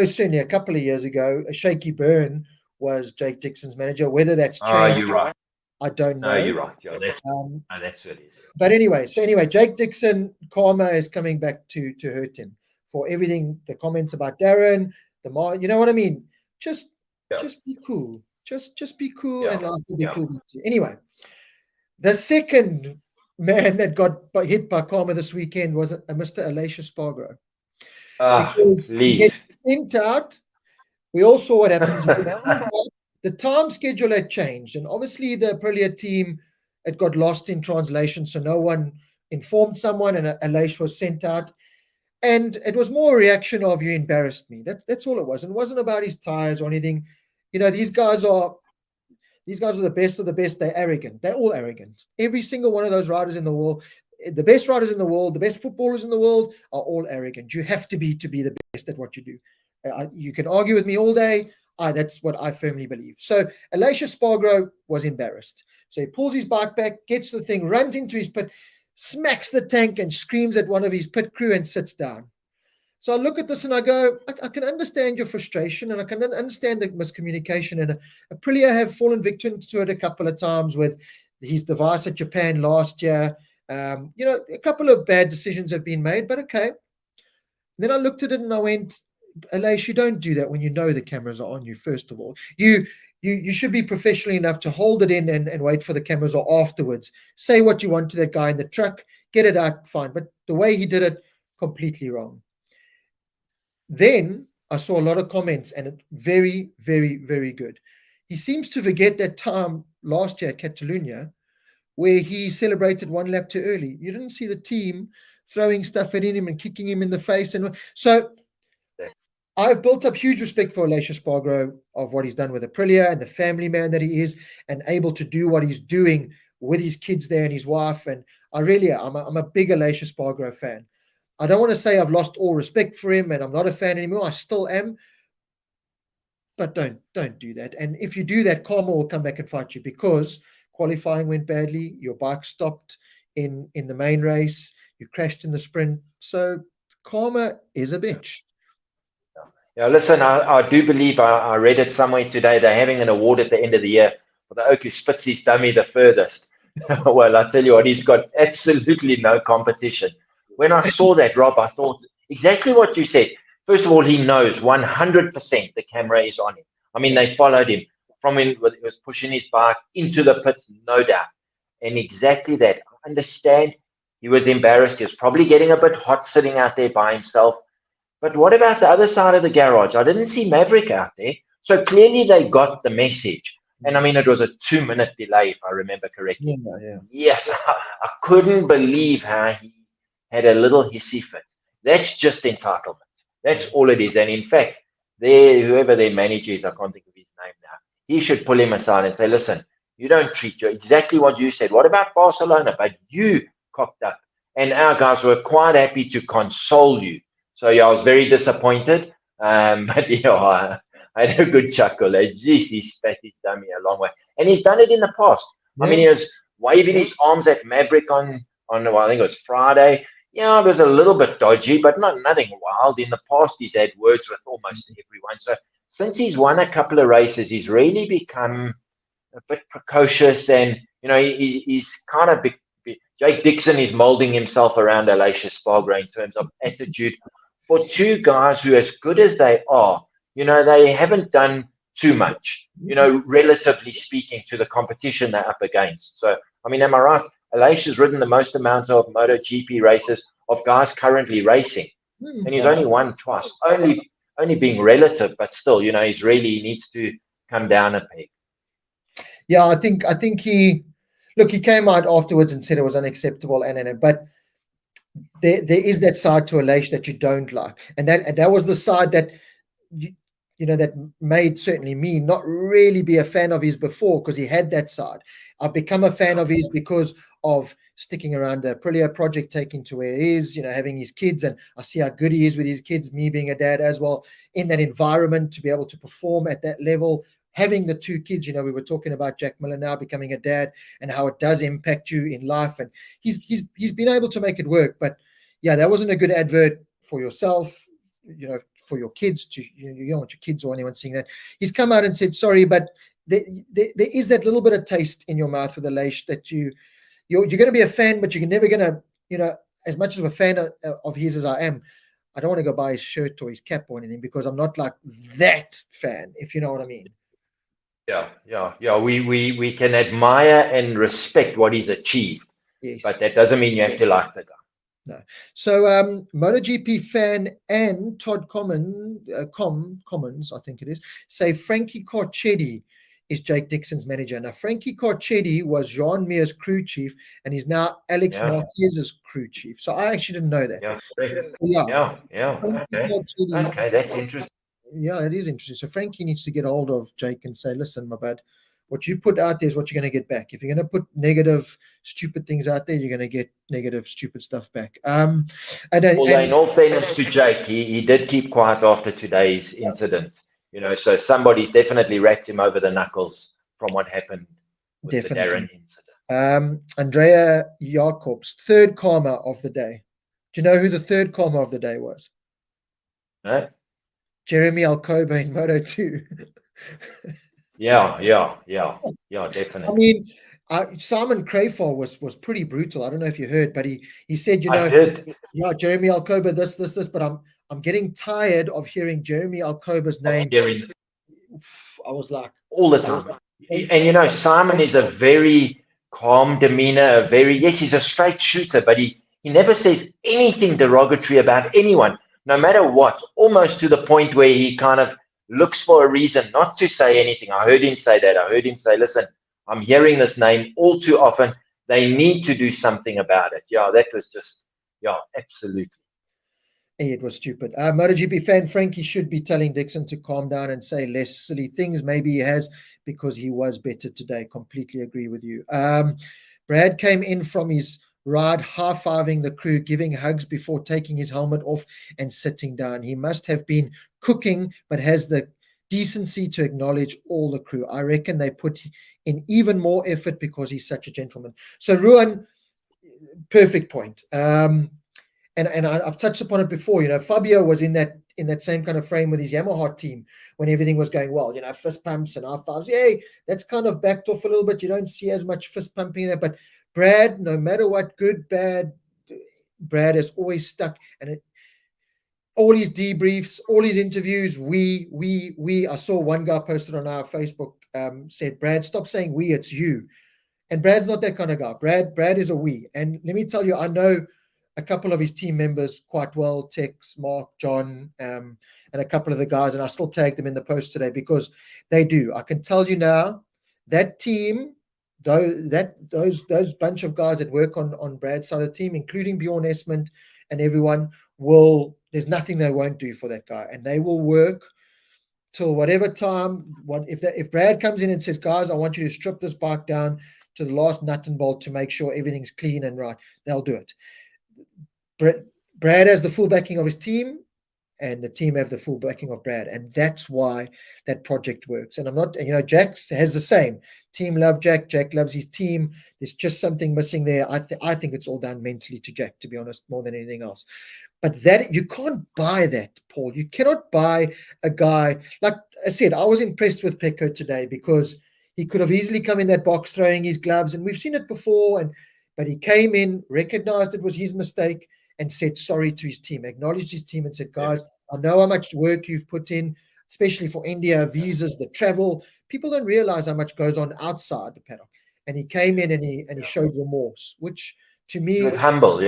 certainly a couple of years ago, Shaky Byrne was Jake Dixon's manager. Whether that's changed, you're right. I don't know. No, you're right. Yeah, that's what it is. But anyway, Jake Dixon, Karma is coming back to hurt him for everything. The comments about Darryn, you know what I mean? Just be cool. Just be cool, and life will be cool with you. Anyway, the second man that got hit by Karma this weekend was Mr. Aleix Espargaro. Because he gets sent out. We all saw what happens. The time schedule had changed, and obviously the Aprilia team had got lost in translation, so no one informed someone, and Aleix was sent out. And it was more a reaction of, you embarrassed me. That's all it was. And it wasn't about his tires or anything. These guys are the best of the best. They're arrogant. They're all arrogant. Every single one of those riders in the world, the best riders in the world, the best footballers in the world, are all arrogant. You have to be the best at what you do. You can argue with me all day. That's what I firmly believe. So Aleix Espargaro was embarrassed. So he pulls his bike back, gets to the thing, runs into his pit, smacks the tank, and screams at one of his pit crew and sits down. So I look at this and I go, I can understand your frustration, and I can understand the miscommunication. And Aprilia have fallen victim to it a couple of times with his device at Japan last year. A couple of bad decisions have been made, but okay. And then I looked at it and I went, Aleix, you don't do that when you know the cameras are on you, first of all. You should be professional enough to hold it in and wait for the cameras, or afterwards. Say what you want to that guy in the truck, get it out, fine. But the way he did it, completely wrong. Then I saw a lot of comments, and it very, very, very good. He seems to forget that time last year at Catalunya where he celebrated one lap too early. You didn't see the team throwing stuff at him and kicking him in the face. And so I've built up huge respect for Aleix Espargaro, of what he's done with Aprilia and the family man that he is, and able to do what he's doing with his kids there and his wife. And I'm a big Aleix Espargaro fan. I don't want to say I've lost all respect for him and I'm not a fan anymore. I still am. But don't do that. And if you do that, Karma will come back and fight you, because qualifying went badly. Your bike stopped in the main race. You crashed in the sprint. So Karma is a bitch. Yeah, listen, I do believe I read it somewhere today. They're having an award at the end of the year for the oak who spits his dummy the furthest. Well, I tell you what, he's got absolutely no competition. When I saw that, Rob, I thought exactly what you said. First of all, he knows 100% the camera is on him. I mean, they followed him from when he was pushing his bike into the pits, no doubt. And exactly that. I understand He was embarrassed. He was probably getting a bit hot sitting out there by himself. But what about the other side of the garage? I didn't see Maverick out there. So clearly they got the message. And I mean, it was a 2-minute delay, if I remember correctly. Yeah. Yes, I couldn't believe how he had a little hissy fit. That's just entitlement. That's all it is. And in fact, whoever their manager is, I can't think of his name now, he should pull him aside and say, listen, you don't treat you exactly what you said. What about Barcelona? But you cocked up. And our guys were quite happy to console you. So yeah, I was very disappointed. But I had a good chuckle. Geez, he spat his dummy a long way. And he's done it in the past. Yeah. I mean, he was waving his arms at Maverick on well, I think it was Friday. Yeah, it was a little bit dodgy, but nothing wild. In the past, he's had words with almost everyone. So since he's won a couple of races, he's really become a bit precocious, and he's kind of Jake Dixon is molding himself around Alicia Spargo in terms of attitude. For two guys who, as good as they are, they haven't done too much, relatively speaking, to the competition they're up against. So, I mean, am I right? Alicia's ridden the most amount of MotoGP races of guys currently racing, and he's only won twice. Only being relative, but still, he needs to come down a peg. Yeah, I think he came out afterwards and said it was unacceptable, but there is that side to Aleix that you don't like, and that was the side that that made certainly me not really be a fan of his before, because he had that side. I've become a fan of his because of sticking around the Aprilia project, taking to where he is, having his kids, and I see how good he is with his kids, me being a dad as well, in that environment, to be able to perform at that level, having the two kids. We were talking about Jack Miller now becoming a dad and how it does impact you in life, and he's been able to make it work. But yeah, that wasn't a good advert for yourself, for your kids. You don't want your kids or anyone seeing that. He's come out and said sorry, but there is that little bit of taste in your mouth with Aleix that you're going to be a fan, but you're never going to, as much of a fan of his as I am, I don't want to go buy his shirt or his cap or anything, because I'm not like that fan, if you know what I mean. Yeah. We can admire and respect what he's achieved, yes, but that doesn't mean you have to like the guy. No. So MotoGP fan and Todd Commons, I think it is, say Frankie Carcetti is Jake Dixon's manager. Now, Frankie Carcetti was Jean Mir's crew chief, and he's now Alex Marquez's crew chief. So I actually didn't know that. Okay, that's interesting. Yeah, it is interesting. So Frankie needs to get a hold of Jake and say, listen, my bad, what you put out there is what you're going to get back. If you're going to put negative, stupid things out there, you're going to get negative, stupid stuff back. And in all fairness to Jake, he did keep quiet after today's incident. So somebody's definitely wrapped him over the knuckles from what happened with the Darryn incident. Andrea Jacobs, third karma of the day. Do you know who the third karma of the day was? No. Jeremy Alcoba in Moto2. Yeah, definitely. I mean, Simon Crayfall was pretty brutal. I don't know if you heard, but he said, I did. Yeah, Jeremy Alcoba, this, but I'm getting tired of hearing Jeremy Alcoba's name. I was like, all the time. And Simon is a very calm demeanor, yes, he's a straight shooter, but he never says anything derogatory about anyone, no matter what, almost to the point where he kind of looks for a reason not to say anything. I heard him say that. I heard him say, listen, I'm hearing this name all too often. They need to do something about it. Yeah, that was just, absolutely. It was stupid. MotoGP fan Frankie should be telling Dixon to calm down and say less silly things. Maybe he has, because he was better today. Completely agree with you. Brad came in from his ride, high-fiving the crew, giving hugs before taking his helmet off and sitting down. He must have been cooking, but has the decency to acknowledge all the crew. I reckon they put in even more effort because he's such a gentleman. So Ruan, perfect point. And I've touched upon it before. Fabio was in that same kind of frame with his Yamaha team when everything was going well. Fist pumps and high fives. Yay, that's kind of backed off a little bit. You don't see as much fist pumping there. But Brad, no matter what, good, bad, Brad has always stuck. And all his debriefs, all his interviews, we. I saw one guy posted on our Facebook, said, Brad, stop saying we, it's you. And Brad's not that kind of guy. Brad is a we. And let me tell you, I know a couple of his team members quite well, Tex, Mark, John, and a couple of the guys, and I still tag them in the post today because they do. I can tell you now, that team, those bunch of guys that work on Brad's side of the team, including Bjorn Esmond and everyone, there's nothing they won't do for that guy, and they will work till whatever time. If Brad comes in and says, guys, I want you to strip this bike down to the last nut and bolt to make sure everything's clean and right, they'll do it. Brad has the full backing of his team, and the team have the full backing of Brad, and that's why that project works. And Jack has the same. Team love Jack. Jack loves his team. There's just something missing there. I think it's all down mentally to Jack, to be honest, more than anything else. But that, you can't buy that, Paul. You cannot buy a guy. Like I said, I was impressed with Pecco today because he could have easily come in that box throwing his gloves, and we've seen it before. But he came in, recognized it was his mistake, and said sorry to his team, acknowledged his team and said, guys, I know how much work you've put in, especially for India, visas, the travel. People don't realize how much goes on outside the paddock. And he came in and he showed remorse, which to me he was humble.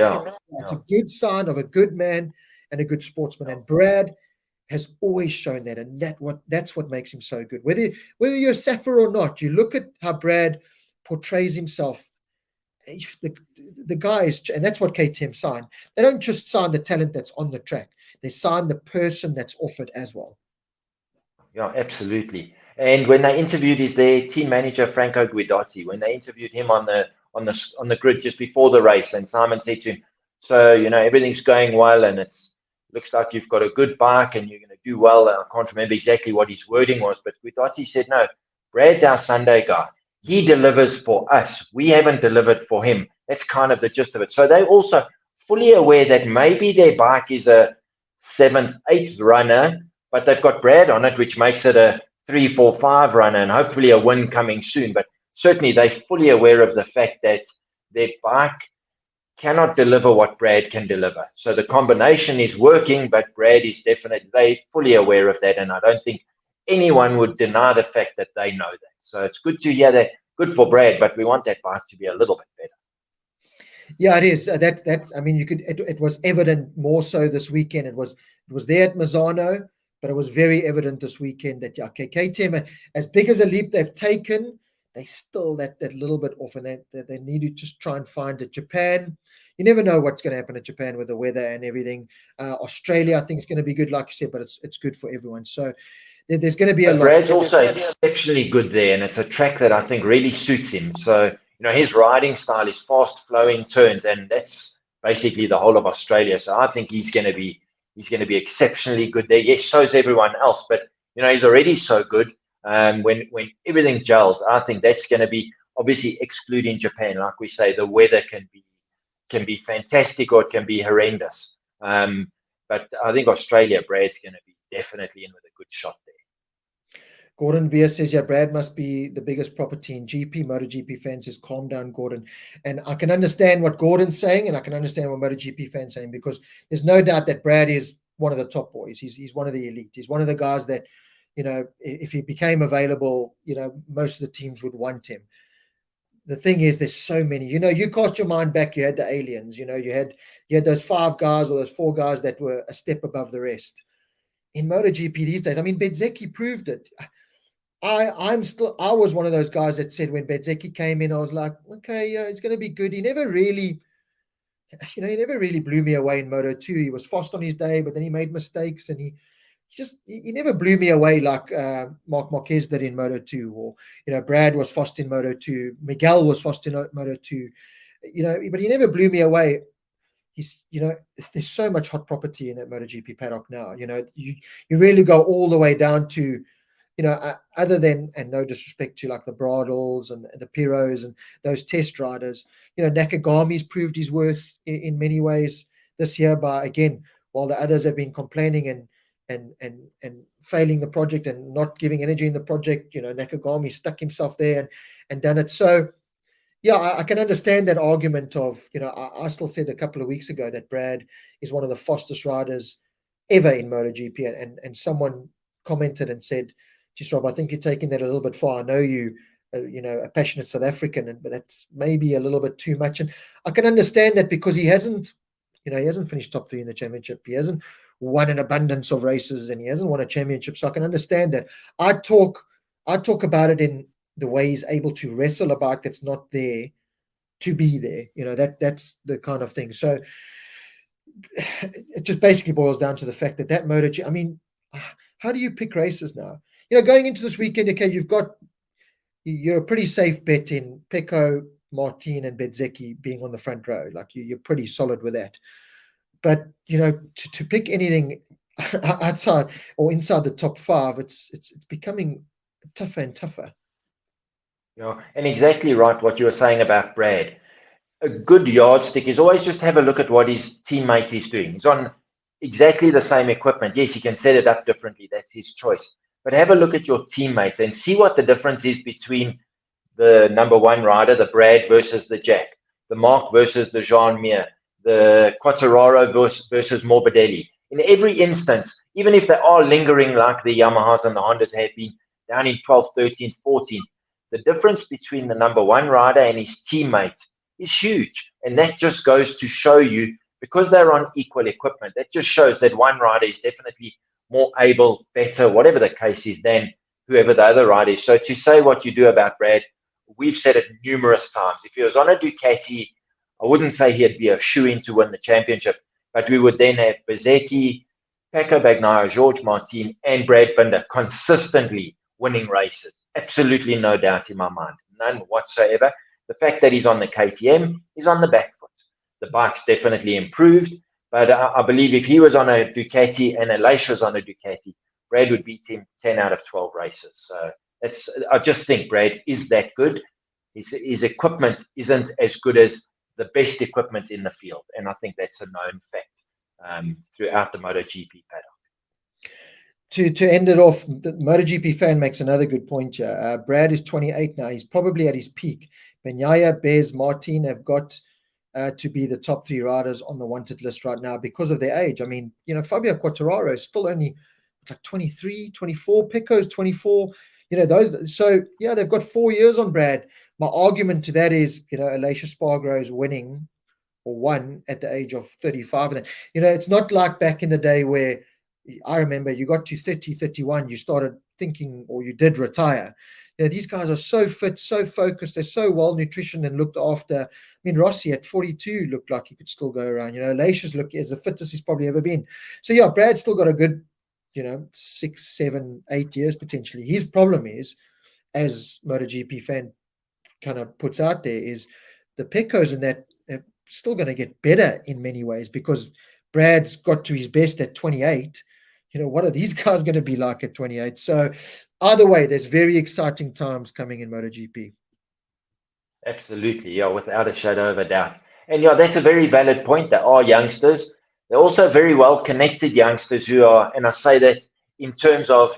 It's a good sign of a good man and a good sportsman. And Brad has always shown that, and that's what makes him so good. Whether you're a Safar or not, you look at how Brad portrays himself. The guys, and that's what KTM signed. They don't just sign the talent that's on the track; they sign the person that's off it as well. Yeah, absolutely. And when they interviewed their team manager Franco Guidotti, when they interviewed him on the grid just before the race, and Simon said to him, "So everything's going well, and looks like you've got a good bike, and you're going to do well." And I can't remember exactly what his wording was, but Guidotti said, "No, Brad's our Sunday guy. He delivers for us. We haven't delivered for him." That's kind of the gist of it. So they're also fully aware that maybe their bike is a 7th, 8th runner, but they've got Brad on it, which makes it a 3, 4, 5 runner, and hopefully a win coming soon. But certainly they're fully aware of the fact that their bike cannot deliver what Brad can deliver. So the combination is working, but Brad is they're fully aware of that, and I don't think anyone would deny the fact that they know that. So it's good to hear that. Good for Brad, but we want that bike to be a little bit better. Yeah, it is. I mean, it was evident more so this weekend. It was there at Misano, but it was very evident this weekend that KTM, as big as a leap they've taken, they still that little bit off, and they need to just try and find it. Japan, you never know what's going to happen at Japan with the weather and everything. Australia, I think, is going to be good, like you said, but it's good for everyone. So there's going to be a lot. Brad's also exceptionally good there, and it's a track that I think really suits him. So his riding style is fast flowing turns, and that's basically the whole of Australia. So I think he's going to be exceptionally good there. Yes, so is everyone else, but he's already so good. When everything gels, I think that's going to be, obviously excluding Japan, like we say, the weather can be fantastic or it can be horrendous. But I think Australia, Brad's going to be definitely in with a good shot there. Gordon Beer says, yeah, Brad must be the biggest property in GP. MotoGP fans says, calm down, Gordon. And I can understand what Gordon's saying, and I can understand what MotoGP fans saying, because there's no doubt that Brad is one of the top boys. He's one of the elite. He's one of the guys that, if he became available, most of the teams would want him. The thing is, there's so many. You cast your mind back. You had the aliens. You had those 5 guys or those 4 guys that were a step above the rest. In MotoGP these days, I mean, Bezzecchi proved it. I was one of those guys that said when Bezzecchi came in, I was like, okay, yeah, it's going to be good. He never really blew me away in Moto2. He was fast on his day, but then he made mistakes, and he never blew me away like Marc Marquez did in Moto2, or Brad was fast in Moto2, Miguel was fast in Moto2, but he never blew me away. There's so much hot property in that MotoGP paddock now. You really go all the way down to, other than, and no disrespect to like the Bradles and the Piros and those test riders, Nakagami's proved his worth in many ways this year by, again, while the others have been complaining and failing the project and not giving energy in the project, Nakagami stuck himself there and done it. So, yeah, I can understand that argument of, I still said a couple of weeks ago that Brad is one of the fastest riders ever in MotoGP, and someone commented and said, "Just Rob, I think you're taking that a little bit far. I know you a passionate South African, but that's maybe a little bit too much. And I can understand that because he hasn't finished top 3 in the championship. He hasn't won an abundance of races, and he hasn't won a championship. So I can understand that. I talk about it in the way he's able to wrestle a bike that's not there to be there. That's the kind of thing. So it just basically boils down to the fact that MotoGP. I mean, how do you pick races now? Going into this weekend, okay, you're a pretty safe bet in Pecco, Martin, and Bezzecchi being on the front row. Like you're pretty solid with that. But to pick anything outside or inside the top 5, it's becoming tougher and tougher. Yeah, and exactly right what you were saying about Brad. A good yardstick is always just have a look at what his teammate is doing. He's on exactly the same equipment. Yes, he can set it up differently. That's his choice. But have a look at your teammate and see what the difference is between the number 1 rider, the Brad versus the Jack, the Mark versus the Jean Mir, the Quartararo versus Morbidelli. In every instance, even if they are lingering like the Yamahas and the Hondas have been down in 12th, 13th, 14th, the difference between the number 1 rider and his teammate is huge. And that just goes to show you, because they're on equal equipment, that just shows that one rider is definitely more able, better, whatever the case is, than whoever the other rider is. So to say what you do about Brad, we've said it numerous times. If he was on a Ducati, I wouldn't say he'd be a shoo-in to win the championship, but we would then have Bezzecchi, Pecco Bagnaia, George Martin, and Brad Binder consistently winning races. Absolutely no doubt in my mind. None whatsoever. The fact that he's on the KTM, he's on the back foot. The bike's definitely improved, but I believe if he was on a Ducati and Aleix was on a Ducati, Brad would beat him 10 out of 12 races. So I just think Brad is that good. His equipment isn't as good as the best equipment in the field, and I think that's a known fact throughout the MotoGP paddock. To end it off, the MotoGP fan makes another good point here. Brad is 28 now. He's probably at his peak. Bagnaia, Bez, Martin have got to be the top 3 riders on the wanted list right now because of their age. I mean, Fabio Quartararo is still only like 23, 24. Pecco's 24. Those. So yeah, they've got 4 years on Brad. My argument to that is, Aleix Espargaro is winning or won at the age of 35. And it's not like back in the day where I remember you got to 30, 31, you started thinking, or you did retire. These guys are so fit, so focused, they're so well nutritioned and looked after. I mean, Rossi at 42 looked like he could still go around. Aleix look as the fittest he's probably ever been. So yeah, Brad's still got a good, 6, 7, 8 years potentially. His problem is, as MotoGP fan kind of puts out there, is the Peccos and that are still going to get better in many ways because Brad's got to his best at 28. What are these guys going to be like at 28? So either way, there's very exciting times coming in MotoGP. Absolutely, yeah, without a shadow of a doubt. And yeah, that's a very valid point. There are youngsters. They're also very well-connected youngsters who are, and I say that in terms of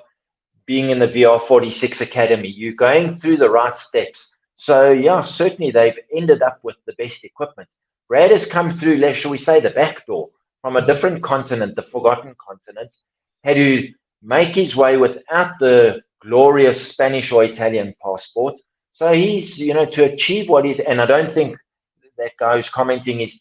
being in the VR46 Academy, you're going through the right steps. So yeah, certainly they've ended up with the best equipment. Brad has come through, shall we say, the back door from a different continent, the forgotten continent, had to make his way without the glorious Spanish or Italian passport. So he's, to achieve what is, and I don't think that guy who's commenting is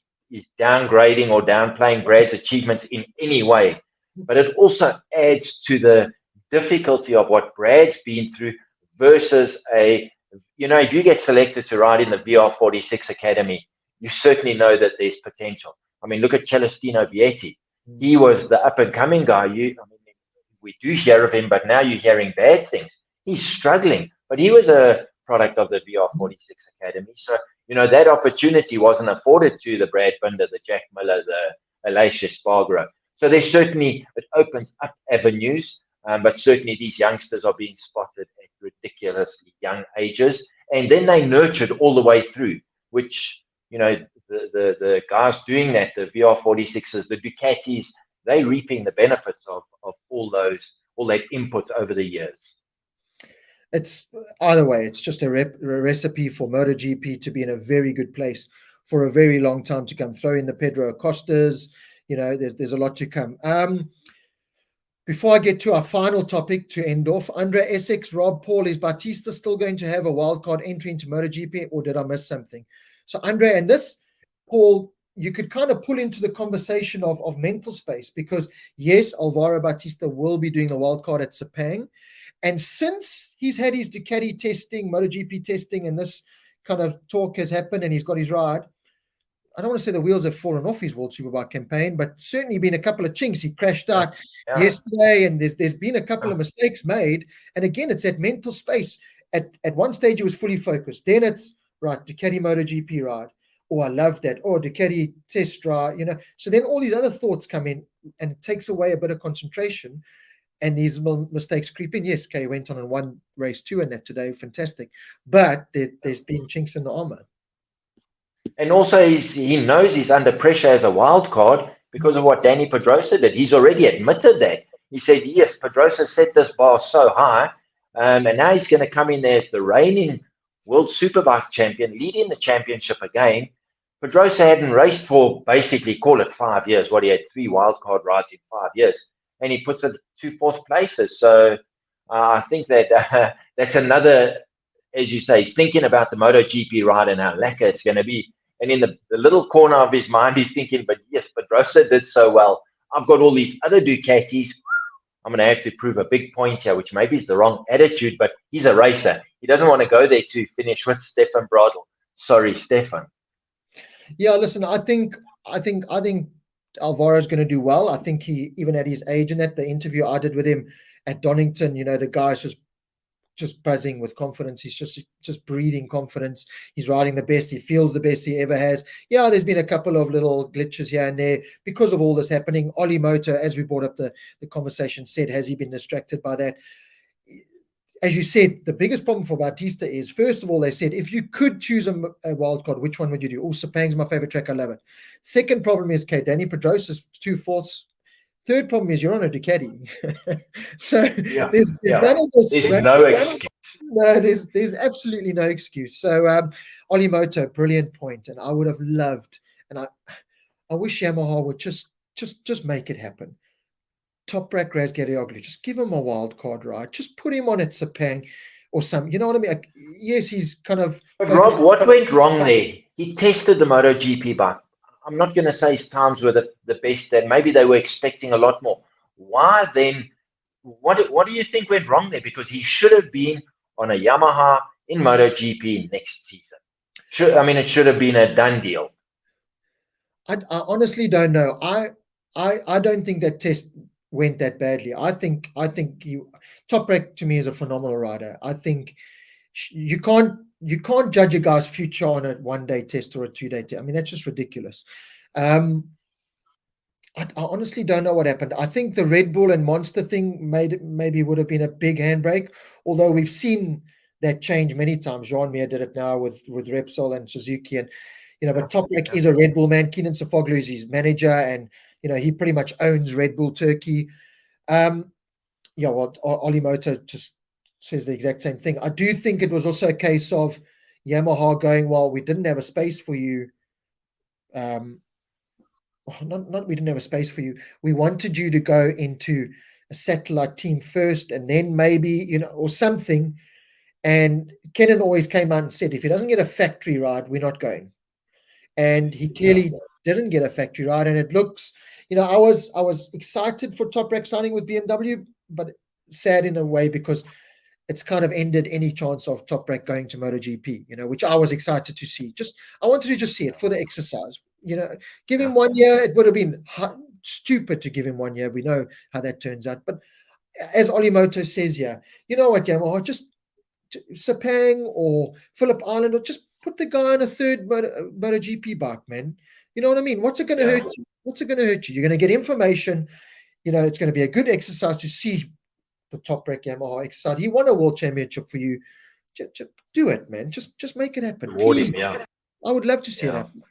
downgrading or downplaying Brad's achievements in any way. But it also adds to the difficulty of what Brad's been through versus if you get selected to ride in the VR46 Academy, you certainly know that there's potential. I mean, look at Celestino Vietti. He was the up-and-coming guy. We do hear of him, but now you're hearing bad things. He's struggling, but he was a product of the VR46 Academy. So, that opportunity wasn't afforded to the Brad Binder, the Jack Miller, the Aleix Espargaro. So there's certainly, it opens up avenues, but certainly these youngsters are being spotted at ridiculously young ages. And then they nurtured all the way through, which, the guys doing that, the VR46s, the Ducatis, they're reaping the benefits of all that input over the years. It's either way, it's just a recipe for MotoGP to be in a very good place for a very long time to come. Throw in the Pedro Acostas, there's a lot to come. Before I get to our final topic to end off, Andre Essex, Rob Paul, is Bautista still going to have a wildcard entry into MotoGP, or did I miss something? So Andre, and this, Paul, you could kind of pull into the conversation of mental space, because yes, Alvaro Bautista will be doing the wildcard at Sepang. And since he's had his Ducati testing, MotoGP testing, and this kind of talk has happened and he's got his ride, I don't want to say the wheels have fallen off his World Superbike campaign, but certainly been a couple of chinks. He crashed out yesterday, and there's been a couple of mistakes made. And again, it's that mental space. At one stage, he was fully focused. Then it's, right, Ducati MotoGP ride. Oh, I love that. Oh, Ducati test drive, So then all these other thoughts come in, and it takes away a bit of concentration. And these mistakes creep in. Yes, Kay went on and won race 2 in that today. Fantastic. But there's been chinks in the armor. And also, he knows he's under pressure as a wild card because of what Danny Pedrosa did. He's already admitted that. He said, yes, Pedrosa set this bar so high, and now he's going to come in there as the reigning World Superbike champion, leading the championship again. Pedrosa hadn't raced for basically, call it 5 years. He had 3 wildcard rides in 5 years, and he puts it 2 fourth places. So I think that that's another, as you say, he's thinking about the MotoGP ride and how lacquer it's going to be. And in the little corner of his mind, he's thinking, but yes, Pedrosa did so well. I've got all these other Ducatis. I'm going to have to prove a big point here, which maybe is the wrong attitude, but he's a racer. He doesn't want to go there to finish with Stefan Bradl. Sorry, Stefan. Yeah, listen, I think Alvaro's going to do well. I think he, even at his age, and that the interview I did with him at Donington, the guy's just buzzing with confidence. He's just breeding confidence. He's riding the best. He feels the best he ever has. Yeah, there's been a couple of little glitches here and there because of all this happening. Ollie Moto, as we brought up the conversation, said, has he been distracted by that? As you said, the biggest problem for Bautista is, first of all, they said, if you could choose a wild card, which one would you do? Oh, Sepang's my favorite track. I love it. Second problem is, Danny Pedrosa's 2 fourths. Third problem is you're on a Ducati. So there's none of this. There's no excuse. No, there's absolutely no excuse. So Ollie Moto, brilliant point. And I would have loved, and I wish Yamaha would just make it happen. Toprak Razgatlioglu, just give him a wild card ride. Just put him on at Sepang or something. You know what I mean? Like, yes, he's kind of. But Rob, what went wrong there? He tested the MotoGP bike. I'm not going to say his times were the best. That maybe they were expecting a lot more. Why then? What do you think went wrong there? Because he should have been on a Yamaha in MotoGP next season. It should have been a done deal. I honestly don't know. I don't think that test went that badly. I think Toprak to me is a phenomenal rider. I think you can't judge a guy's future on a 1-day test or a 2-day test. I mean, that's just ridiculous. I honestly don't know what happened. I think the Red Bull and Monster thing maybe would have been a big handbrake, although we've seen that change many times. Jean Mir did it now with Repsol and Suzuki, and but Toprak is a Red Bull man. Kenan Sofoglu is his manager, and he pretty much owns Red Bull Turkey. Ollie Moto just says the exact same thing. I do think it was also a case of Yamaha going, well, we didn't have a space for you. Not we didn't have a space for you. We wanted you to go into a satellite team first, and then maybe, or something. And Kenan always came out and said, if he doesn't get a factory ride, we're not going. And he clearly didn't get a factory ride. And it looks, I was excited for Toprak signing with BMW, but sad in a way because it's kind of ended any chance of Toprak going to MotoGP, which I was excited to see. I wanted to just see it for the exercise. Give him 1 year. It would have been stupid to give him 1 year. We know how that turns out. But as Ollie Moto says here, you know what, Yamaha, just Sepang or Phillip Island, or just put the guy on a third MotoGP bike, man. You know what I mean? What's it going to hurt you? What's it going to hurt you? You're going to get information. It's going to be a good exercise to see the Toprak Yamaha exercise. He won a world championship for you. Just do it, man. Just make it happen. Please. I would love to see it happen.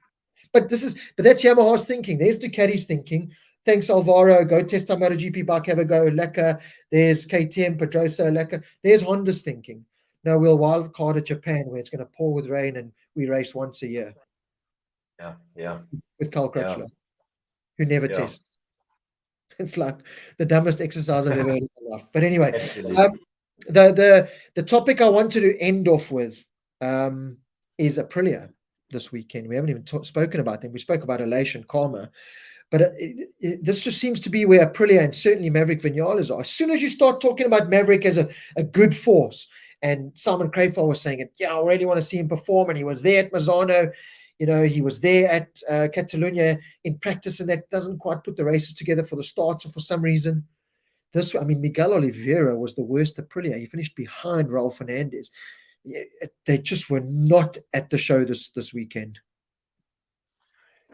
But that's Yamaha's thinking. There's Ducati's thinking. Thanks, Alvaro. Go test our MotoGP bike. Have a go. Lekker. There's KTM, Pedrosa, Lekker. There's Honda's thinking. No, we'll wild card at Japan where it's going to pour with rain and we race once a year. Yeah. With Carl Crutchlow, who never tests. It's like the dumbest exercise I've ever heard in my life. But anyway, Absolutely. the topic I wanted to end off with is Aprilia this weekend. We haven't even spoken about them. We spoke about Elation, Karma, but this just seems to be where Aprilia and certainly Maverick Vinales are. As soon as you start talking about Maverick as a good force, and Simon Crafel was saying it, yeah, I already want to see him perform, and he was there at Mazzano, he was there at Catalunya in practice, and that doesn't quite put the races together for the starts, or for some reason. Miguel Oliveira was the worst Aprilia. He finished behind Raul Fernandez. They just were not at the show this weekend.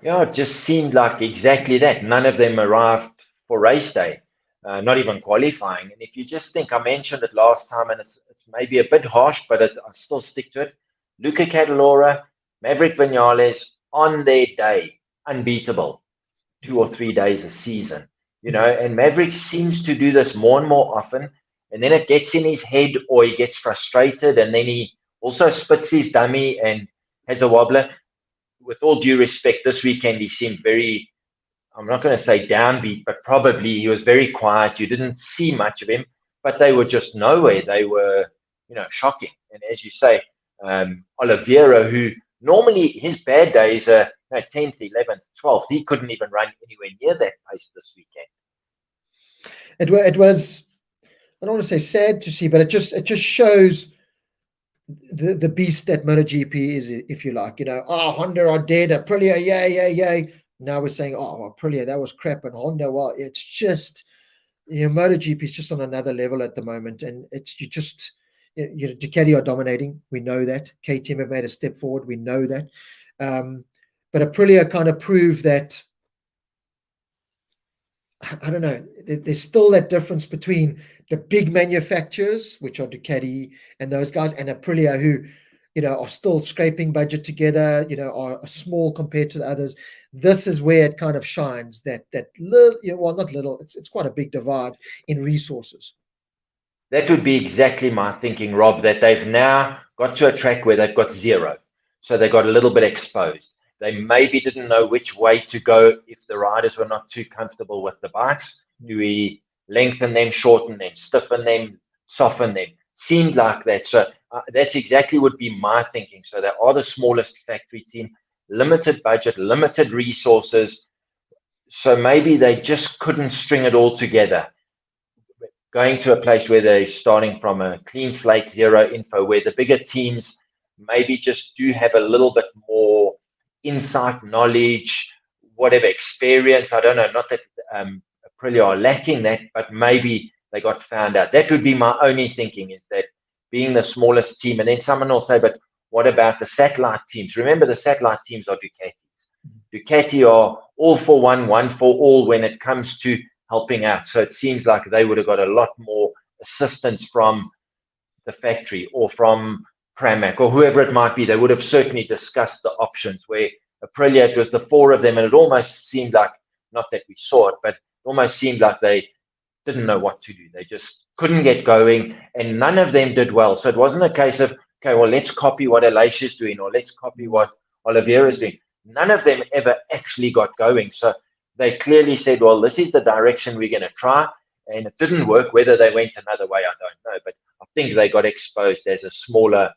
Yeah, it just seemed like exactly that. None of them arrived for race day, not even qualifying. And if you just think, I mentioned it last time, and it's maybe a bit harsh, but I still stick to it. Luca Cadalora, Maverick Vinales on their day, unbeatable, 2 or 3 days a season. And Maverick seems to do this more and more often, and then it gets in his head, or he gets frustrated, and then he also spits his dummy and has a wobbler. With all due respect, this weekend he seemed very, I'm not going to say downbeat, but probably he was very quiet. You didn't see much of him, but they were just nowhere. They were, shocking. And as you say, Oliveira, who normally his bad days are 10th, 11th, 12th, he couldn't even run anywhere near that pace this weekend. It was, I don't want to say sad to see, but it just shows the beast that MotoGP is, if you like. Honda are dead, Aprilia, yay. Now we're saying, Aprilia, that was crap, and Honda, well, it's just, MotoGP is just on another level at the moment, and it's Ducati are dominating. We know that. KTM have made a step forward. We know that. But Aprilia kind of proved that, I don't know, there's still that difference between the big manufacturers, which are Ducati and those guys, and Aprilia, who, are still scraping budget together, are small compared to the others. This is where it kind of shines, that little, well, not little, it's quite a big divide in resources. That would be exactly my thinking, Rob, that they've now got to a track where they've got zero. So they got a little bit exposed. They maybe didn't know which way to go if the riders were not too comfortable with the bikes. Do we lengthen them, shorten them, stiffen them, soften them? Seemed like that. So that's exactly would be my thinking. So they are the smallest factory team, limited budget, limited resources. So maybe they just couldn't string it all together. Going to a place where they're starting from a clean slate, zero info, where the bigger teams maybe just do have a little bit more insight, knowledge, whatever, experience. I don't know, not that Aprilia are lacking that, but maybe they got found out. That would be my only thinking, is that being the smallest team. And then someone will say, but what about the satellite teams? Remember, the satellite teams are Ducatis. Ducati are all for one for all when it comes to helping out. So it seems like they would have got a lot more assistance from the factory or from Pramac or whoever it might be. They would have certainly discussed the options, where Aprilia, it was the four of them, and it almost seemed like, not that we saw it, but it almost seemed like they didn't know what to do. They just couldn't get going, and none of them did well. So it wasn't a case of, okay, well, let's copy what Elisha's doing, or let's copy what Oliveira's doing. None of them ever actually got going. So they clearly said, well, this is the direction we're going to try. And it didn't work. Whether they went another way, I don't know. But I think they got exposed as a smaller,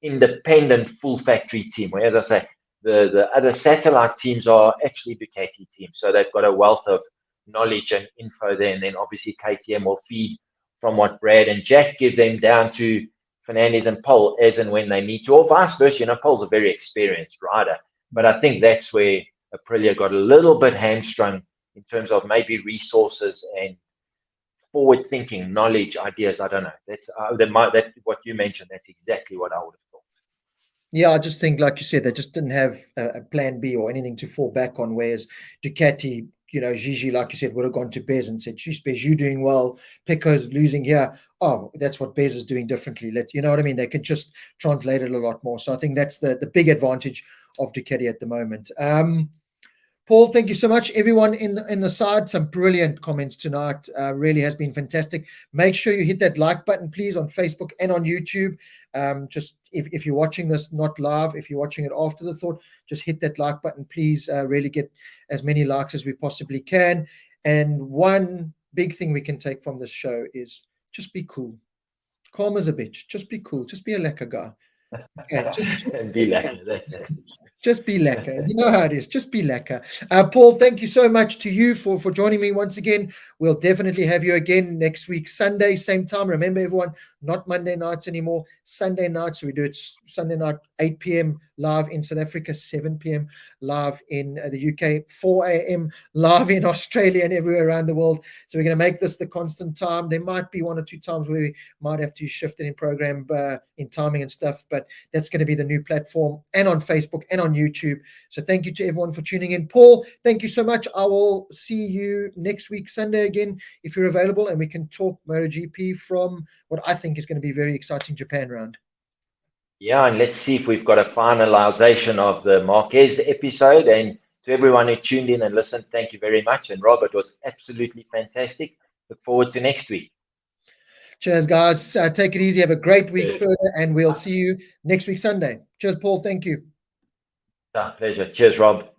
independent, full factory team. Where, as I say, the other satellite teams are actually Ducati teams. So they've got a wealth of knowledge and info there. And then obviously KTM will feed from what Brad and Jack give them down to Fernandez and Pol as and when they need to, or vice versa. Pol's a very experienced rider. But I think that's where Aprilia got a little bit hamstrung in terms of maybe resources and forward thinking, knowledge, ideas. I don't know. That's that what you mentioned. That's exactly what I would have thought. Yeah, I just think, like you said, they just didn't have a plan B or anything to fall back on. Whereas Ducati, Gigi, like you said, would have gone to Bez and said, "Geez, Bez, you're doing well. Pecco's losing here. Oh, that's what Bez is doing differently." You know what I mean? They can just translate it a lot more. So I think that's the big advantage of Ducati at the moment. Paul, thank you so much. Everyone in the side, some brilliant comments tonight. Really has been fantastic. Make sure you hit that like button, please, on Facebook and on YouTube. Just if you're watching this not live, if you're watching it after the thought, just hit that like button, please. Really get as many likes as we possibly can. And one big thing we can take from this show is just be cool. Calm as a bitch. Just be cool. Just be a lekker guy. Okay, And be like that. just be lekker. You know how it is. Just be lekker. Paul, thank you so much to you for joining me once again. We'll definitely have you again next week, Sunday, same time. Remember, everyone, not Monday nights anymore. Sunday nights. So we do it Sunday night, 8 p.m. live in South Africa, 7 p.m. live in the UK, 4 a.m. live in Australia and everywhere around the world. So we're going to make this the constant time. There might be 1 or 2 times where we might have to shift it in program, in timing and stuff, but that's going to be the new platform, and on Facebook and on YouTube. So thank you to everyone for tuning in. Paul, thank you so much. I will see you next week, Sunday again, if you're available, and we can talk MotoGP from what I think is going to be a very exciting Japan round. Yeah, and let's see if we've got a finalization of the Marquez episode. And to everyone who tuned in and listened, thank you very much. And Rob, it was absolutely fantastic. Look forward to next week. Cheers, guys. Take it easy. Have a great week further, and we'll see you next week, Sunday. Cheers, Paul. Thank you. Pleasure. Cheers, Rob.